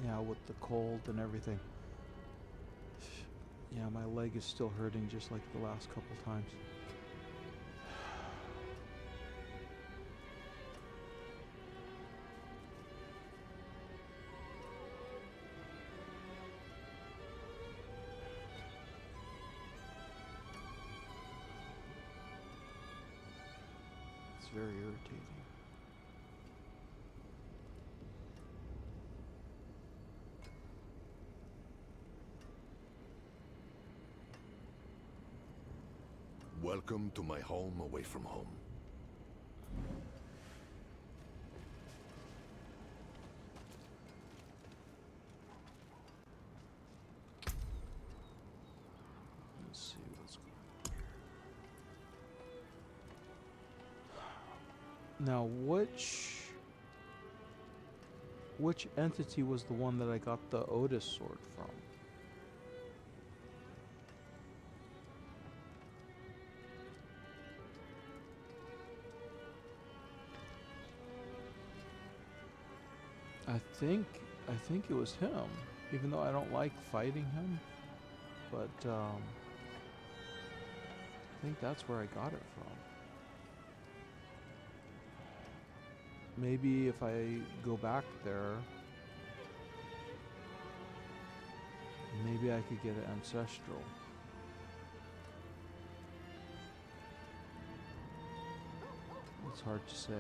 Yeah, with the cold and everything. Yeah, my leg is still hurting just like the last couple times. very irritating. Welcome to my home away from home. Let's see what's going on. Now, which entity was the one that I got the Otis sword from? I think it was him, even though I don't like fighting him, but I think that's where I got it from. Maybe if I go back there, maybe I could get it ancestral. It's hard to say.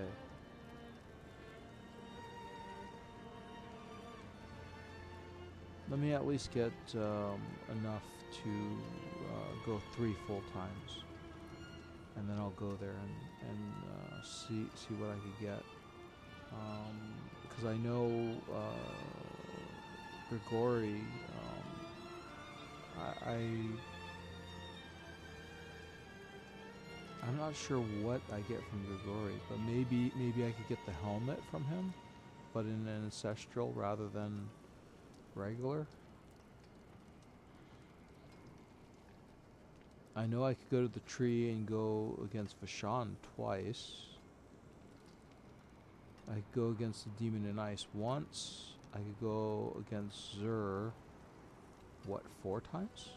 Let me at least get enough to go 3 full times, and then I'll go there and see what I could get. Because I know Grigori. I'm not sure what I get from Grigori, but maybe I could get the helmet from him, but in an ancestral rather than regular. I know I could go to the tree and go against Vashan twice. I could go against the Demon in Ice once. I could go against Zur, what, 4 times?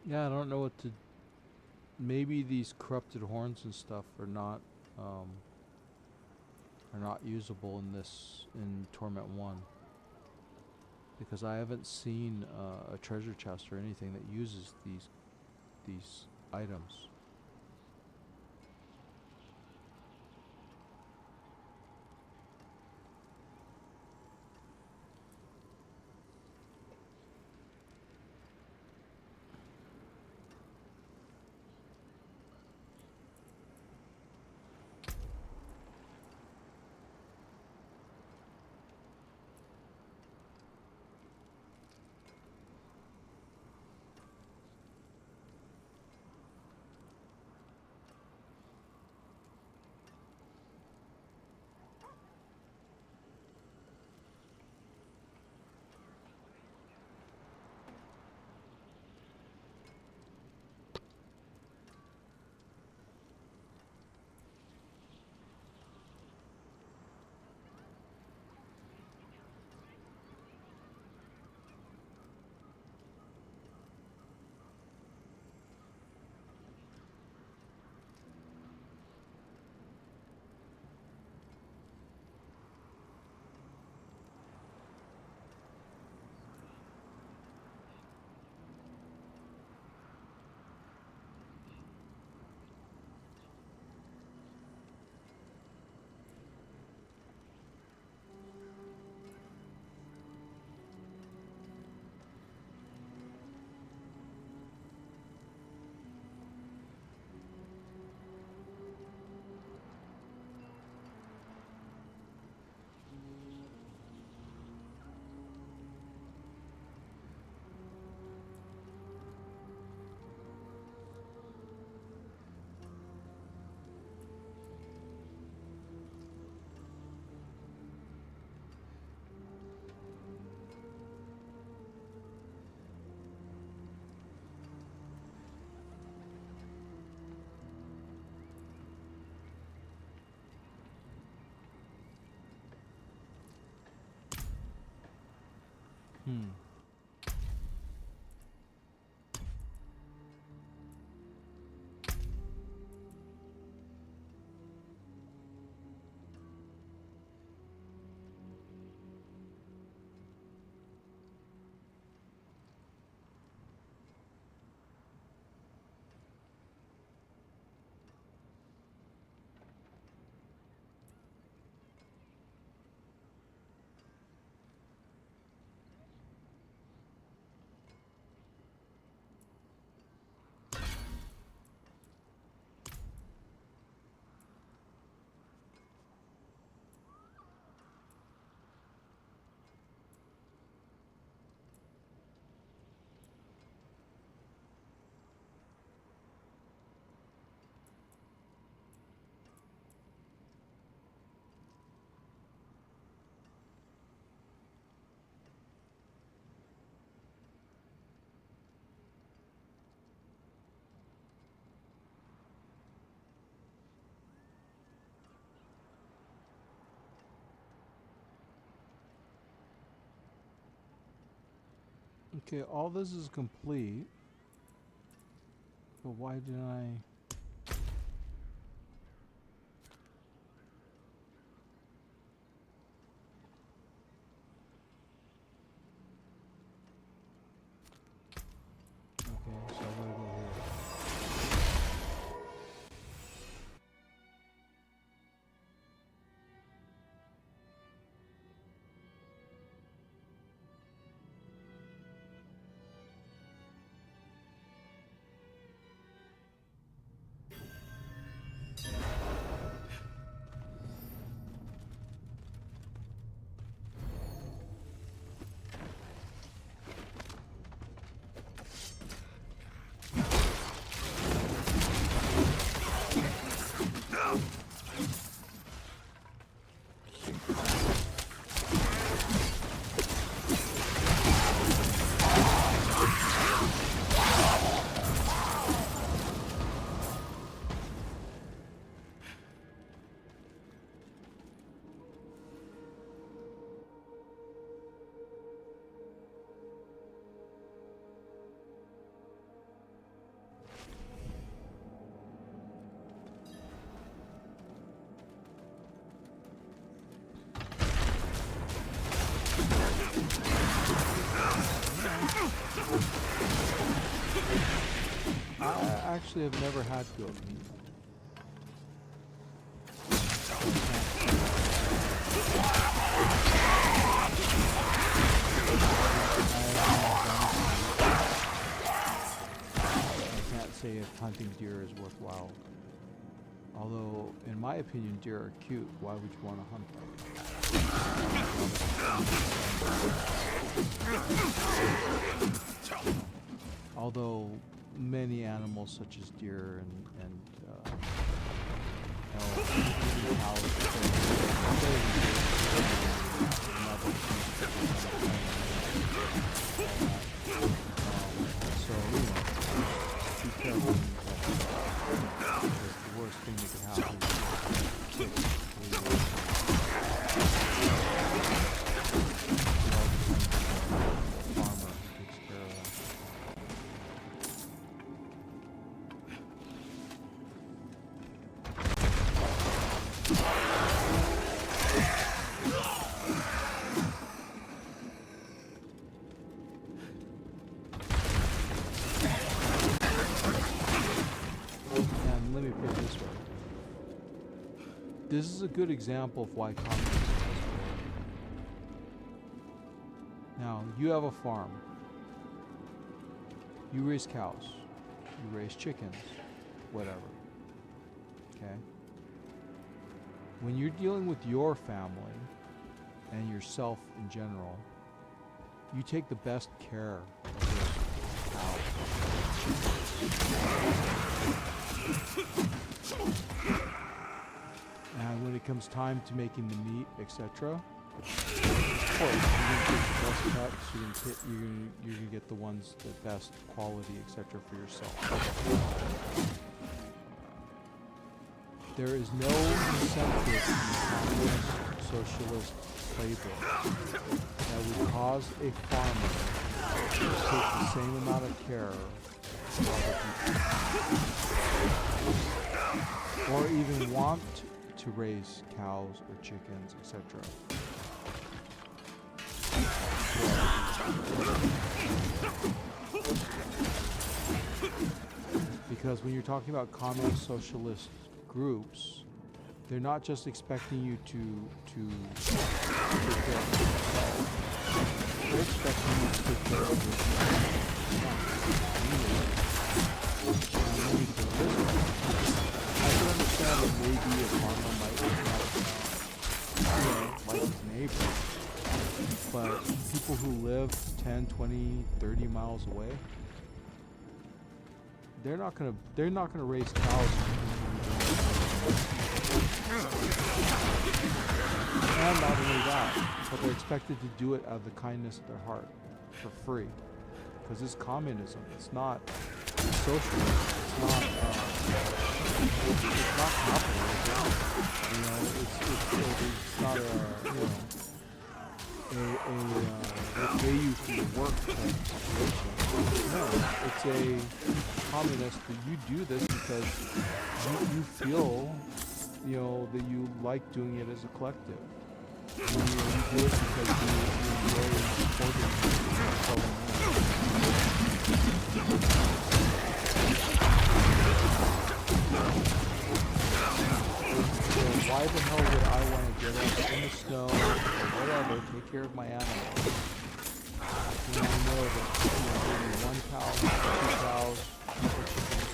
Yeah, I don't know what to. Maybe these corrupted horns and stuff are not usable in Torment 1, because I haven't seen a treasure chest or anything that uses these items. Hmm. Okay, all this is complete. But why didn't I? Okay, so I gotta go here. I actually have never had goat meat. I can't say if hunting deer is worthwhile. Although, in my opinion, deer are cute. Why would you want to hunt them? Although many animals, such as deer and elk, and cows, so be careful. The worst thing that can happen is get kicked. Farmer who takes care of them. And let me put it this way. This is a good example of why communism doesn't work. Now, you have a farm. You raise cows. You raise chickens. Whatever. Okay? When you're dealing with your family and yourself in general, you take the best care of those cows. And when it comes time to making the meat, etc., of course, you're going to take the best cuts, you're going to get the ones, the best quality, etc., for yourself. There is no incentive in the communist, socialist, playbook that would cause a farmer to take the same amount of care of other people, or even want to raise cows or chickens, etc. Because when you're talking about communist socialist groups, they're not just expecting you to take care of yourself. They're expecting you to take care of I can understand that maybe a farmer might not, like his neighbor, but people who live 10, 20, 30 miles away, they're not gonna raise cows. And not only that, but they're expected to do it out of the kindness of their heart, for free, because it's communism. It's not socialism. It's not capitalism. You know, it's not they pay you for your work type situation. No, it's a communist that you do this because you feel, you know, that you like doing it as a collective. You do it because you enjoy supporting your fellow man. So why the hell would I want to get up in the snow or whatever, take care of my animals? You know, I know that, you know, maybe one cow, 2 cows, chickens,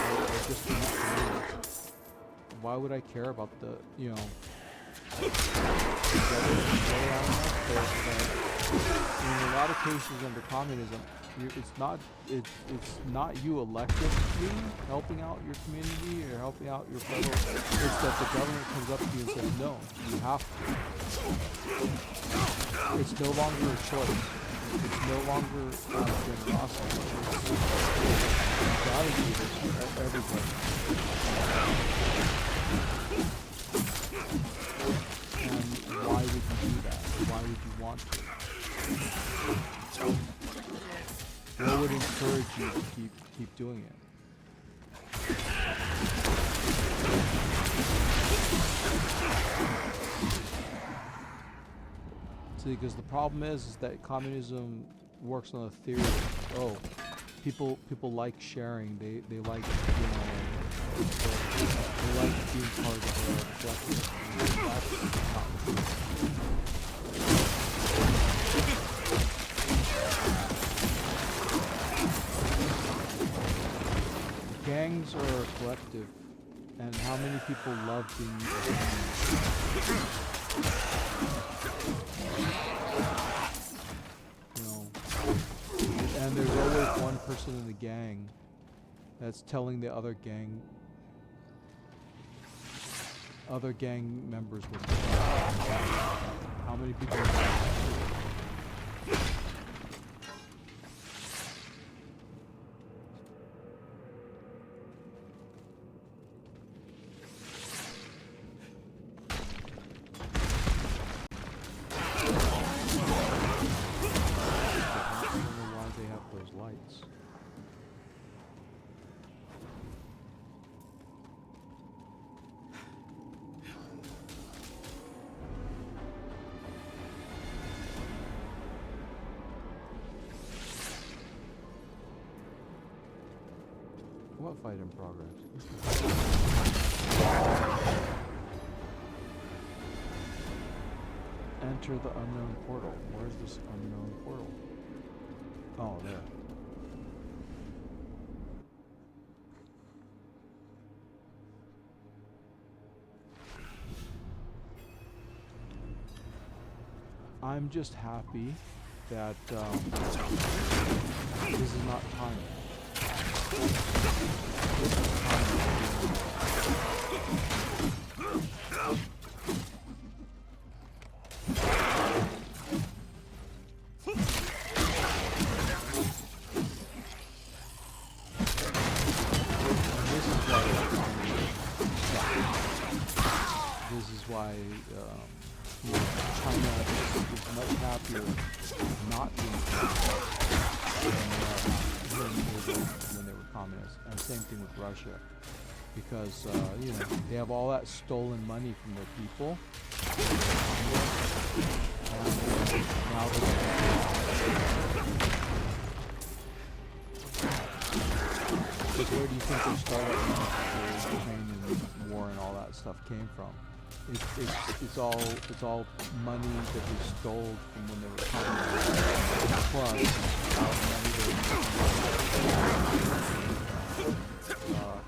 or just enough to live. Why would I care about the, you know, in a lot of cases under communism, it's not you electively helping out your community or helping out your fellow. It's that the government comes up to you and says, no, you have to. It's no longer a choice. It's no longer generosity. You gotta do this for everybody. And why would you do that? Why would you want to? What would encourage you to keep doing it? See, because the problem is that communism works on the theory of, oh, people like sharing. They like, you know, they like being part of a collective. That's not true. Gangs are a collective, and how many people love being a gang? You know, and there's always one person in the gang that's telling the other gang members what to do. How many people? What fight in progress? Enter the unknown portal. Where's this unknown portal? Oh, there. I'm just happy that this is not time. This is why China is much happier not being communist when they were communists, and same thing with Russia, because they have all that stolen money from their people, and now because where do you think their startup for Ukraine and war and all that stuff came from? It's all money that they stole from when they were communists, plus money they were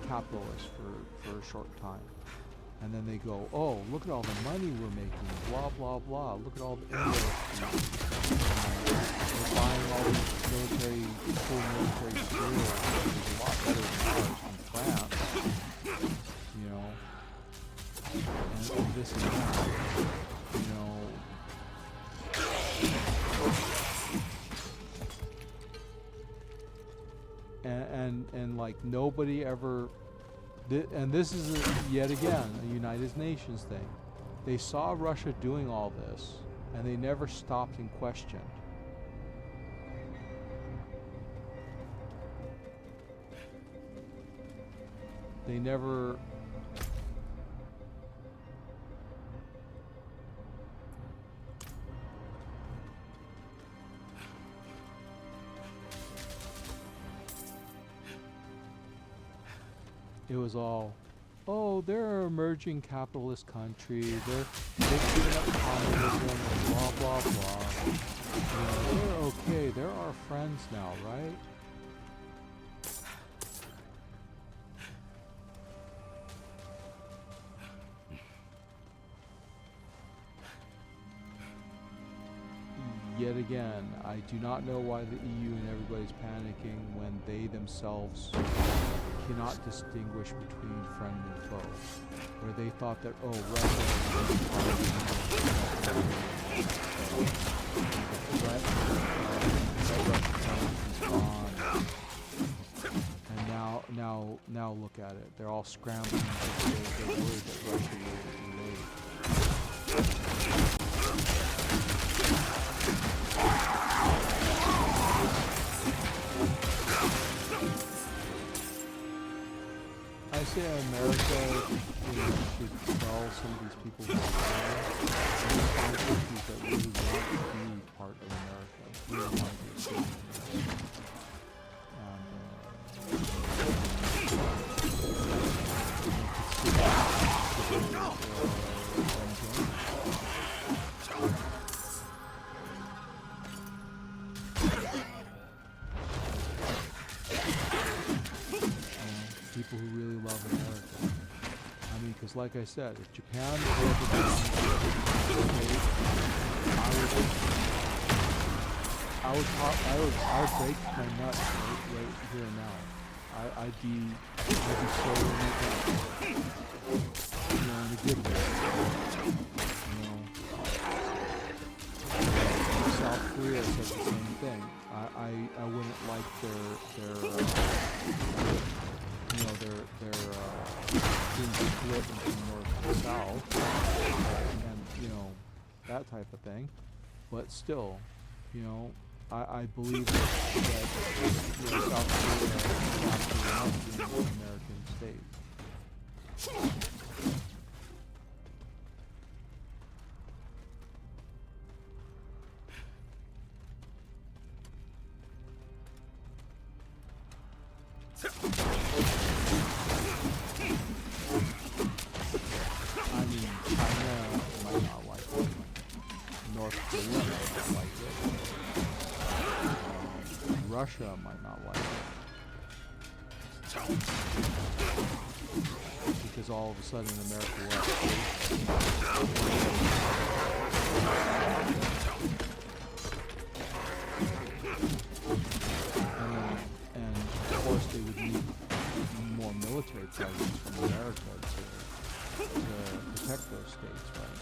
capitalists for a short time. And then they go, oh, look at all the money we're making, blah, blah, blah. Look at all the industries. We're buying all these cool military skills. It's a lot better than ours in France, and this and that, and like nobody ever. And this is yet again a United Nations thing. They saw Russia doing all this, and they never stopped and questioned. They never. It was all, oh, they're an emerging capitalist country. They've given up communism and blah blah blah. They're okay. They're our friends now, right? Yet again, I do not know why the EU and everybody's panicking when they themselves cannot distinguish between friend and foe. Where they thought that, oh, Russia is gone. And now look at it. They're all scrambling because they're worried that Russia will invade. I say America should tell some of these people who are countries that really want to be part of America, really want to be a citizen people who really love America. I mean, because like I said, if Japan were I would break my nuts right here and now. I'd be so in a good way. South Korea said the same thing. I wouldn't like their being split into north and south, and that type of thing. But still, I believe that South Korea is absolutely not an American state. I mean, China might not like it. North Korea might not like it. Russia might not like it. Because all of a sudden America will and of course they would need more military presence from America to protect those states, right?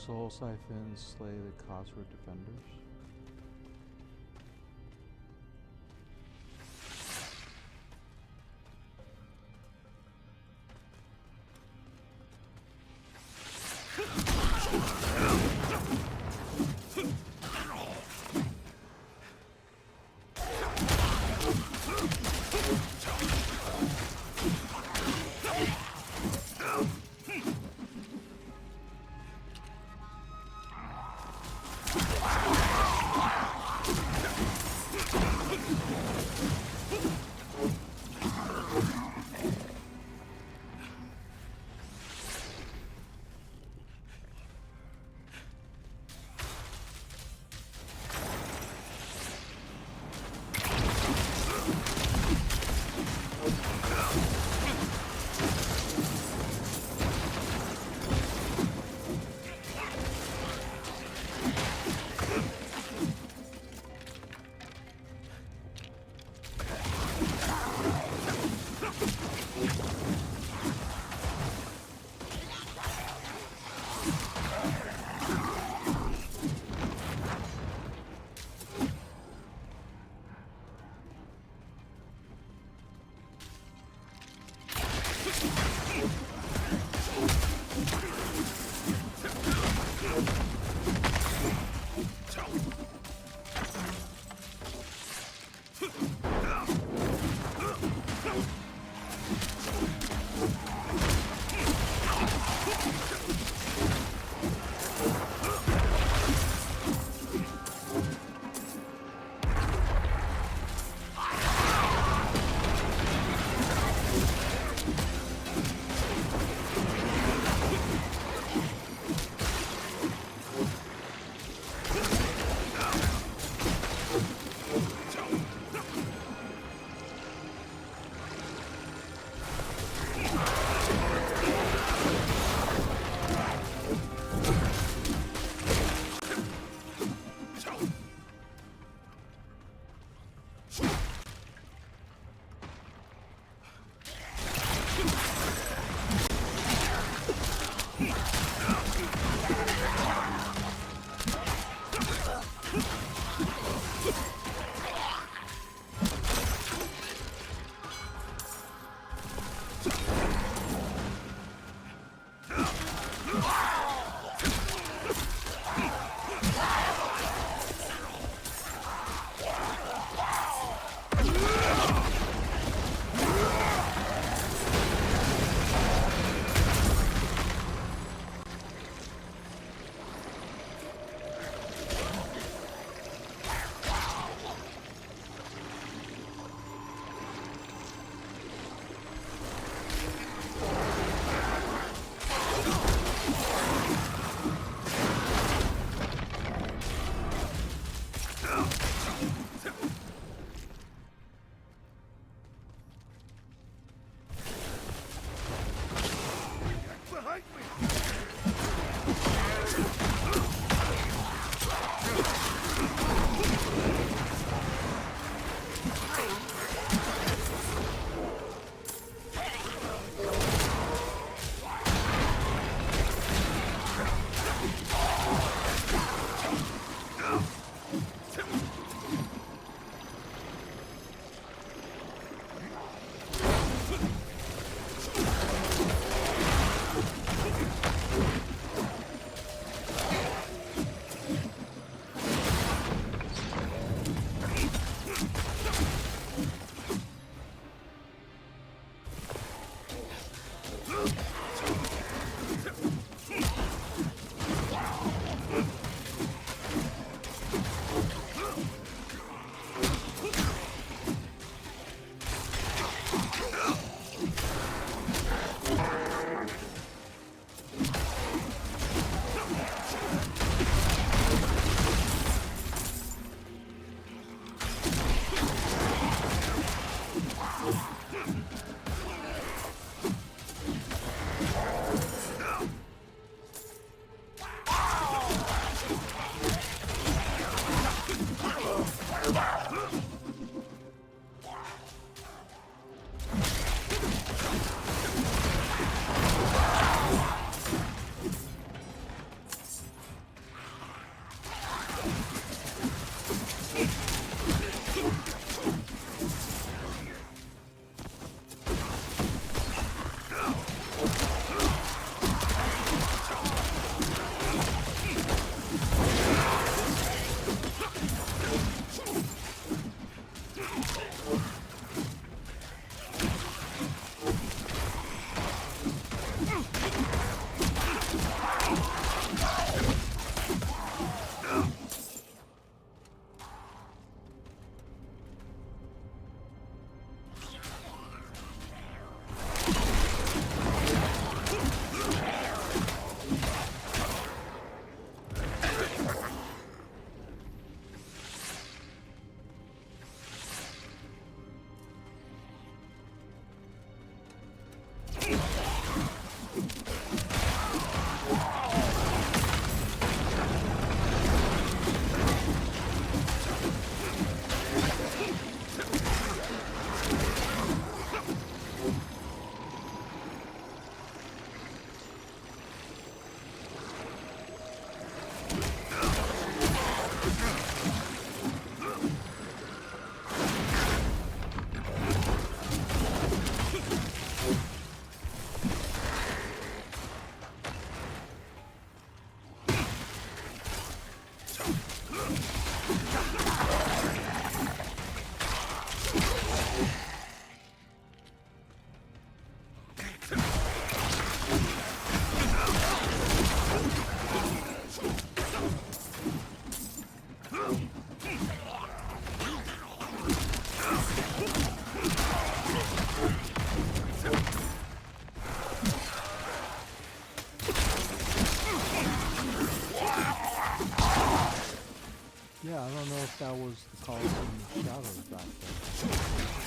Soul Siphon, slay the Cosworth defenders. that was the Coliseum of Shadows back there.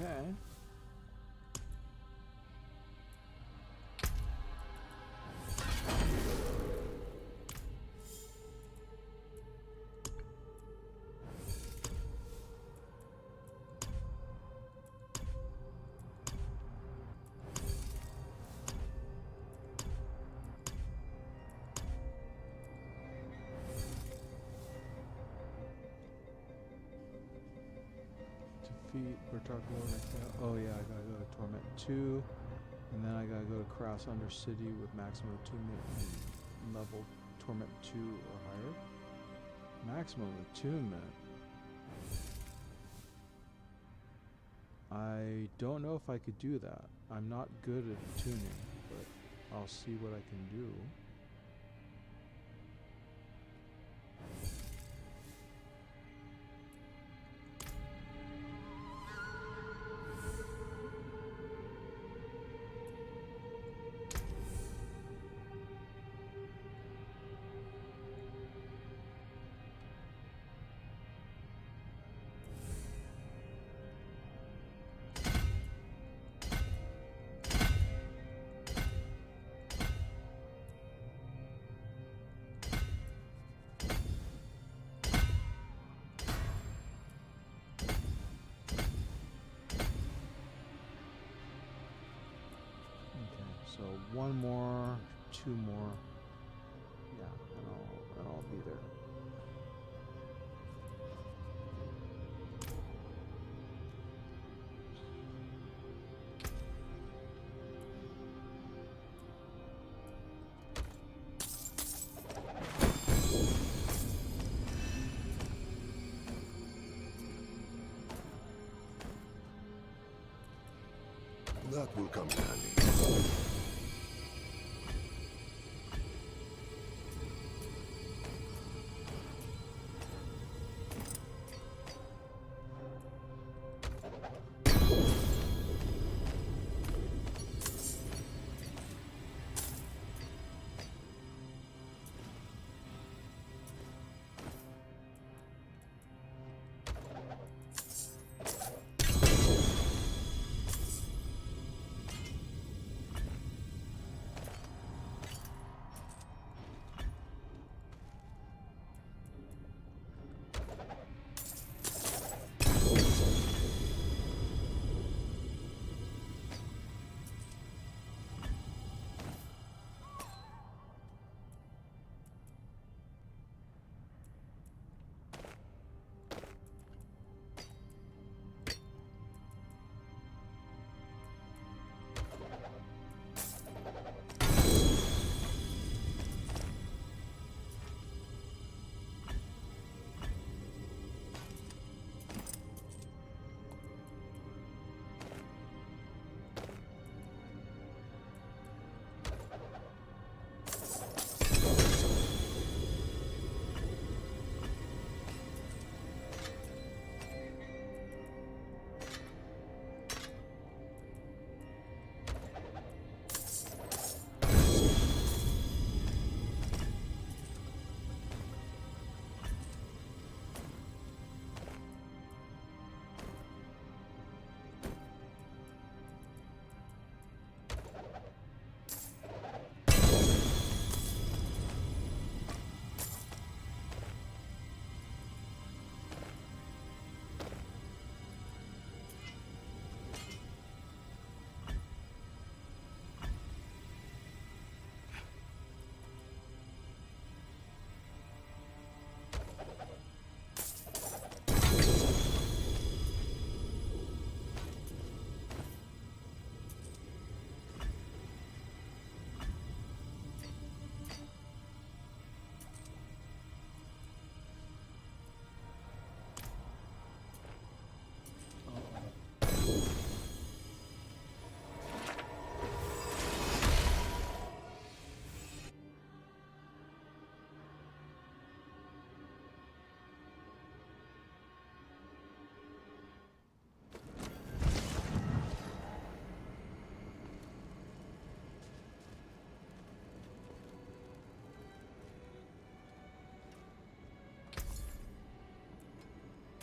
Okay. We're talking about, oh yeah, I gotta go to Torment 2, and then I gotta go to Cross Under City with maximum attunement and level Torment 2 or higher. Maximum attunement. I don't know if I could do that. I'm not good at tuning, but I'll see what I can do. So one more, two more, yeah, and I'll be there. That will come in handy.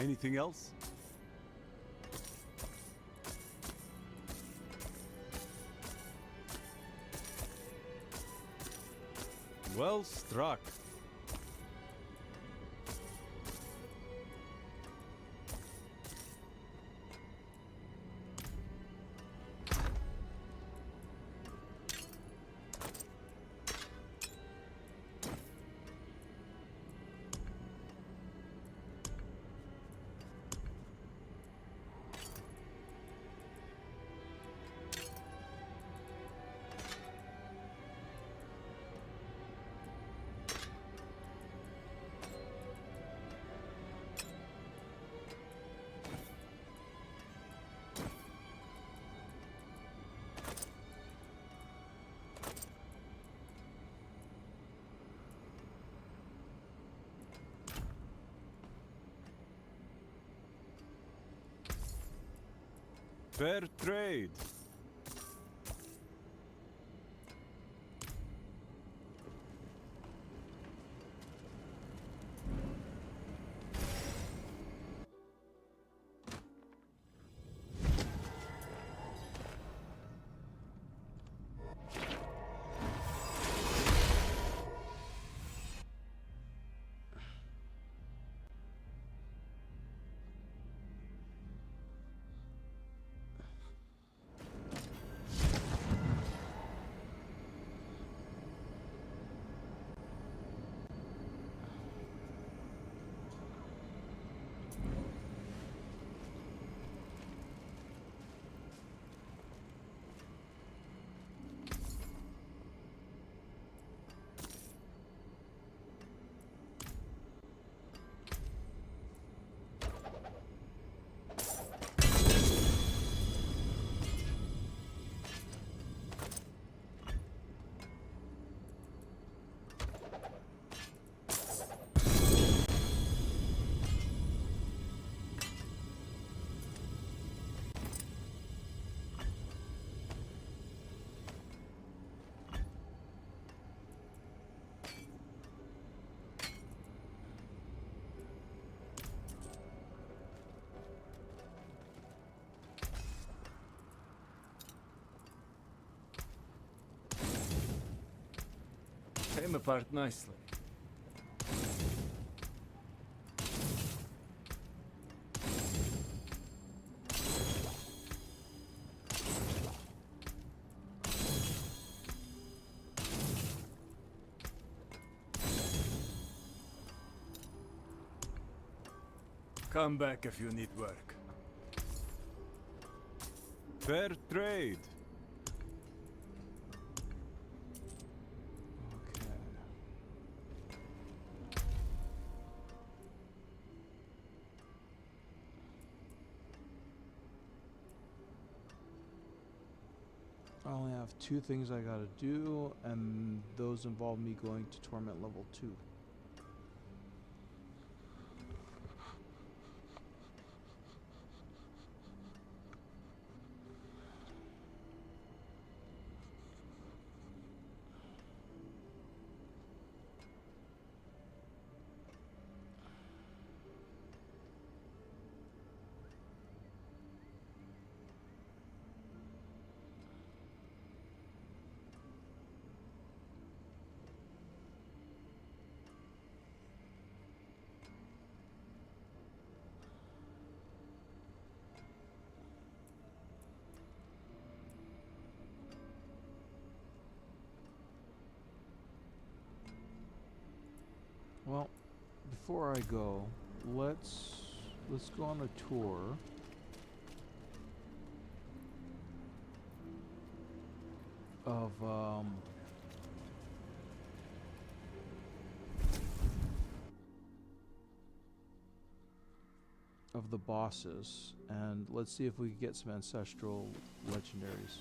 Anything else? Well struck. Fair trade. Came apart nicely. Come back if you need work. Fair trade. Okay. I only have 2 things I gotta do, and those involve me going to torment level 2. Well, before I go, let's go on a tour of the bosses, and let's see if we can get some ancestral legendaries.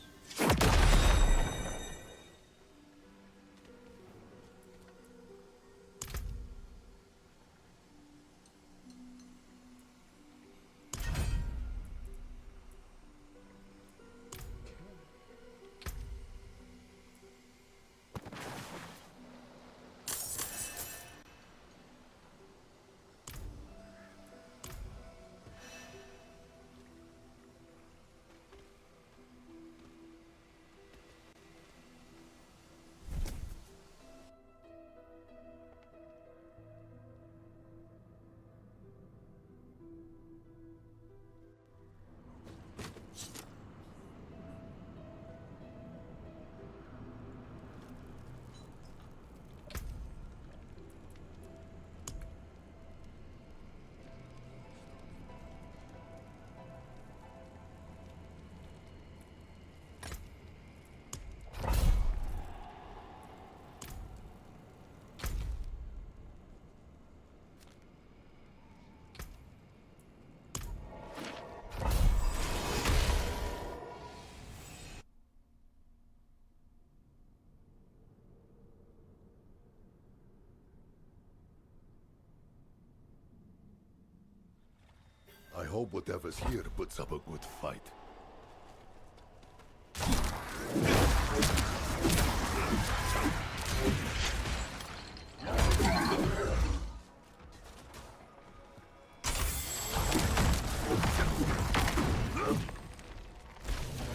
hope whatever's here puts up a good fight.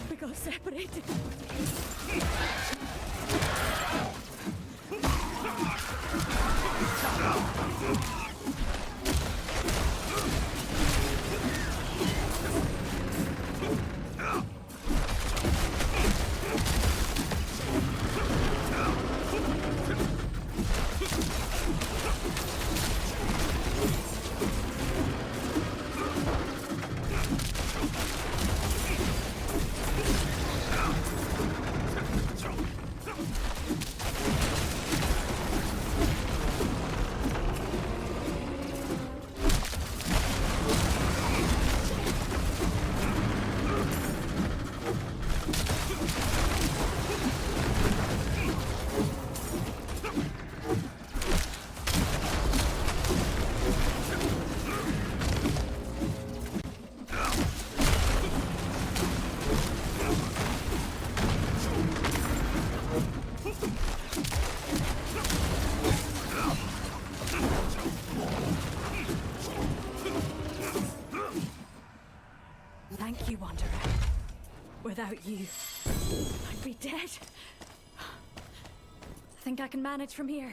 We got separated. Thank you, Wanderer. Without you, I'd be dead. I think I can manage from here.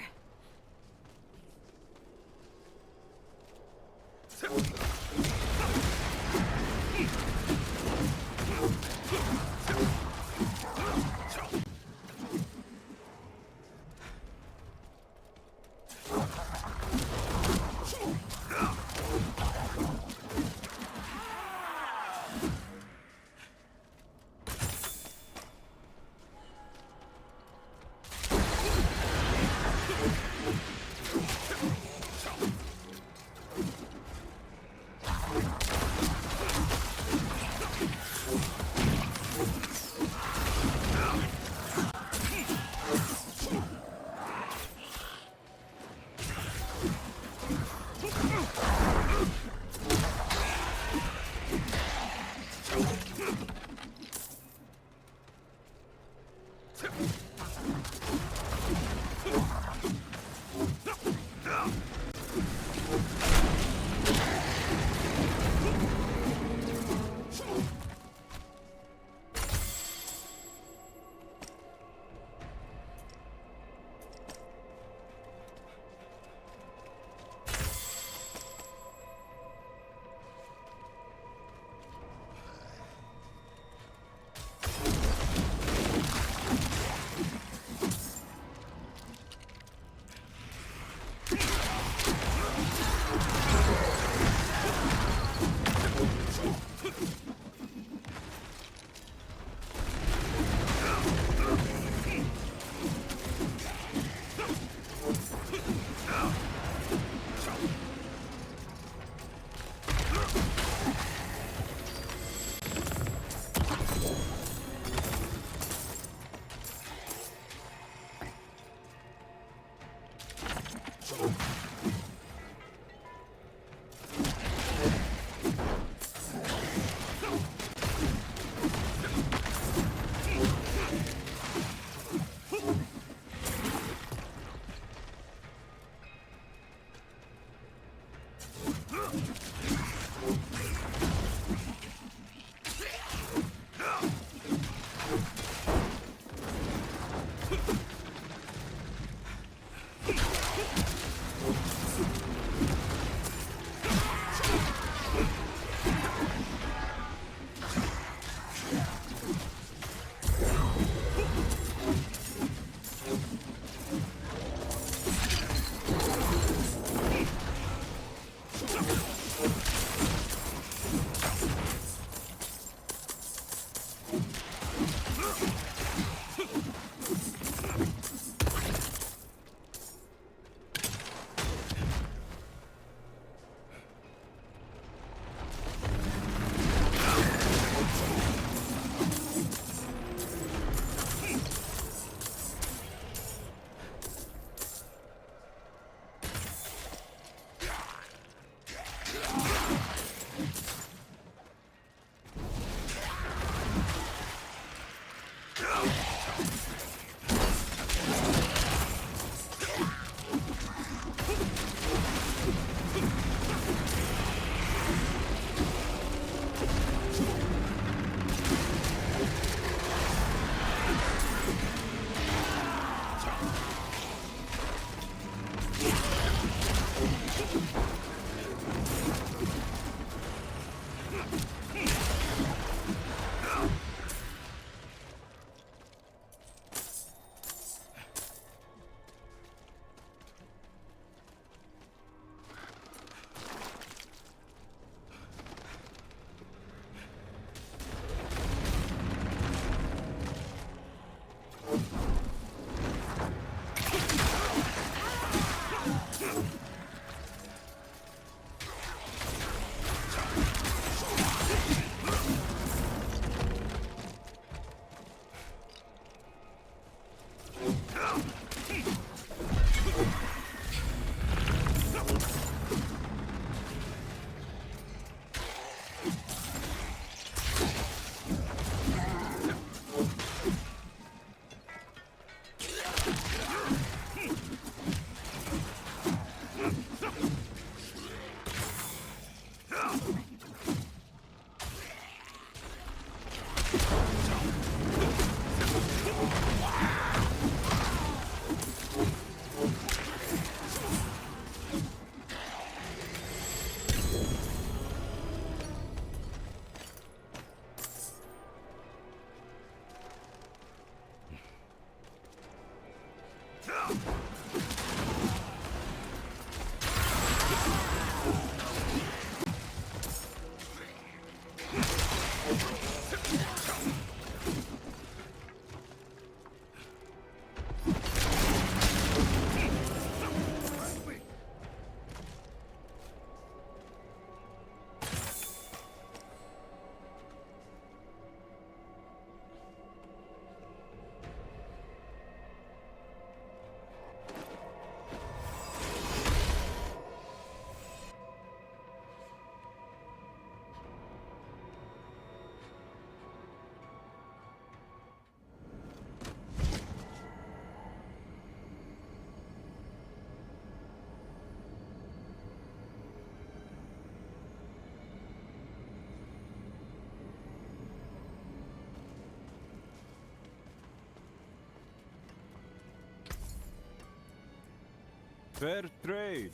Fair trade.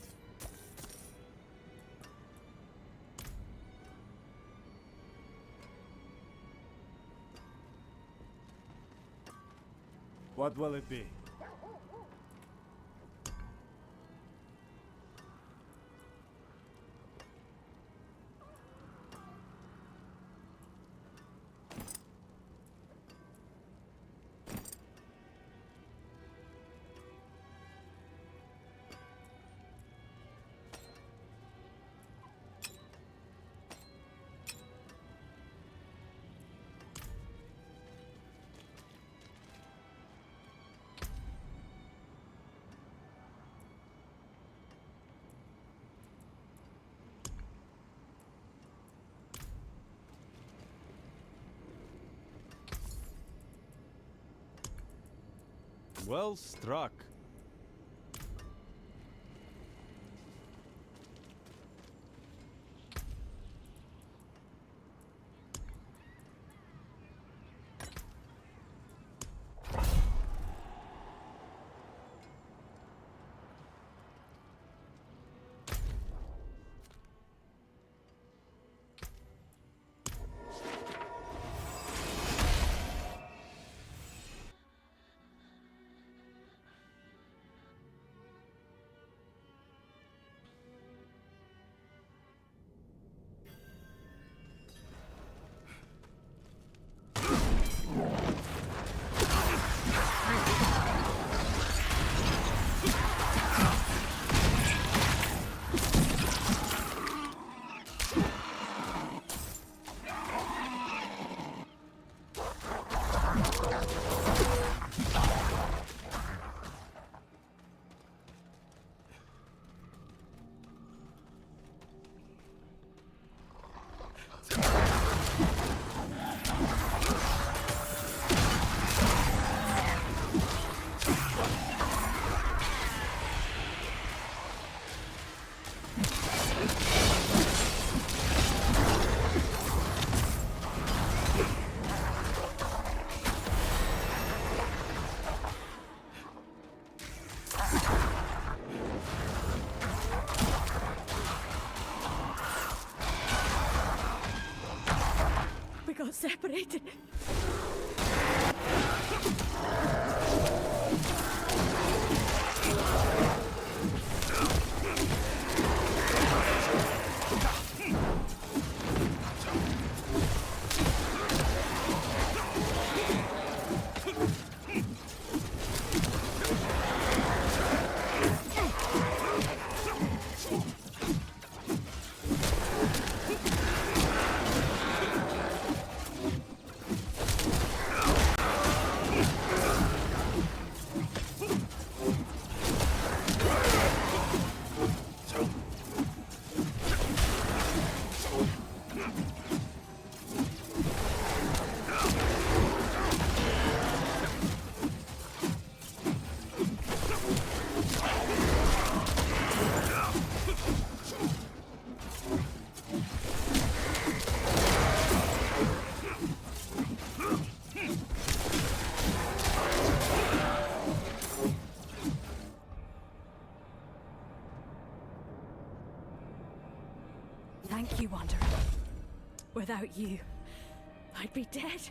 What will it be? Well struck. We got separated. Thank you, Wanderer. Without you, I'd be dead.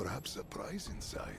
Perhaps a prize inside.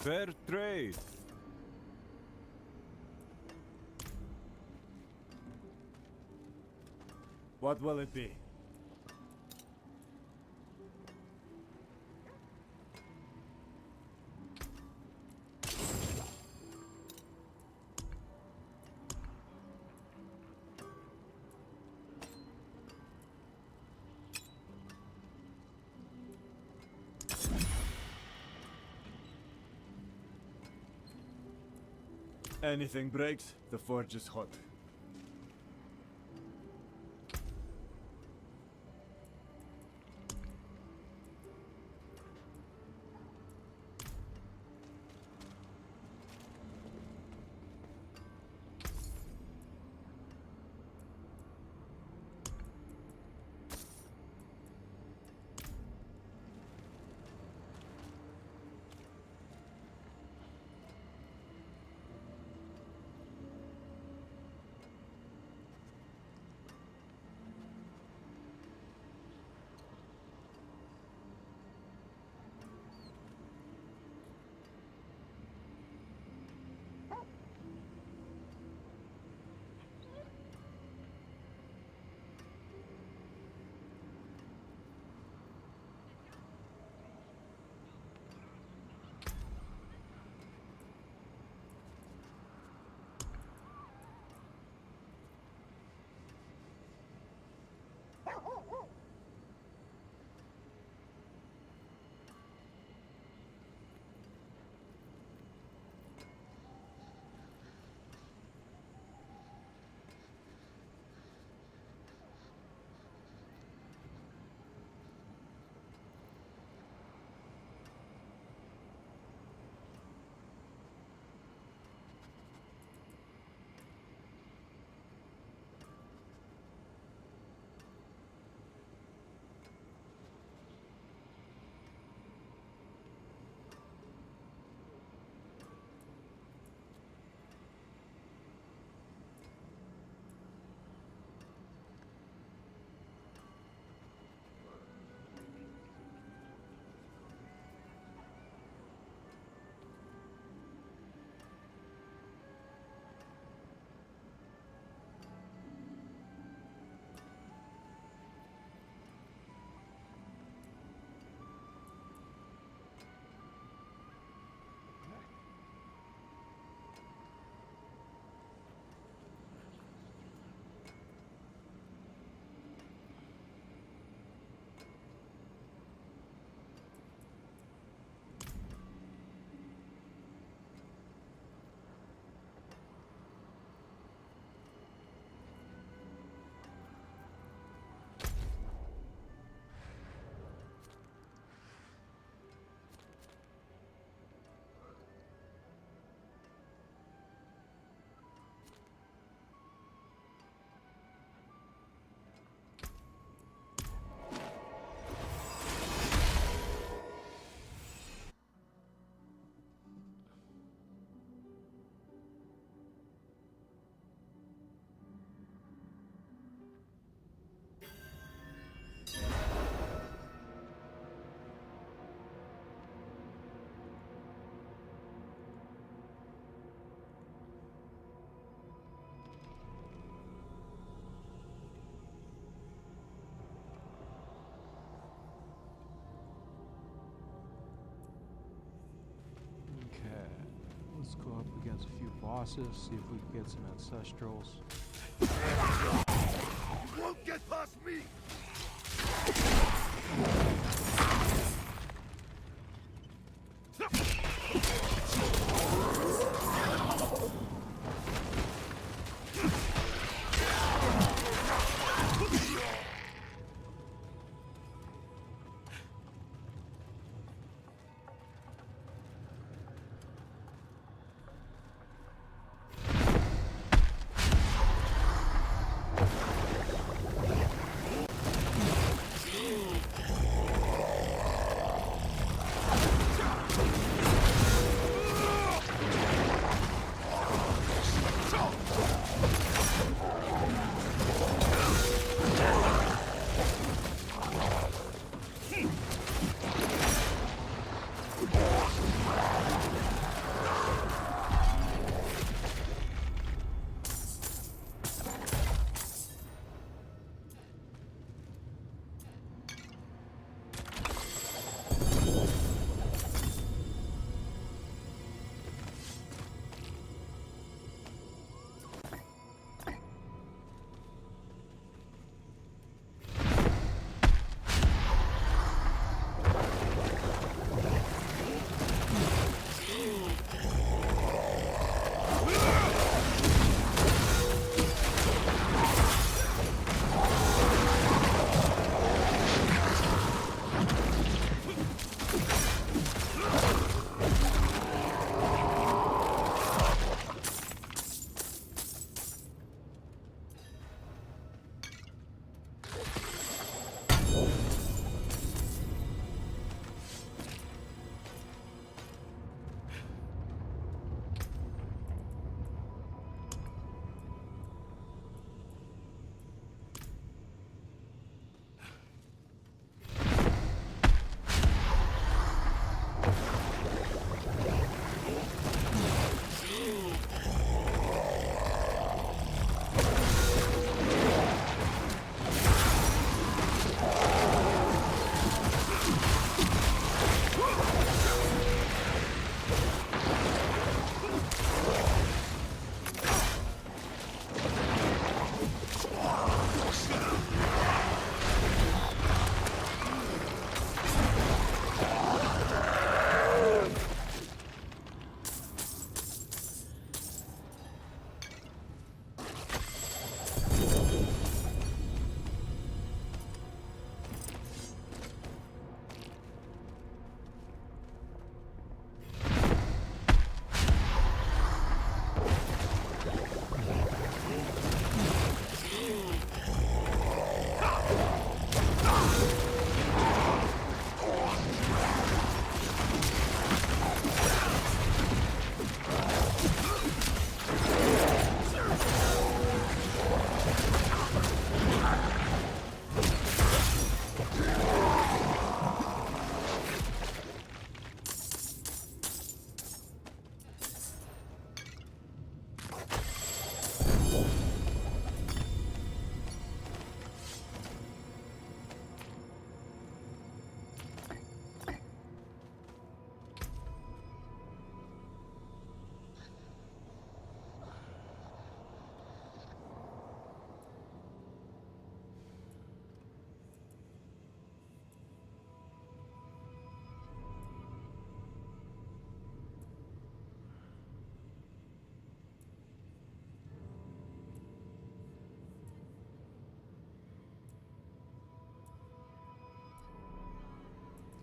Fair trade. What will it be? Anything breaks, the forge is hot. against a few bosses, see if we can get some ancestrals. You won't get past me!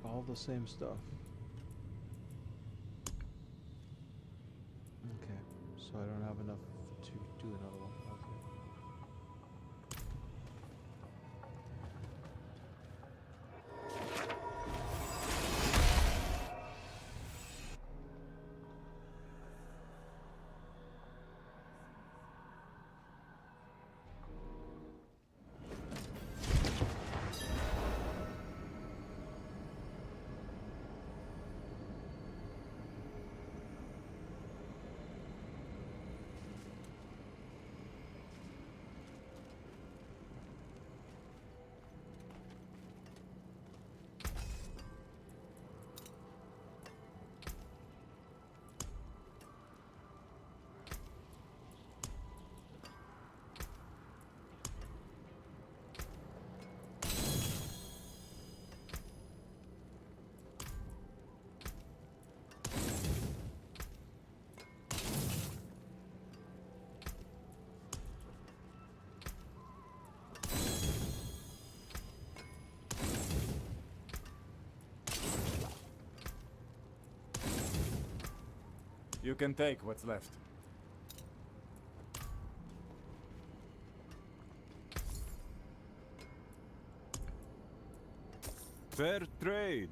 All the same stuff. Okay, so I don't have enough to do another one. Okay. You can take what's left. Fair trade.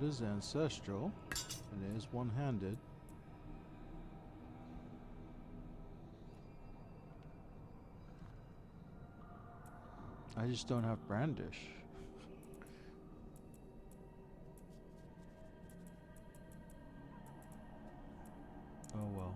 it is ancestral. It is one-handed. I just don't have brandish. Oh well.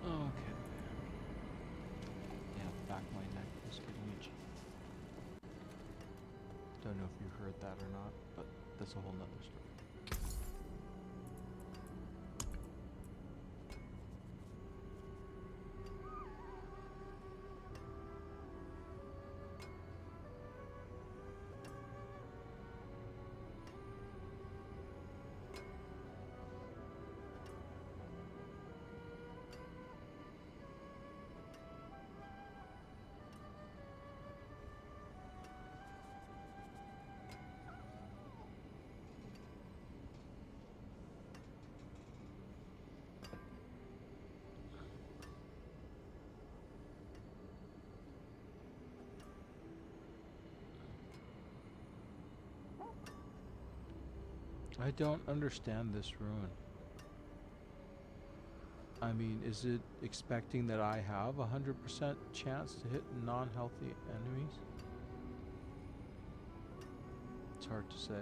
Okay. Yeah, the back of my neck is getting itchy. Don't know if you heard that or not, but that's a whole nother story. I don't understand this rune. I mean, is it expecting that I have 100% chance to hit non-healthy enemies? It's hard to say.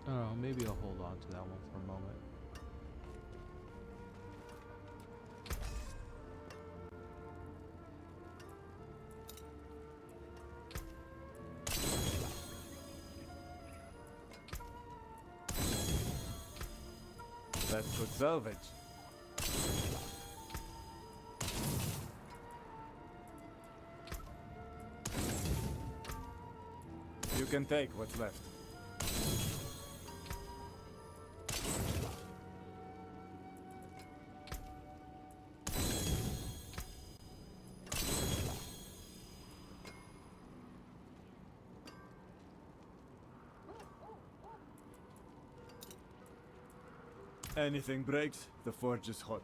I don't know, maybe I'll hold on to that one for a moment. that could salvage. You can take what's left. Anything breaks, the forge is hot.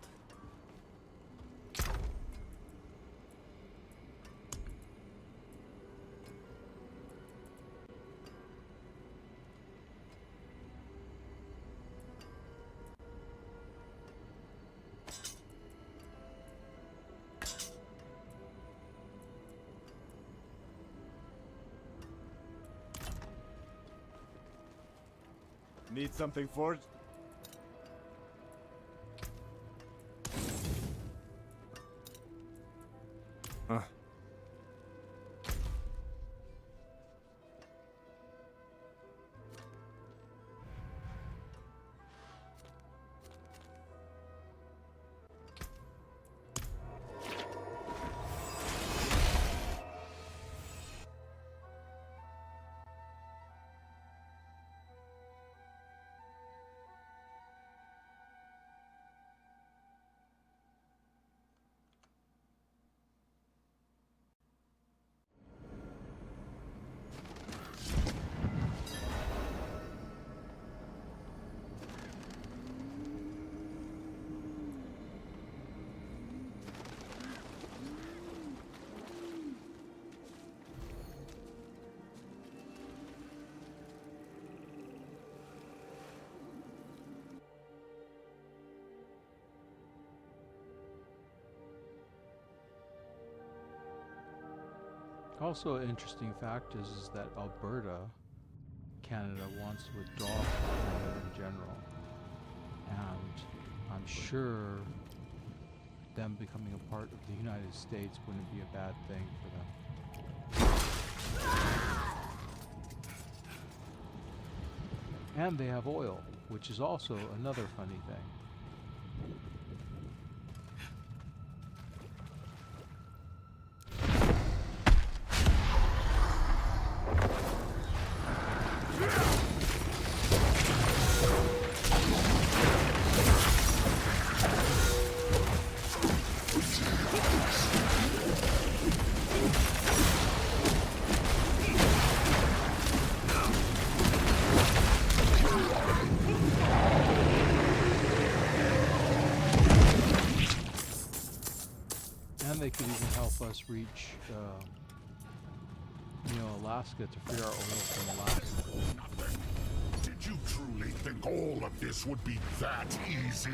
Need something forged? Huh. Also, an interesting fact is that Alberta, Canada, wants to withdraw from Canada in general, and I'm sure them becoming a part of the United States wouldn't be a bad thing for them. And they have oil, which is also another funny thing. And they could even help us reach, Alaska to free our oil from Alaska. Did you truly think all of this would be that easy?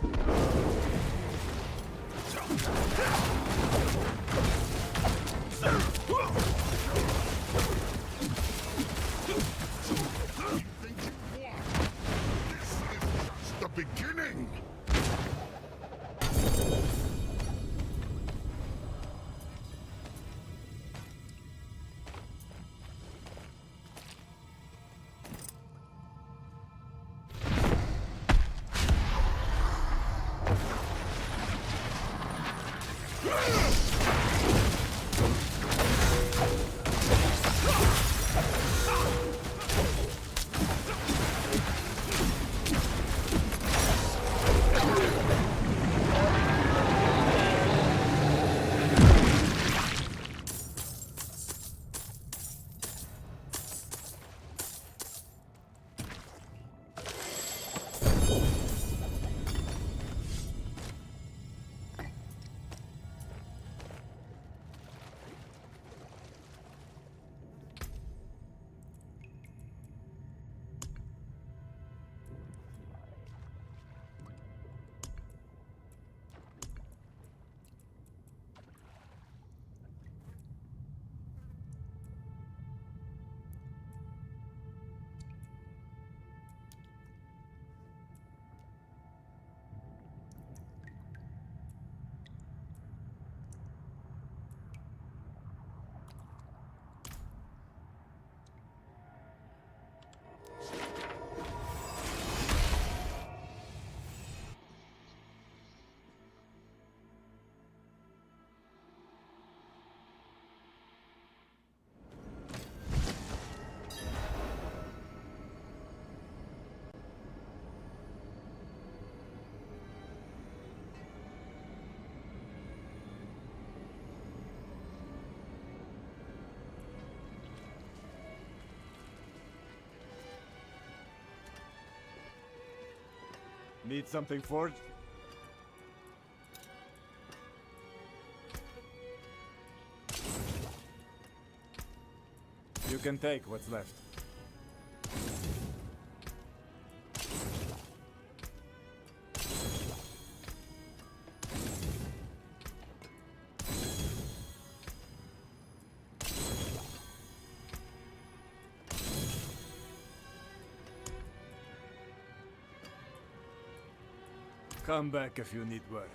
You think you won? This is just the beginning! Need something forged? You can take what's left. Come back if you need work.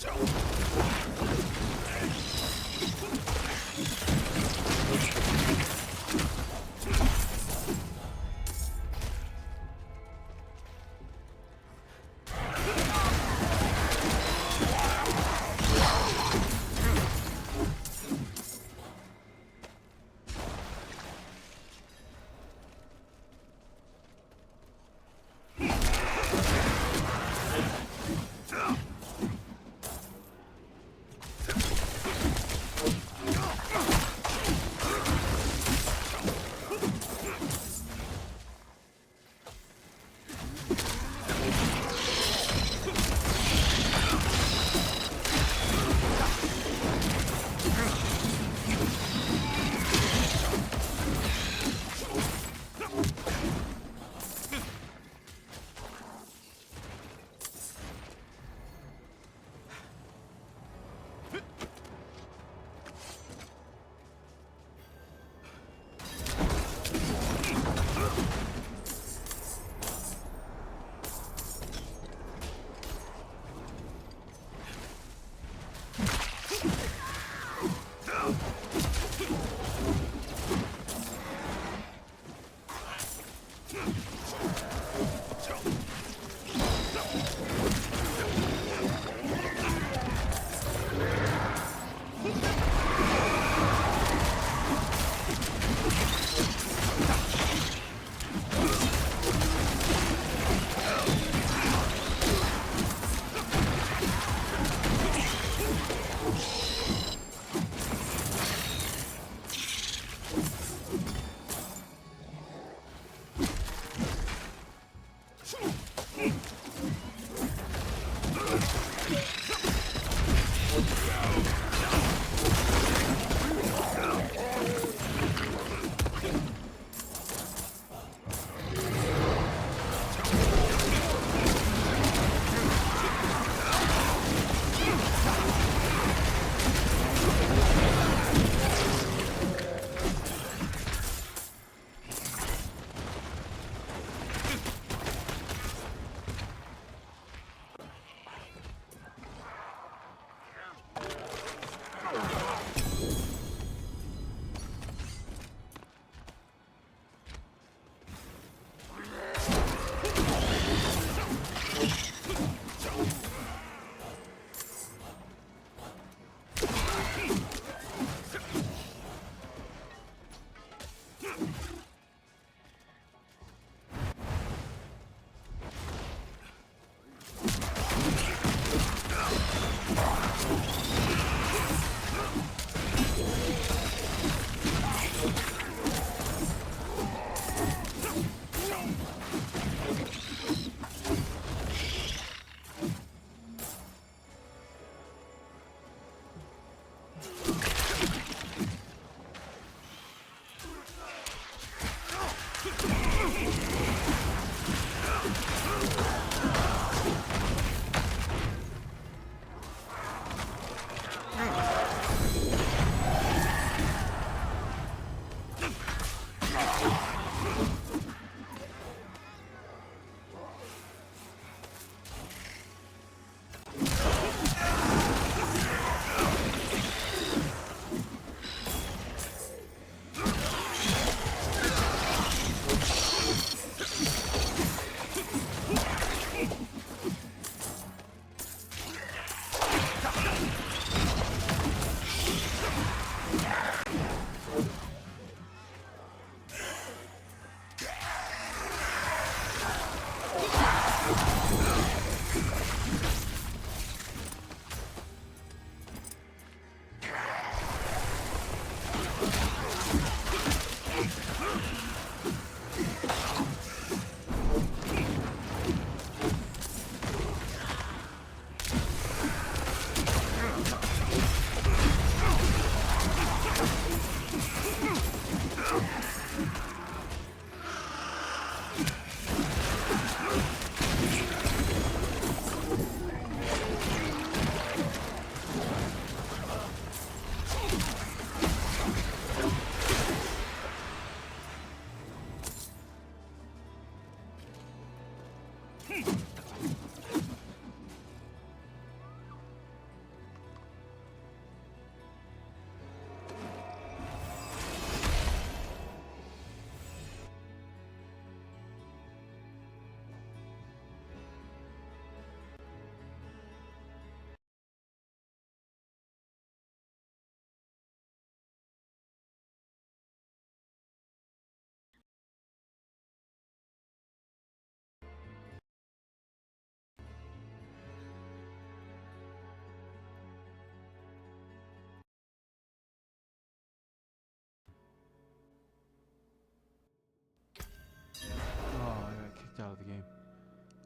So.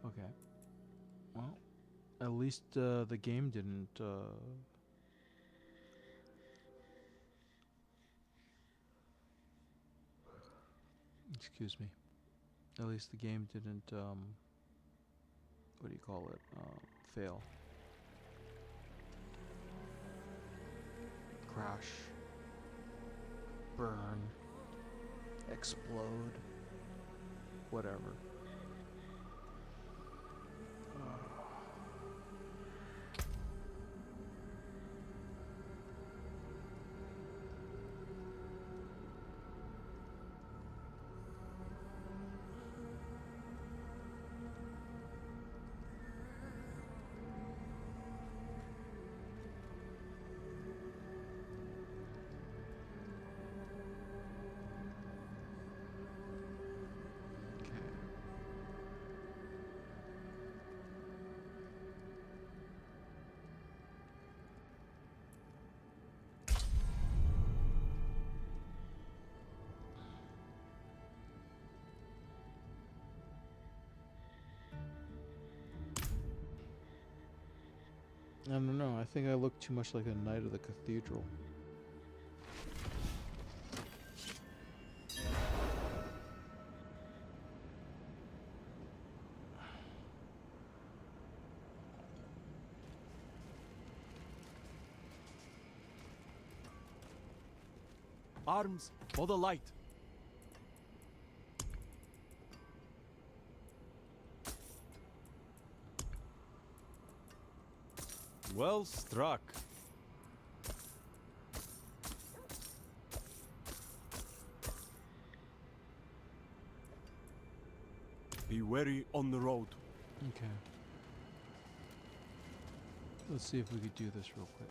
Okay. Well, at least the game didn't. Excuse me. At least the game didn't. What do you call it? Fail. Crash. Burn. Explode. Whatever. I don't know. I think I look too much like a knight of the cathedral. Arms for the light. Well struck. Be wary on the road. Okay. Let's see if we could do this real quick.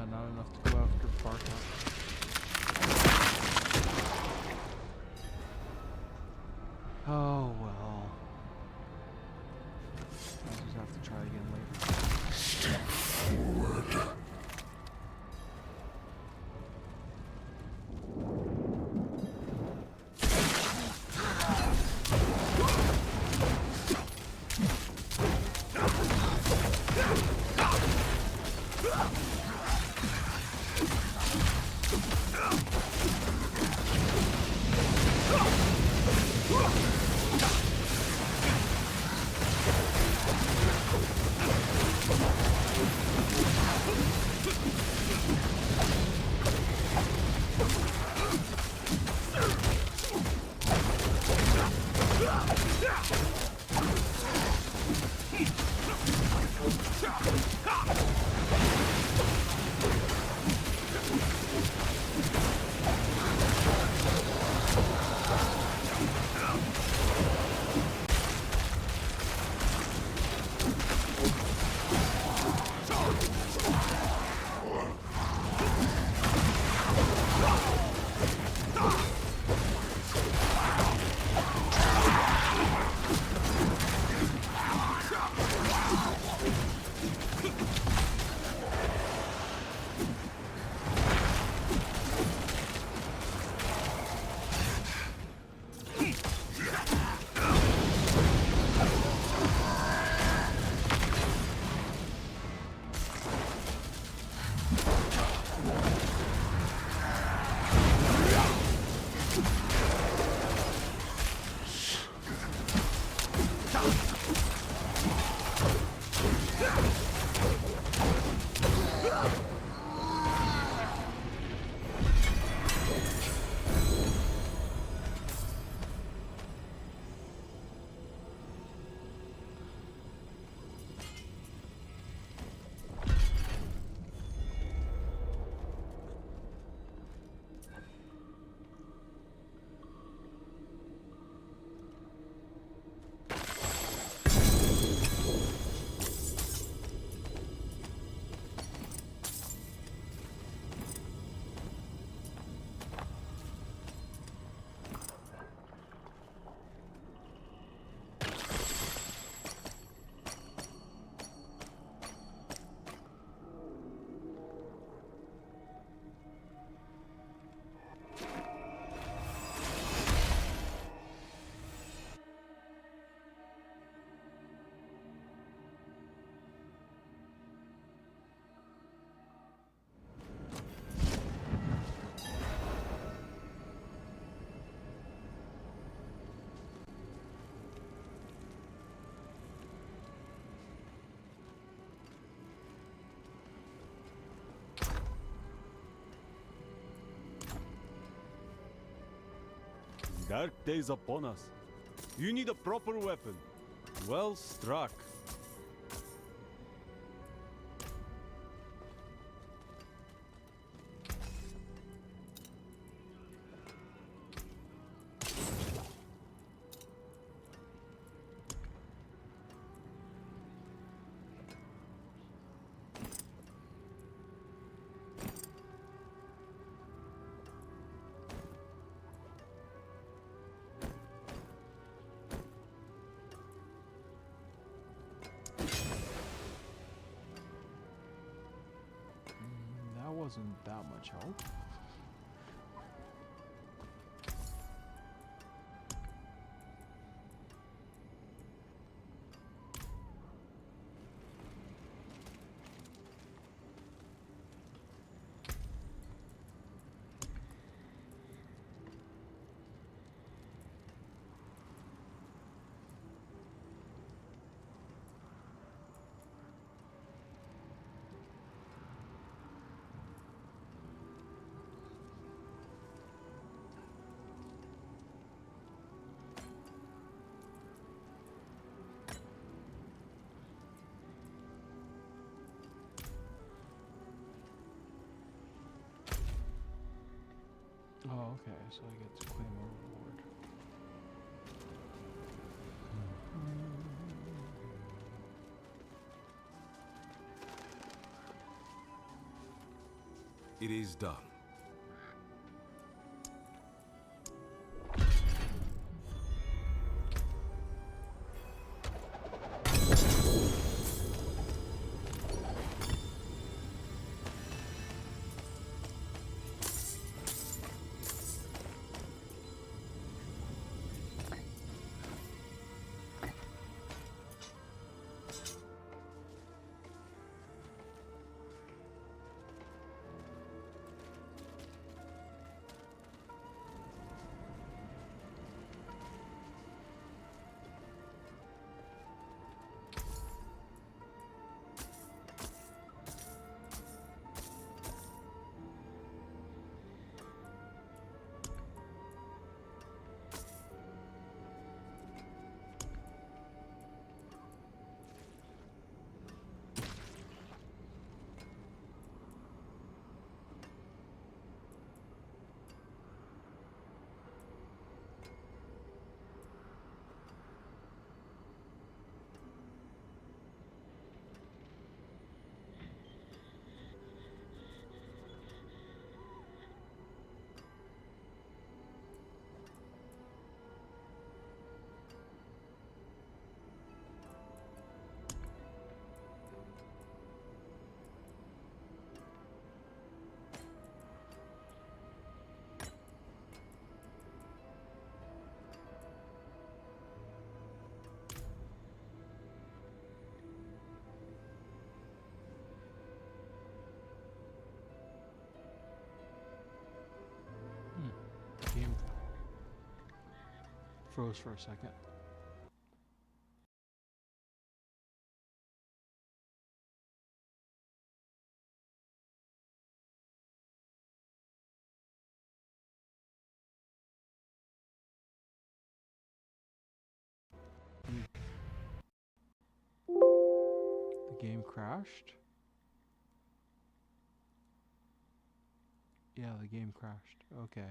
Yeah, not enough to go after Bartok. Oh well. I'll just have to try again later. Forward. Dark days upon us. You need a proper weapon. Well struck. That wasn't that much help. Oh, okay, so I get to claim a reward. It is done. Game froze for a second. The game crashed? Yeah, the game crashed. Okay.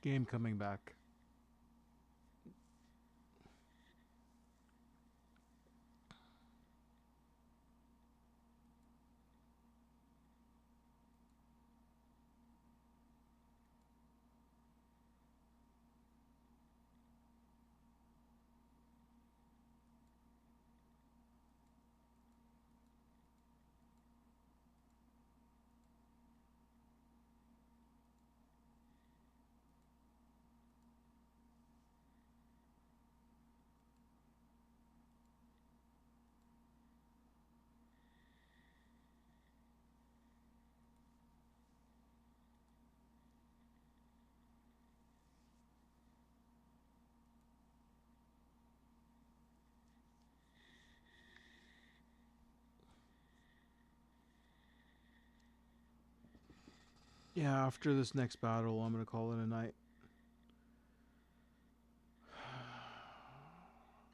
Game coming back. Yeah, after this next battle, I'm gonna call it a night.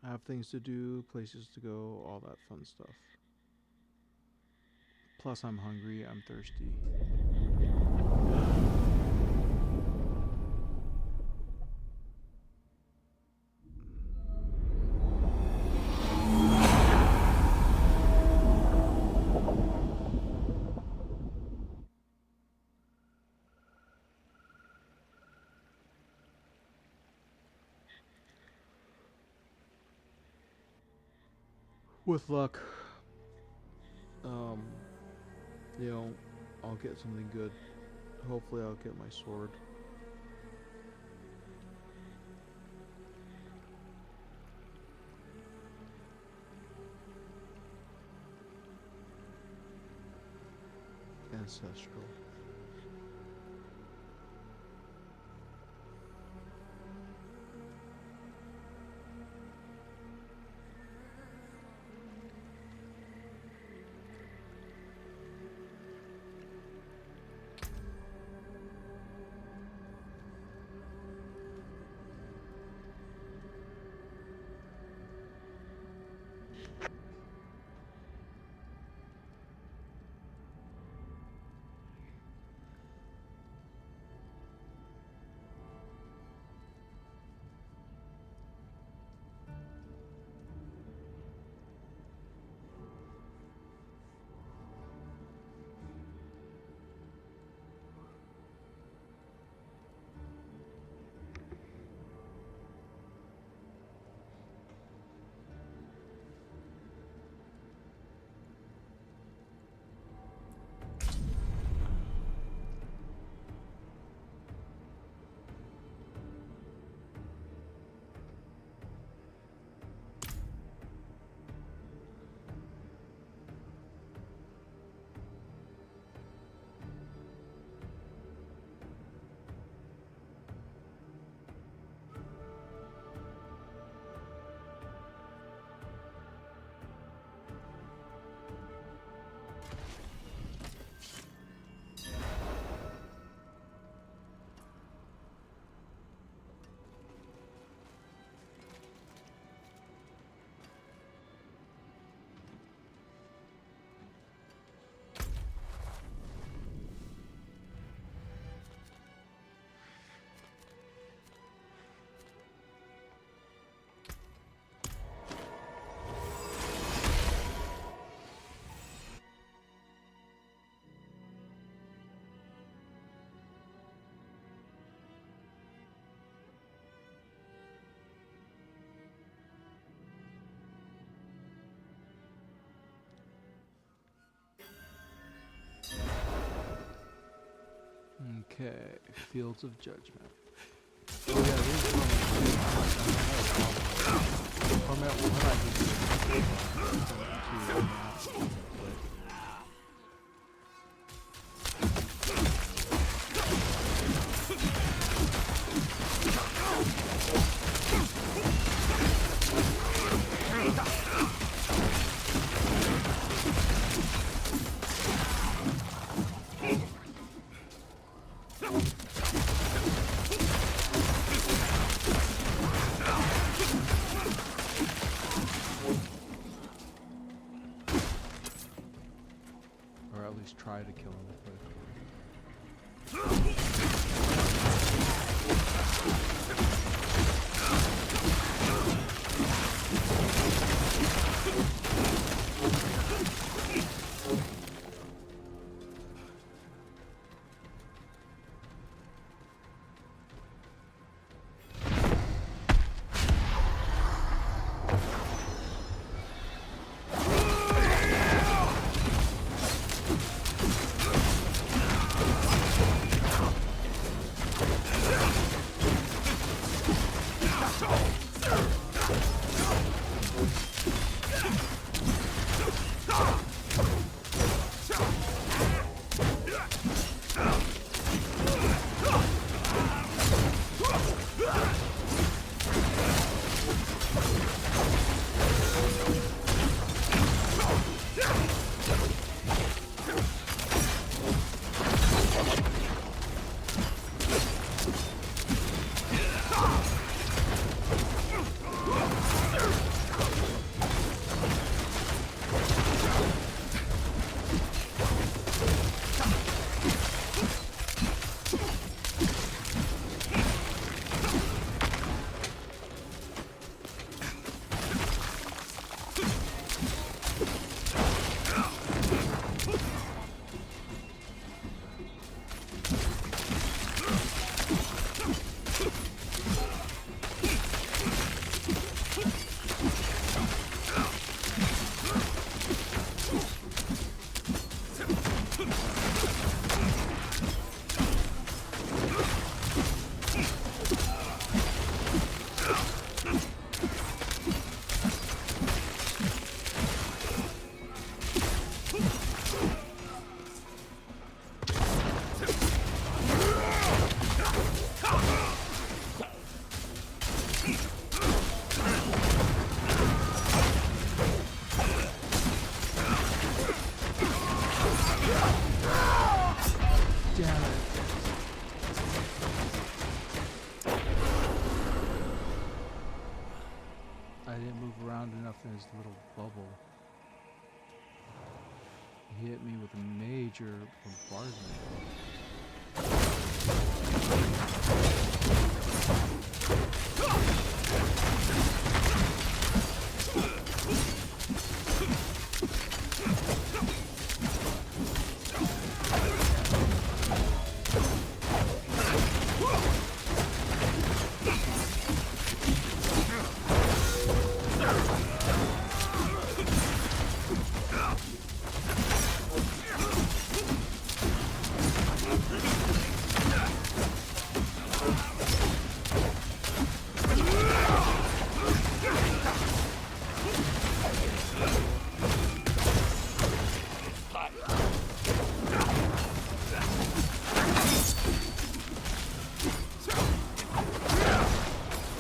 I have things to do, places to go, all that fun stuff. Plus, I'm hungry. I'm thirsty. With luck, you know, I'll get something good. Hopefully I'll get my sword. Ancestral. Okay, Fields of Judgment. Oh yeah, this is Torment 1 I just did. Or at least try to kill him with it. bubble. He hit me with a major bombardment.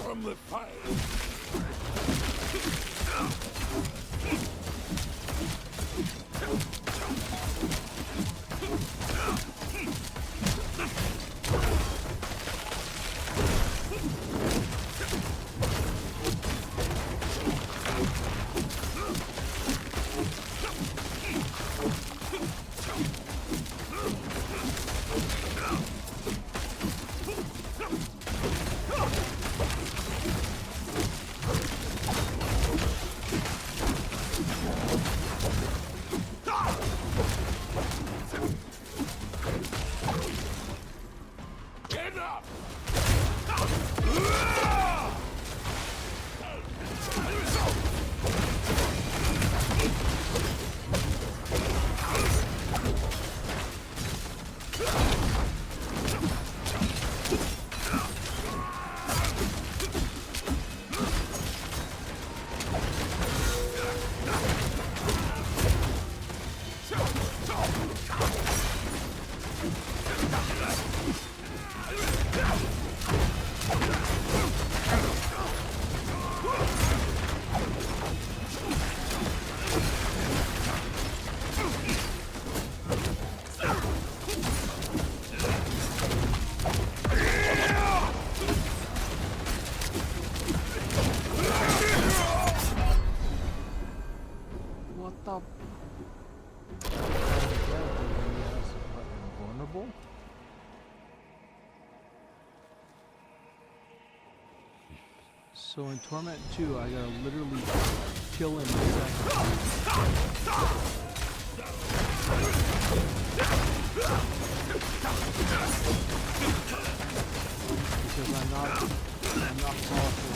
From the fire. What the? Invulnerable? So in Torment 2, I gotta literally kill him in seconds. Because I'm not powerful.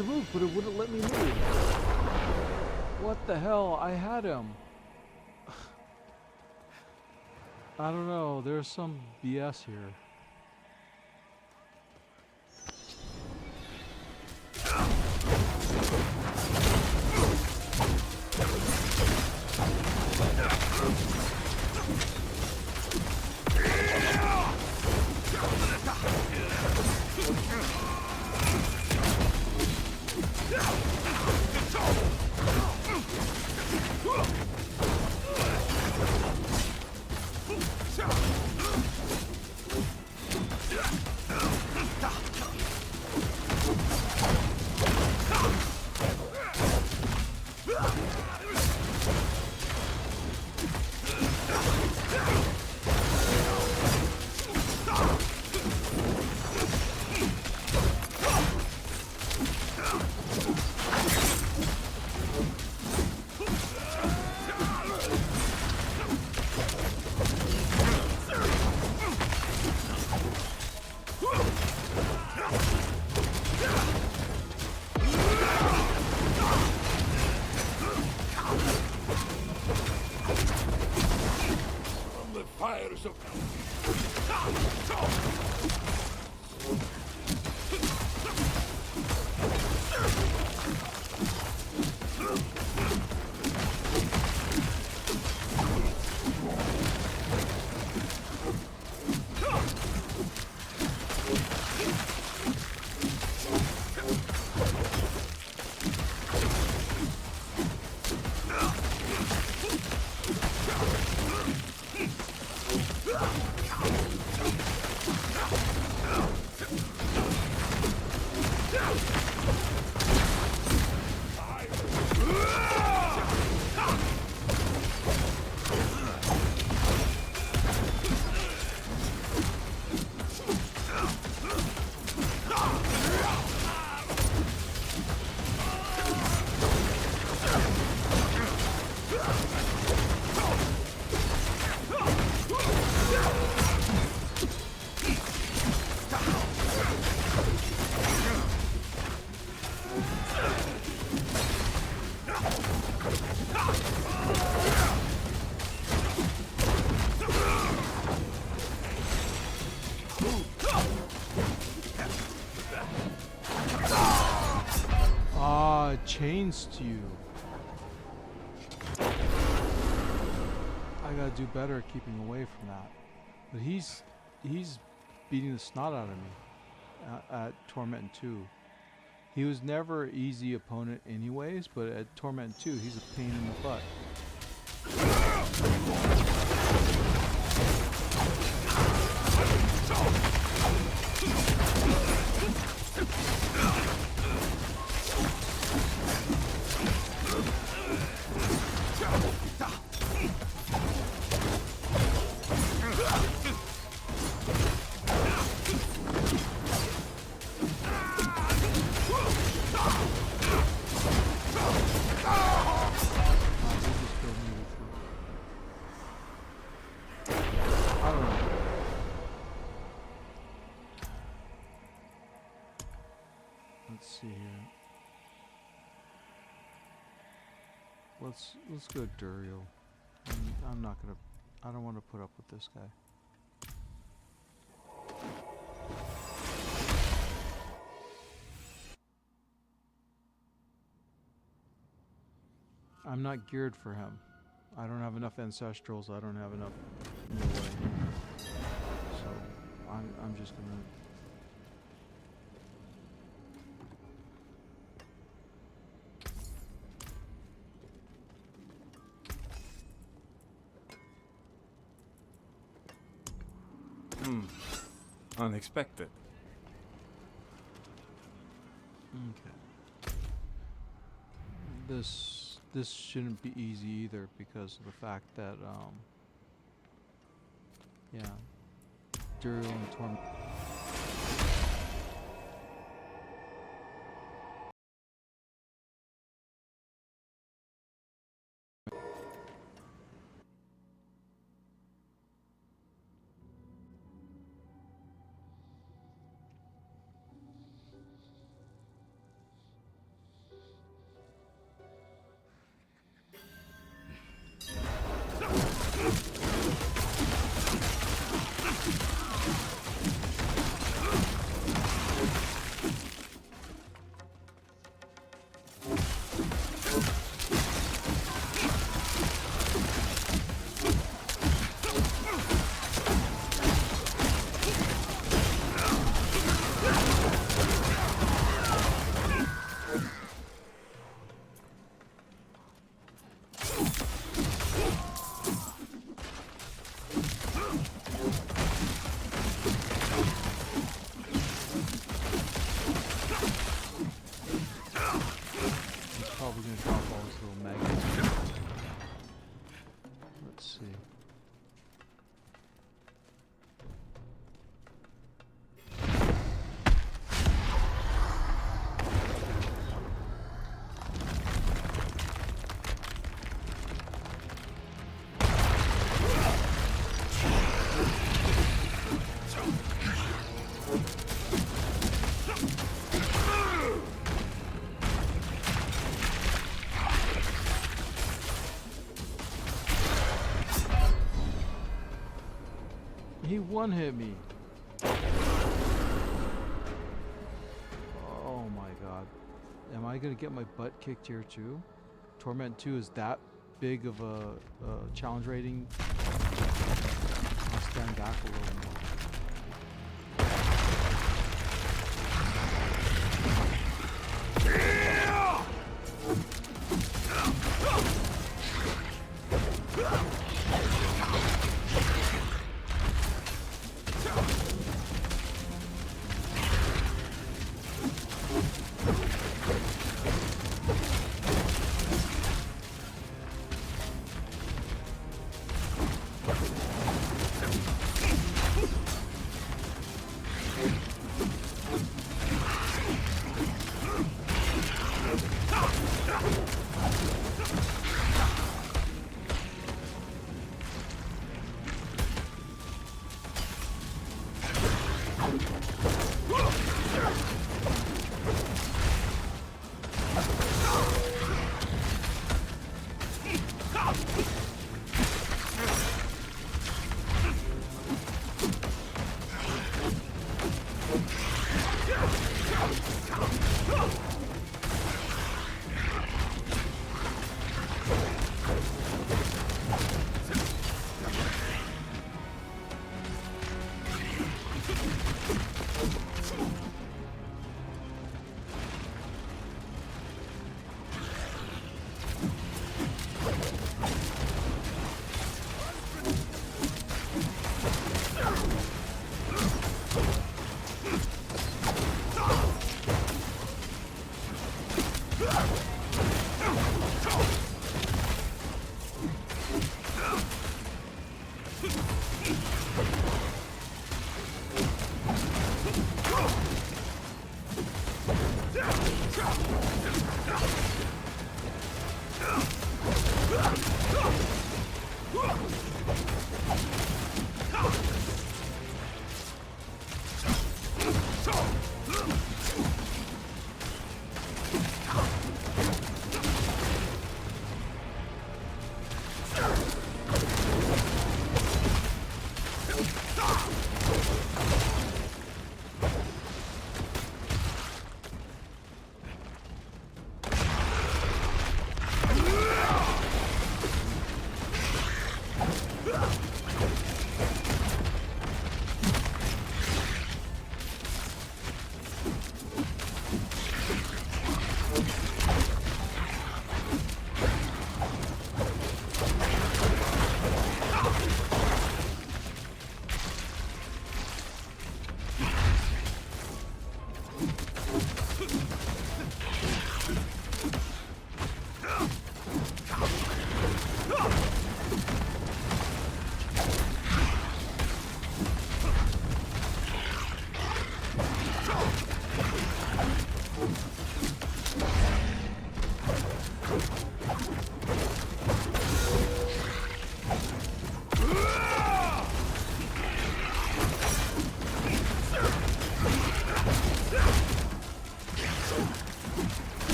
to move, but it wouldn't let me move. What the hell? I had him. I don't know. There's some BS here. Fires of chains to you. I gotta do better at keeping away from that. But he's beating the snot out of me at Torment 2. He was never an easy opponent anyways, but at Torment 2 he's a pain in the butt. Let's see here. Let's go Duriel. I'm not gonna. I don't want to put up with this guy. I'm not geared for him. I don't have enough ancestrals. I don't have enough melee. So I'm just gonna. Unexpected. Okay. This shouldn't be easy either because of the fact that yeah, Duriel and Torment. He one-hit me. Oh my god. Am I gonna get my butt kicked here too? Torment 2 is that big of a challenge rating? I'll stand back a little more.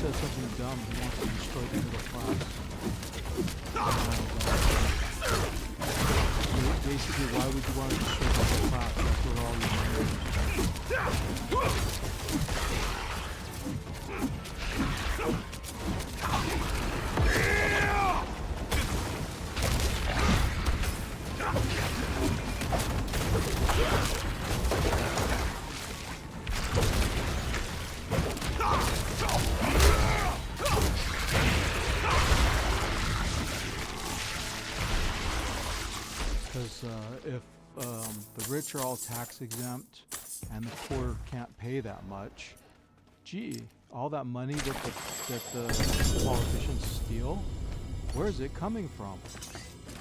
Said something dumb. He wants to destroy the middle class. Basically, why would you want to destroy the middle class? That's where all your money because if the rich are all tax exempt and the poor can't pay that much, gee, all that money that the politicians steal, where is it coming from?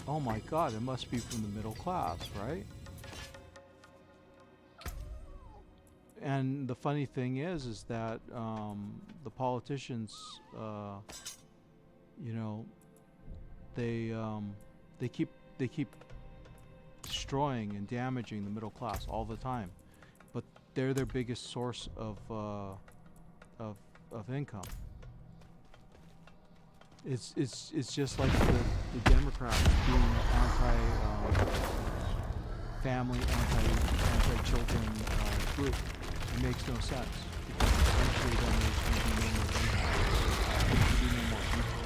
Oh my god, it must be from the middle class, right? And the funny thing is that the politicians, you know, they keep destroying and damaging the middle class all the time, but they're their biggest source of income. It's just like the Democrats being anti-family, anti-children group. It makes no sense because eventually then there's going to be no more income. There's going to be no more people.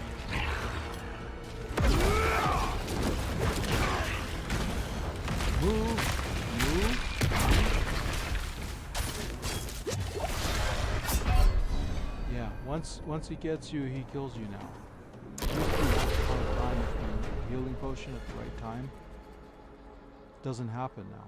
Move. Yeah, once he gets you, he kills you now. Used to once upon a time with the healing potion at the right time. Doesn't happen now.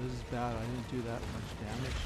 This is bad. I didn't do that much damage.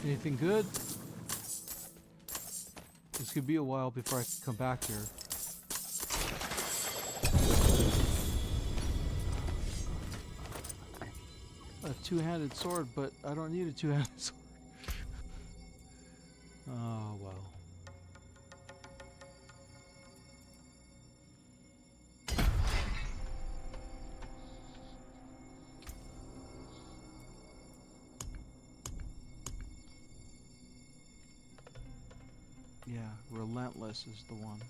Anything good? This could be a while before I can come back here. A two-handed sword, but I don't need a two-handed sword. Oh, well. Yeah, relentless is the one.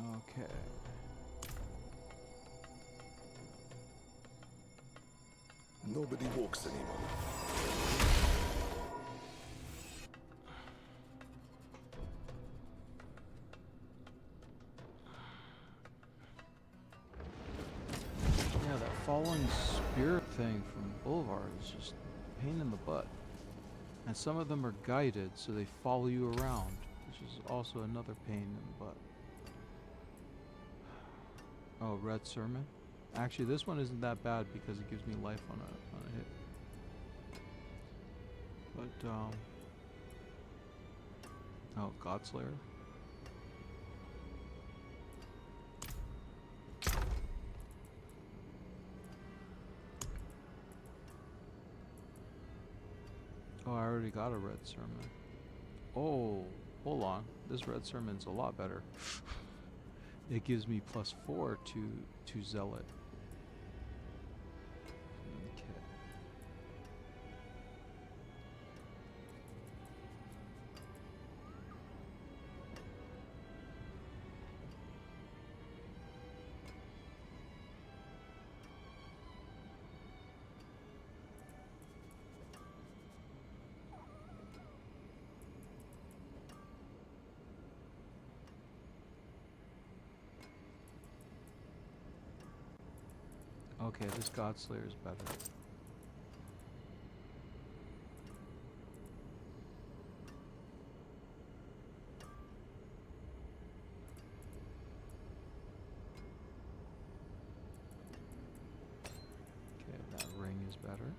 Okay. Nobody walks anymore. Yeah, that falling spear thing from Boulevard is just a pain in the butt. And some of them are guided, so they follow you around, which is also another pain in the butt. Oh, Red Sermon? Actually, this one isn't that bad because it gives me life on a hit. But, oh, Godslayer? Oh, I already got a Red Sermon. Oh, hold on. This Red Sermon's a lot better. It gives me +4 to Zealot. Okay. Okay, this Godslayer is better. Okay, that ring is better.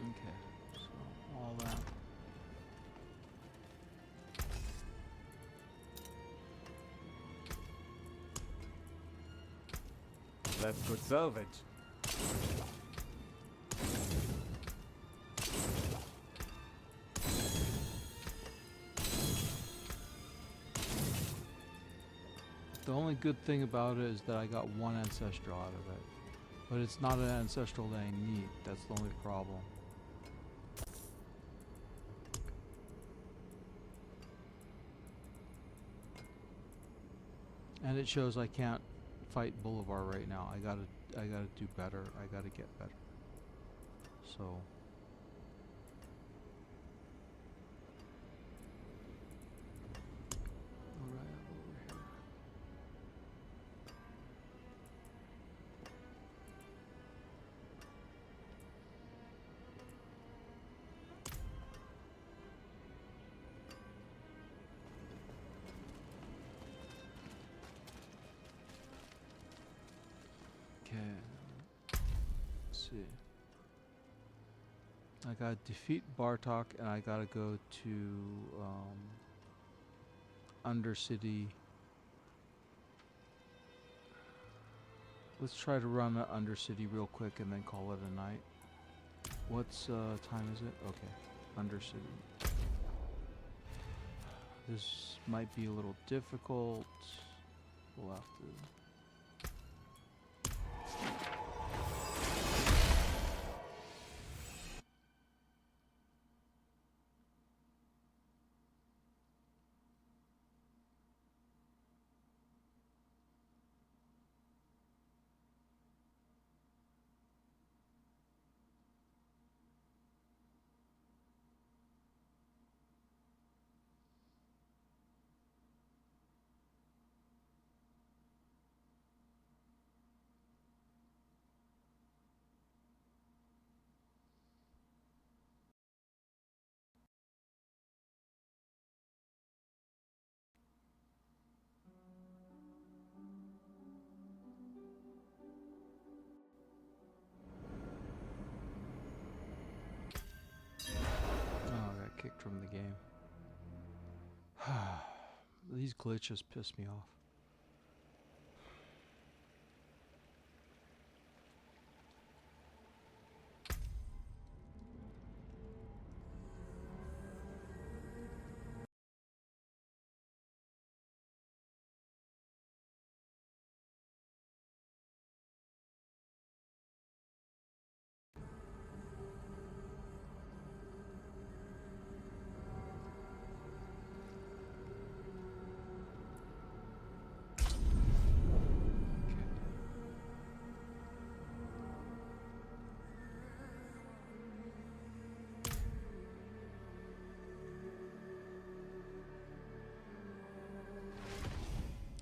Okay, so all that. Left good salvage. The only good thing about it is that I got one ancestral out of it. But it's not an ancestral that I need. That's the only problem. And it shows I can't fight Boulevard right now. I gotta do better. I gotta get better. So alright, over here. Okay. Let's see. I gotta defeat Bartok and I gotta go to Undercity. Let's try to run the Undercity real quick and then call it a night. What's time is it? Okay. Undercity. this might be a little difficult. We'll have to. Oh, I got kicked from the game. These glitches piss me off.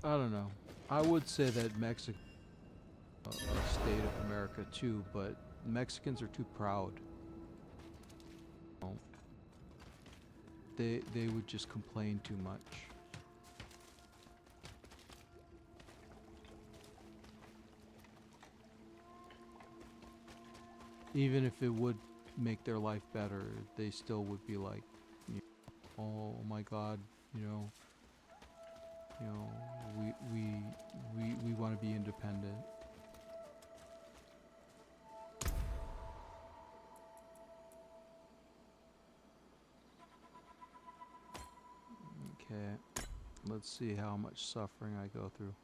I don't know. I would say that Mexico, a state of America too, but Mexicans are too proud. They would just complain too much. Even if it would make their life better, they still would be like, oh my God, we want to be independent. Okay, let's see how much suffering I go through.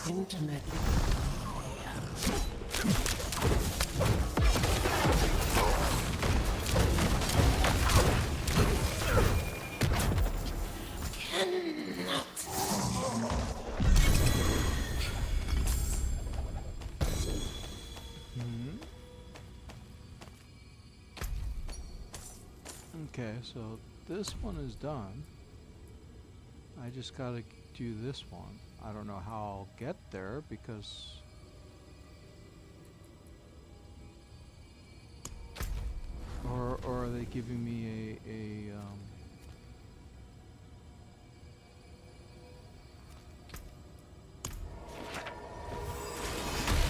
intimately. Okay, so this one is done. I just gotta do this one. I don't know how I'll get there because or are they giving me or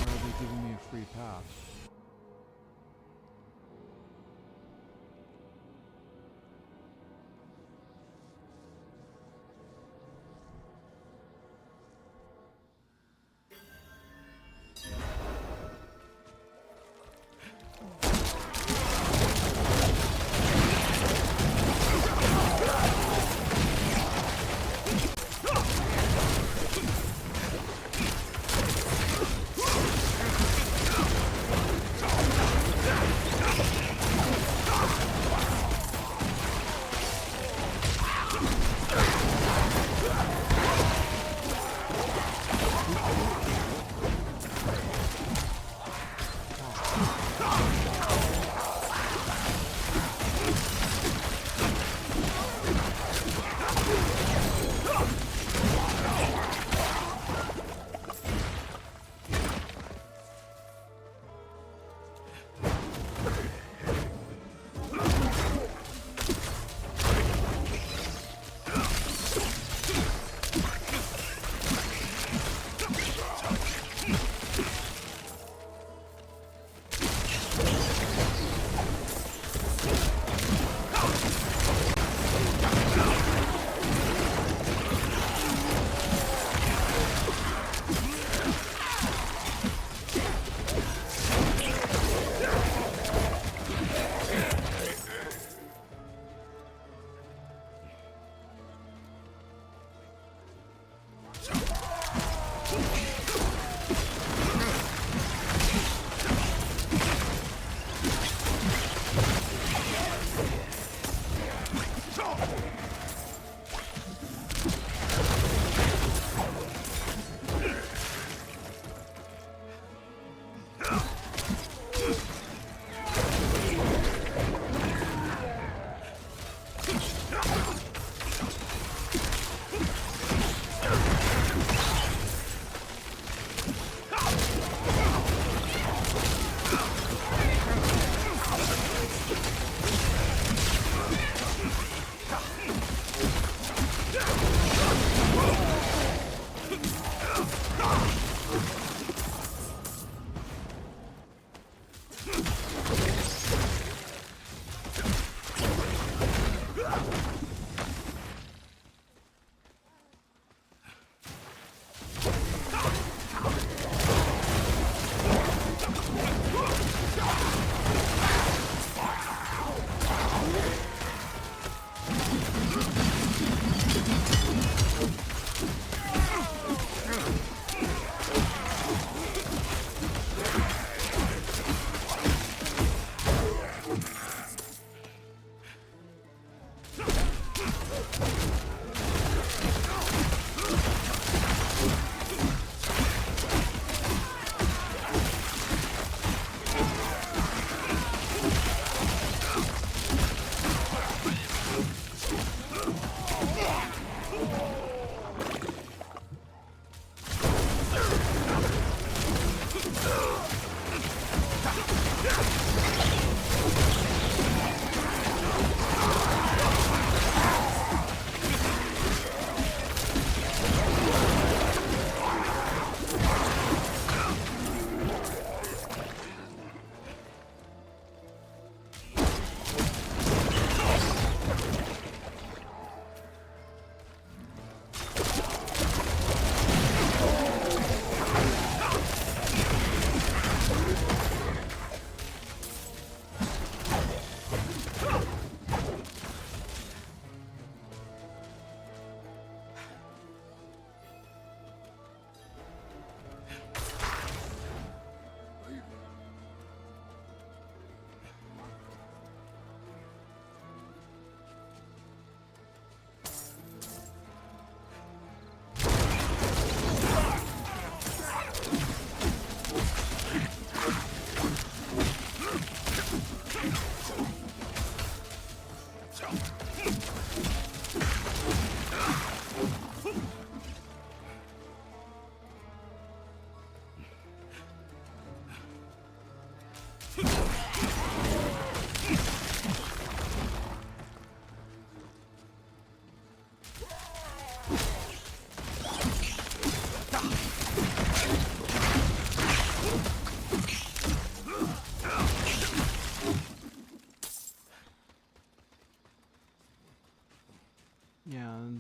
are they giving me a free pass?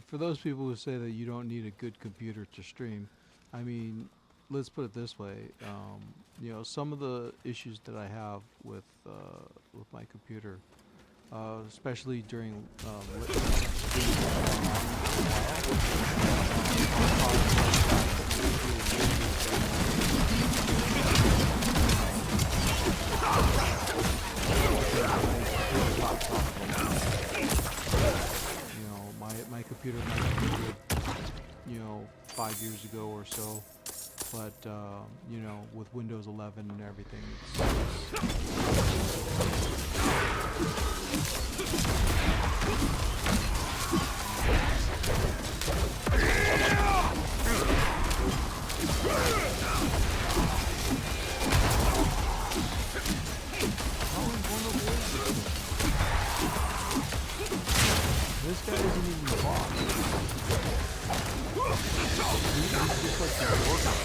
for those people who say that you don't need a good computer to stream, I mean, let's put it this way. You know, some of the issues that I have with my computer, especially during you know, my computer might be good, you know, 5 years ago or so, but you know, with Windows 11 and everything, this guy isn't even the boss. He's just like the worker.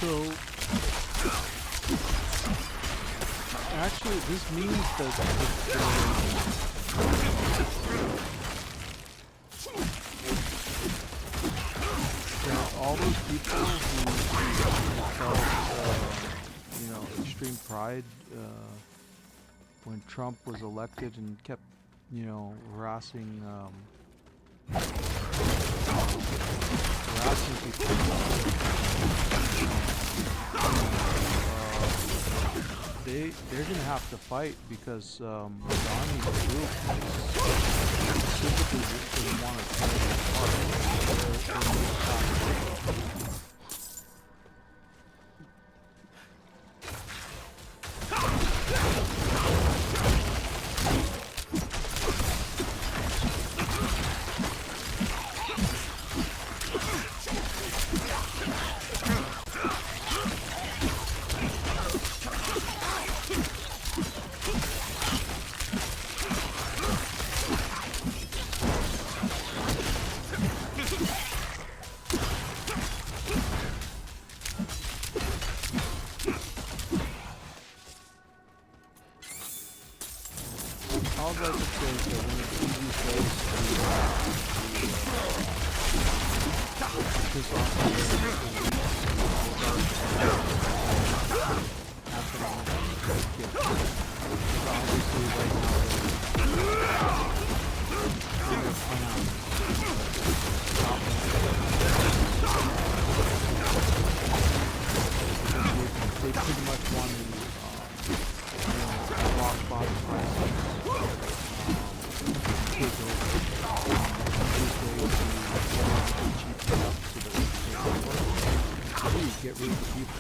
So, actually, this means that all those people who felt, you know, extreme pride when Trump was elected and kept, you know, harassing people. They're gonna have to fight because Donnie's group specifically just doesn't want to tear it apart. All I can say is that when the TV plays piss off the obviously right now they pretty much want to rock bottom prices. Get rid of the people.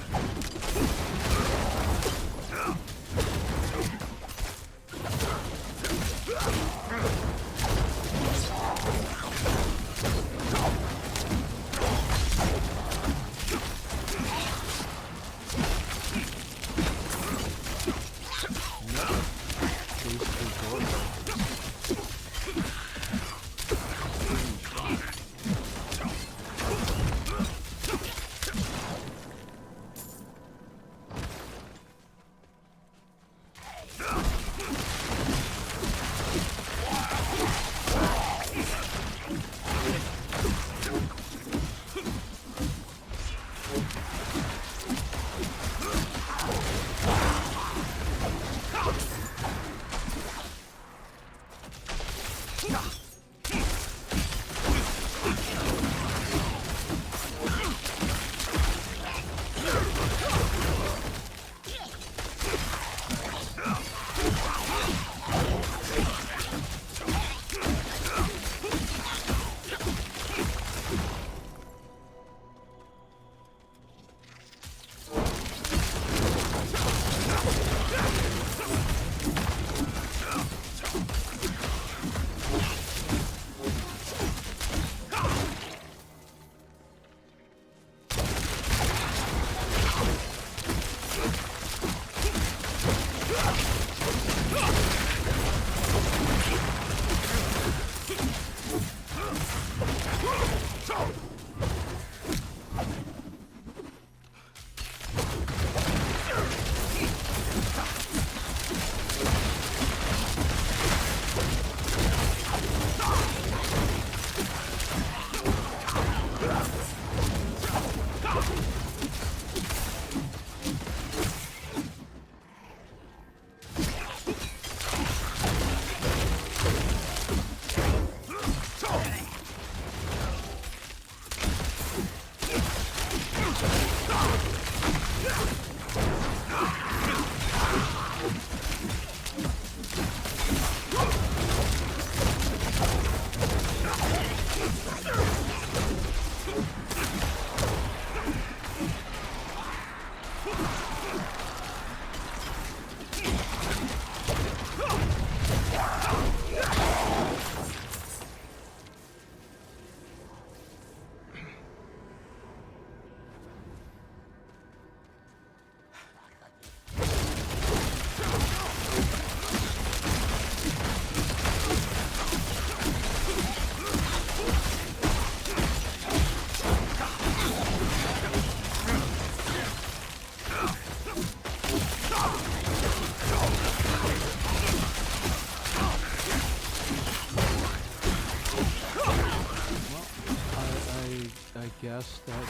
guess that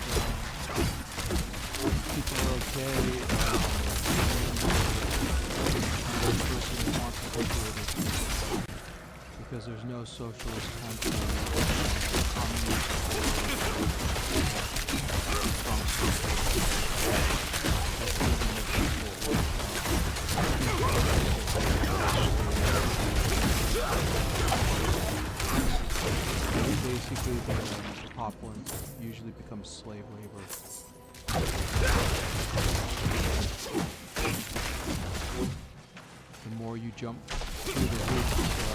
people are okay because there's no socialist country, communist, basically the populace usually becomes slave labor. The more you jump through the hoops,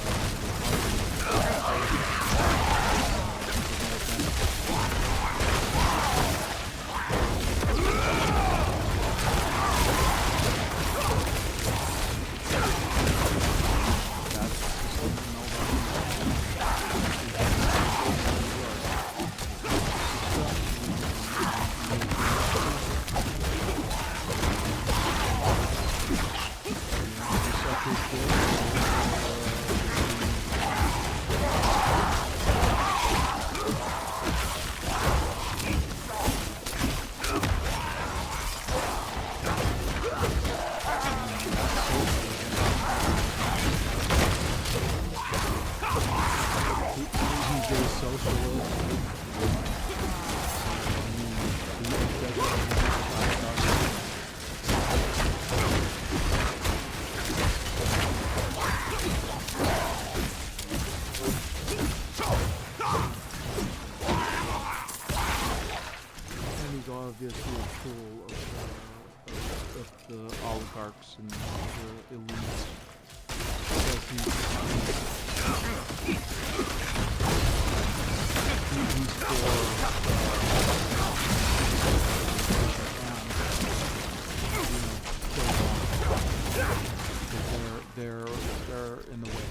the oligarchs and the elites. They're in the way.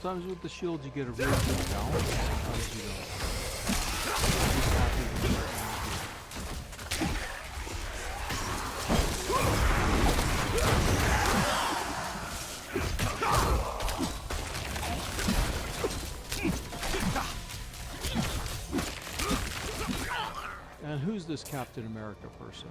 Sometimes with the shield you get a really good balance. Sometimes you don't. Just happy when you're happy. And who's this Captain America person?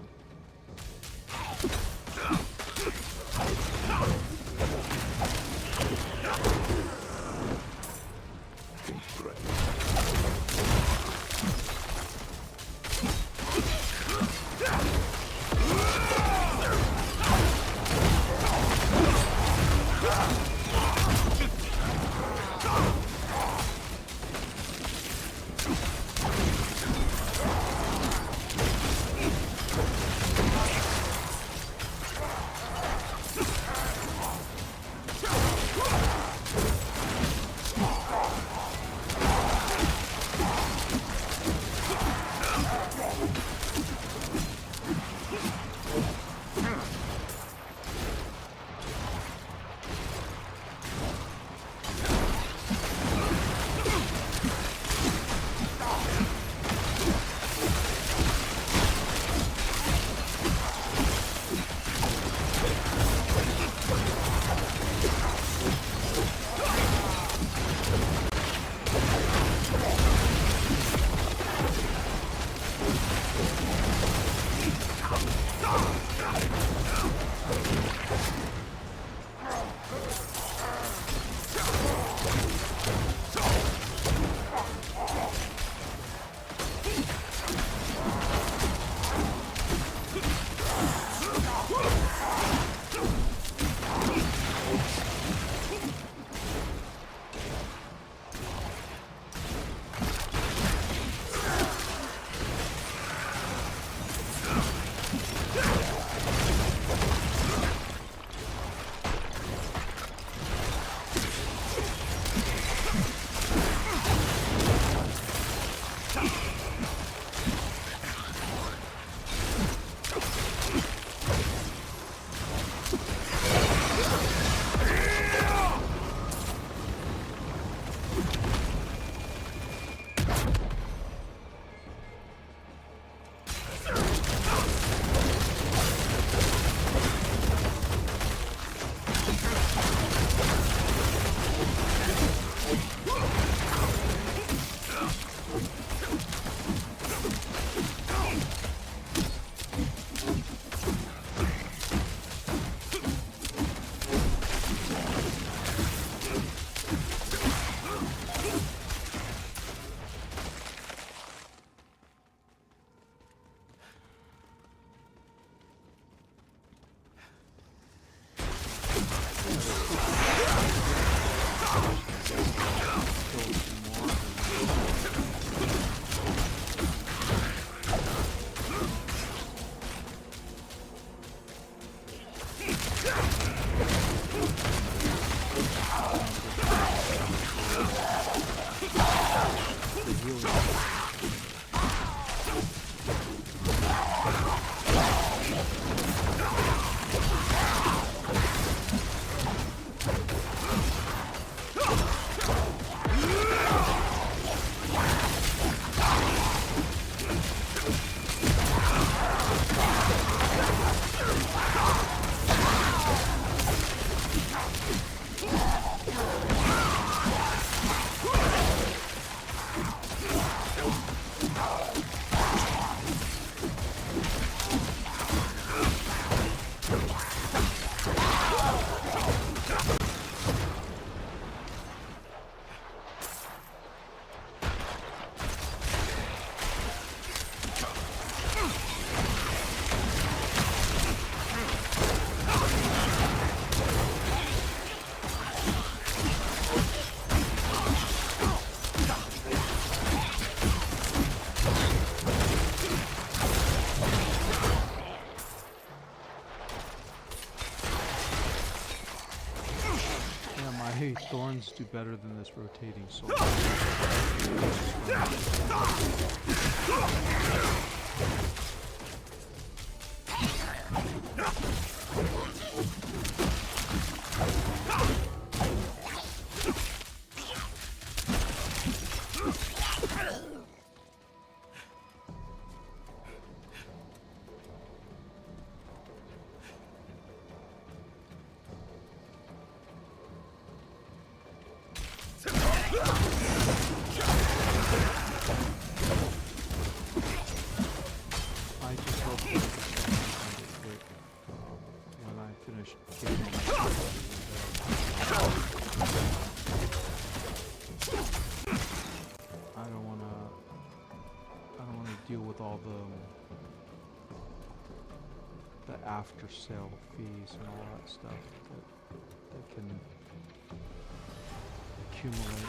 just do better than this rotating sword. I just hope that it's quick when I finish kicking. I don't wanna deal with all the after sale fees and all that stuff that can accumulate.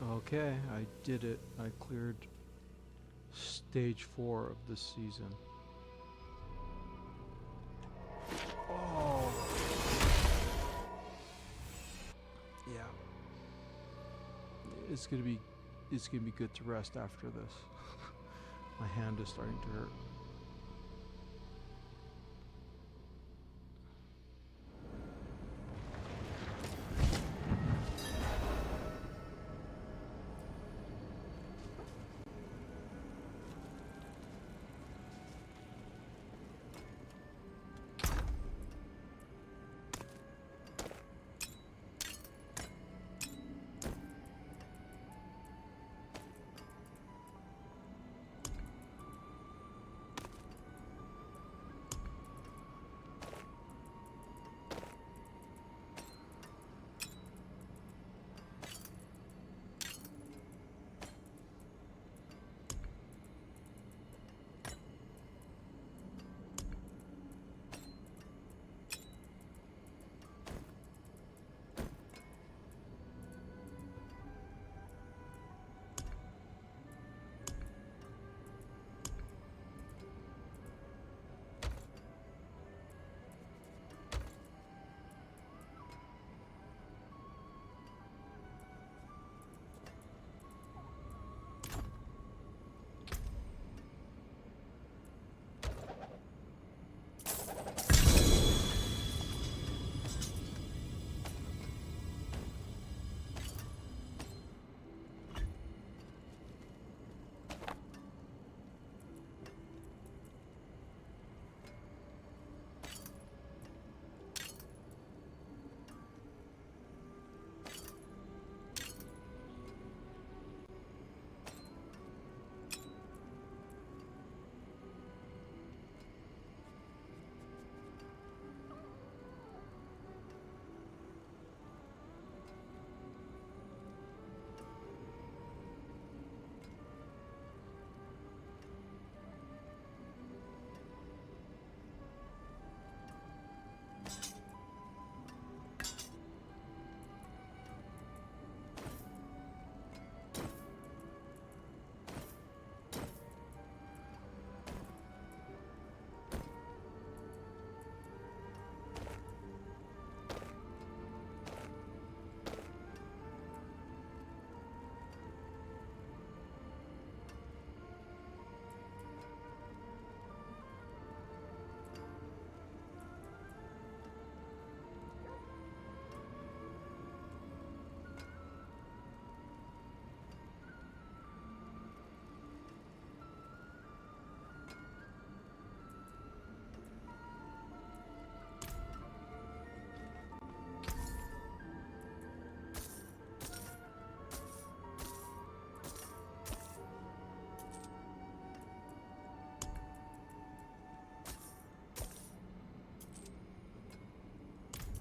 Okay, I did it. I cleared stage 4 of this season. Oh. Yeah. It's gonna be good to rest after this. My hand is starting to hurt.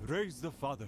Praise the Father.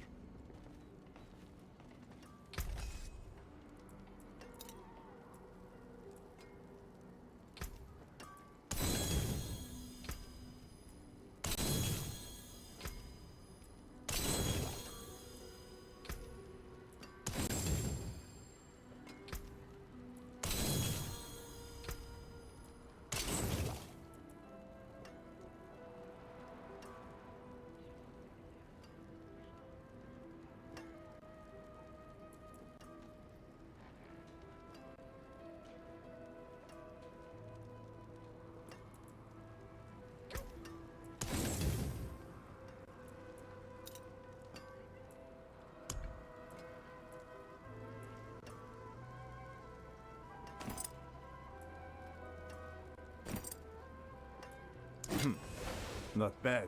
Not bad.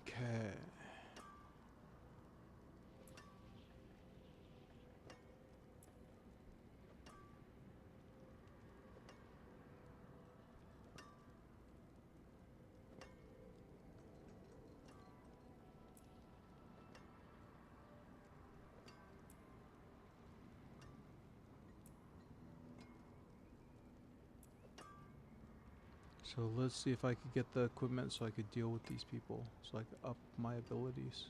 Okay. So let's see if I could get the equipment so I could deal with these people, so I could up my abilities.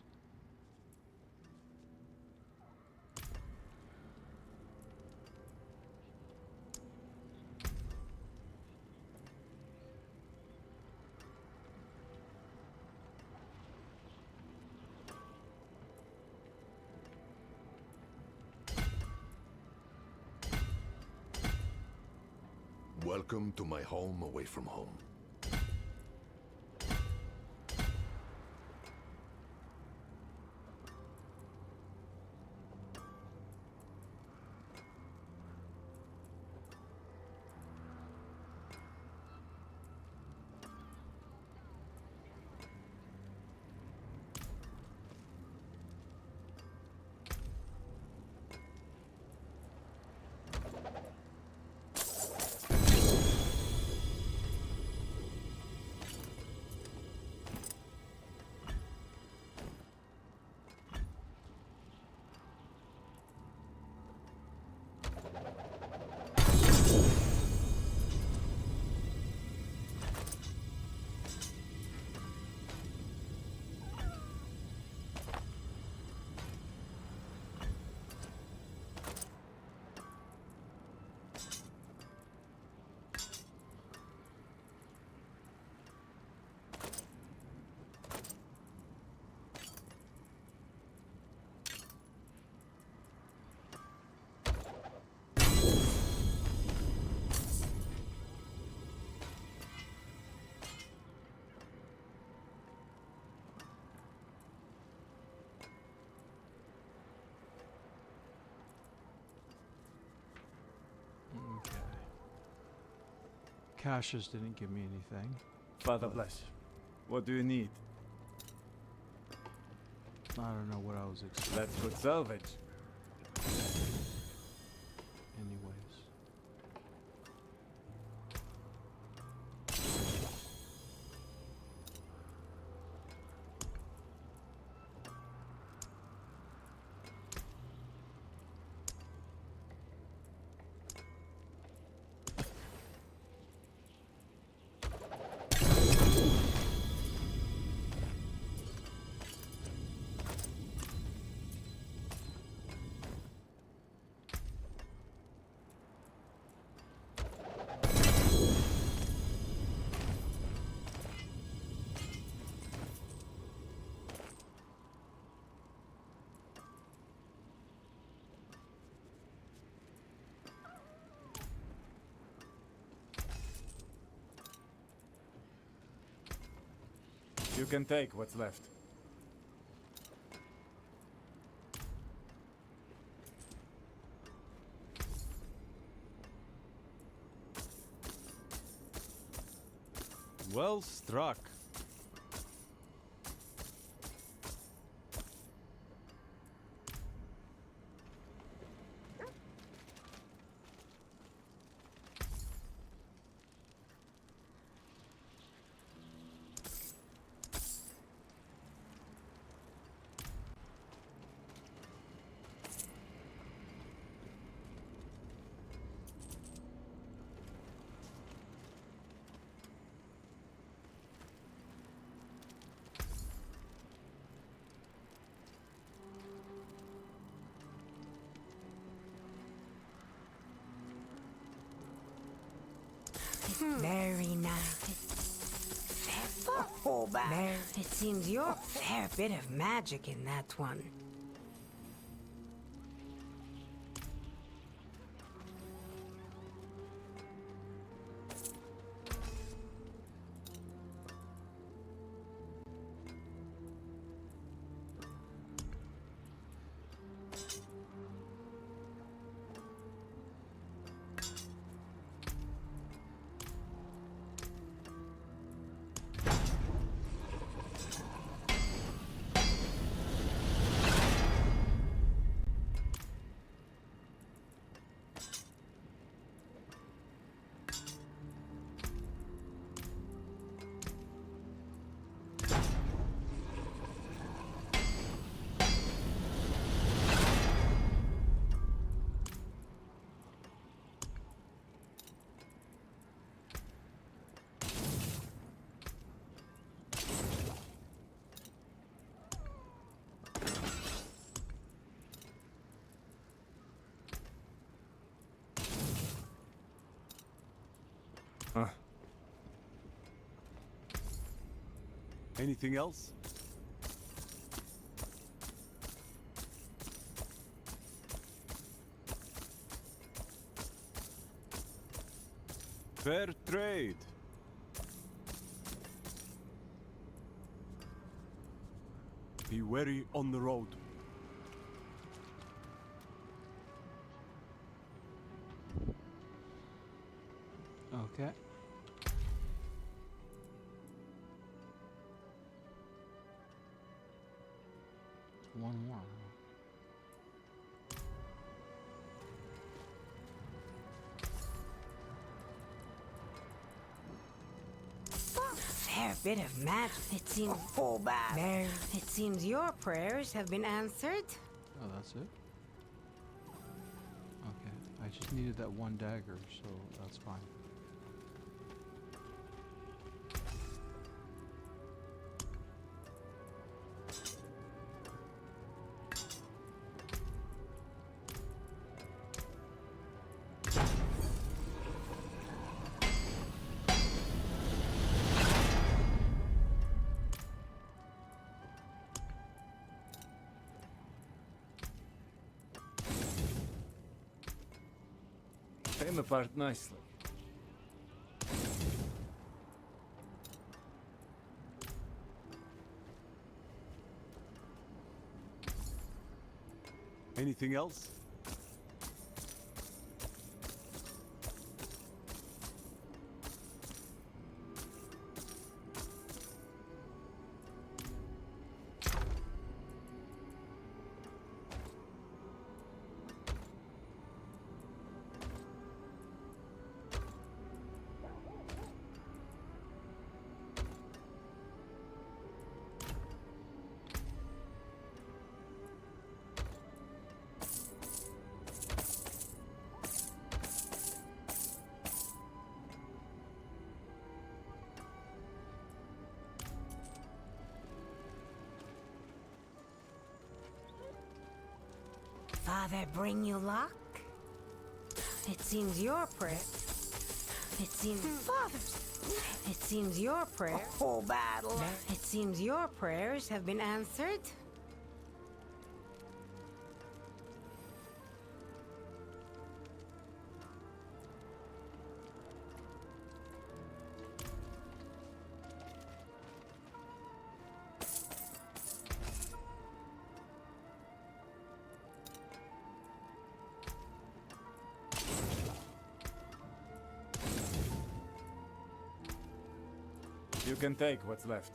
Welcome to my home away from home. Okay. Cassius didn't give me anything. Father bless. What do you need? I don't know what I was expecting. Let's go salvage. Anyways. You can take what's left. Well struck. Very nice. There, it seems you're a fair bit of magic in that one. Huh. Anything else? Fair trade. Be wary on the road. Okay. One more. Fair bit of magic. It seems there. It seems your prayers have been answered. Oh, that's it? Okay. I just needed that one dagger, so that's fine. Came apart nicely. Anything else? Father bring you luck? It seems your prayer. It seems Father's. It seems your prayer. Full battle. It seems your prayers have been answered. You can take what's left.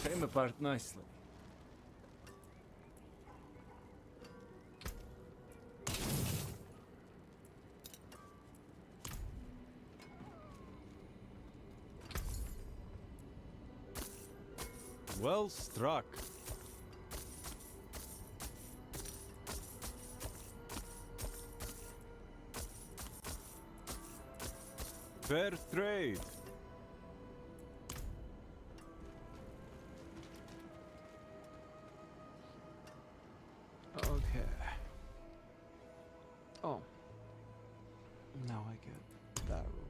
Came apart nicely. Well struck. Fair trade. Okay. Oh. Now I get that reward.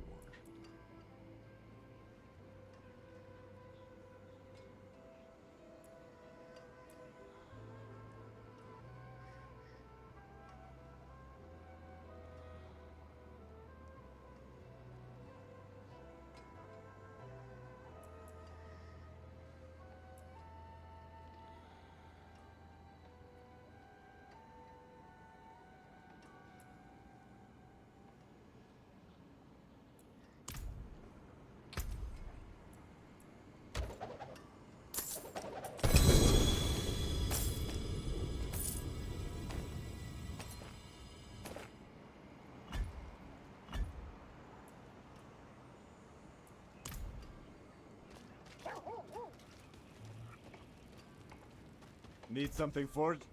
Need something forged?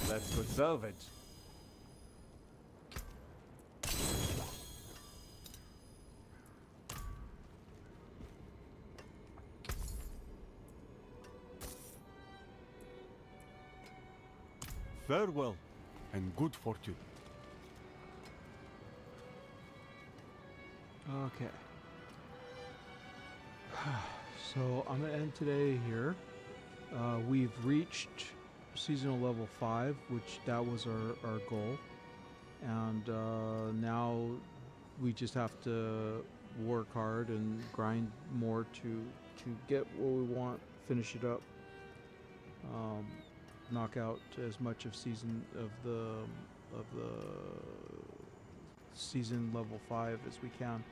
That's good salvage. Farewell, and good fortune. Okay. So I'm gonna end today here. We've reached seasonal level 5, which that was our goal, and now we just have to work hard and grind more to get what we want, finish it up, knock out as much of the season level 5 as we can.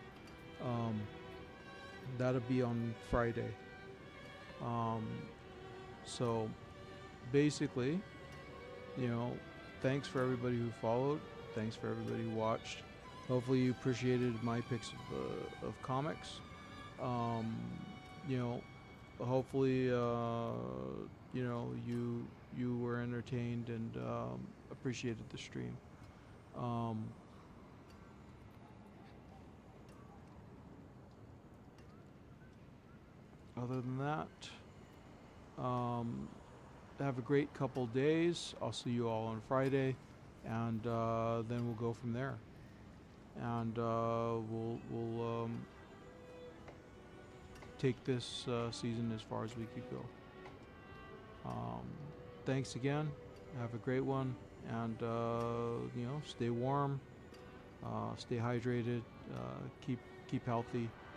That'll be on Friday. So basically, thanks for everybody who followed. Thanks for everybody who watched. Hopefully you appreciated my picks of comics. Hopefully, you were entertained and appreciated the stream. Other than that, have a great couple days. I'll see you all on Friday. and then we'll go from there. And we'll take this season as far as we could go. Thanks again. Have a great one, and stay warm, stay hydrated, keep healthy.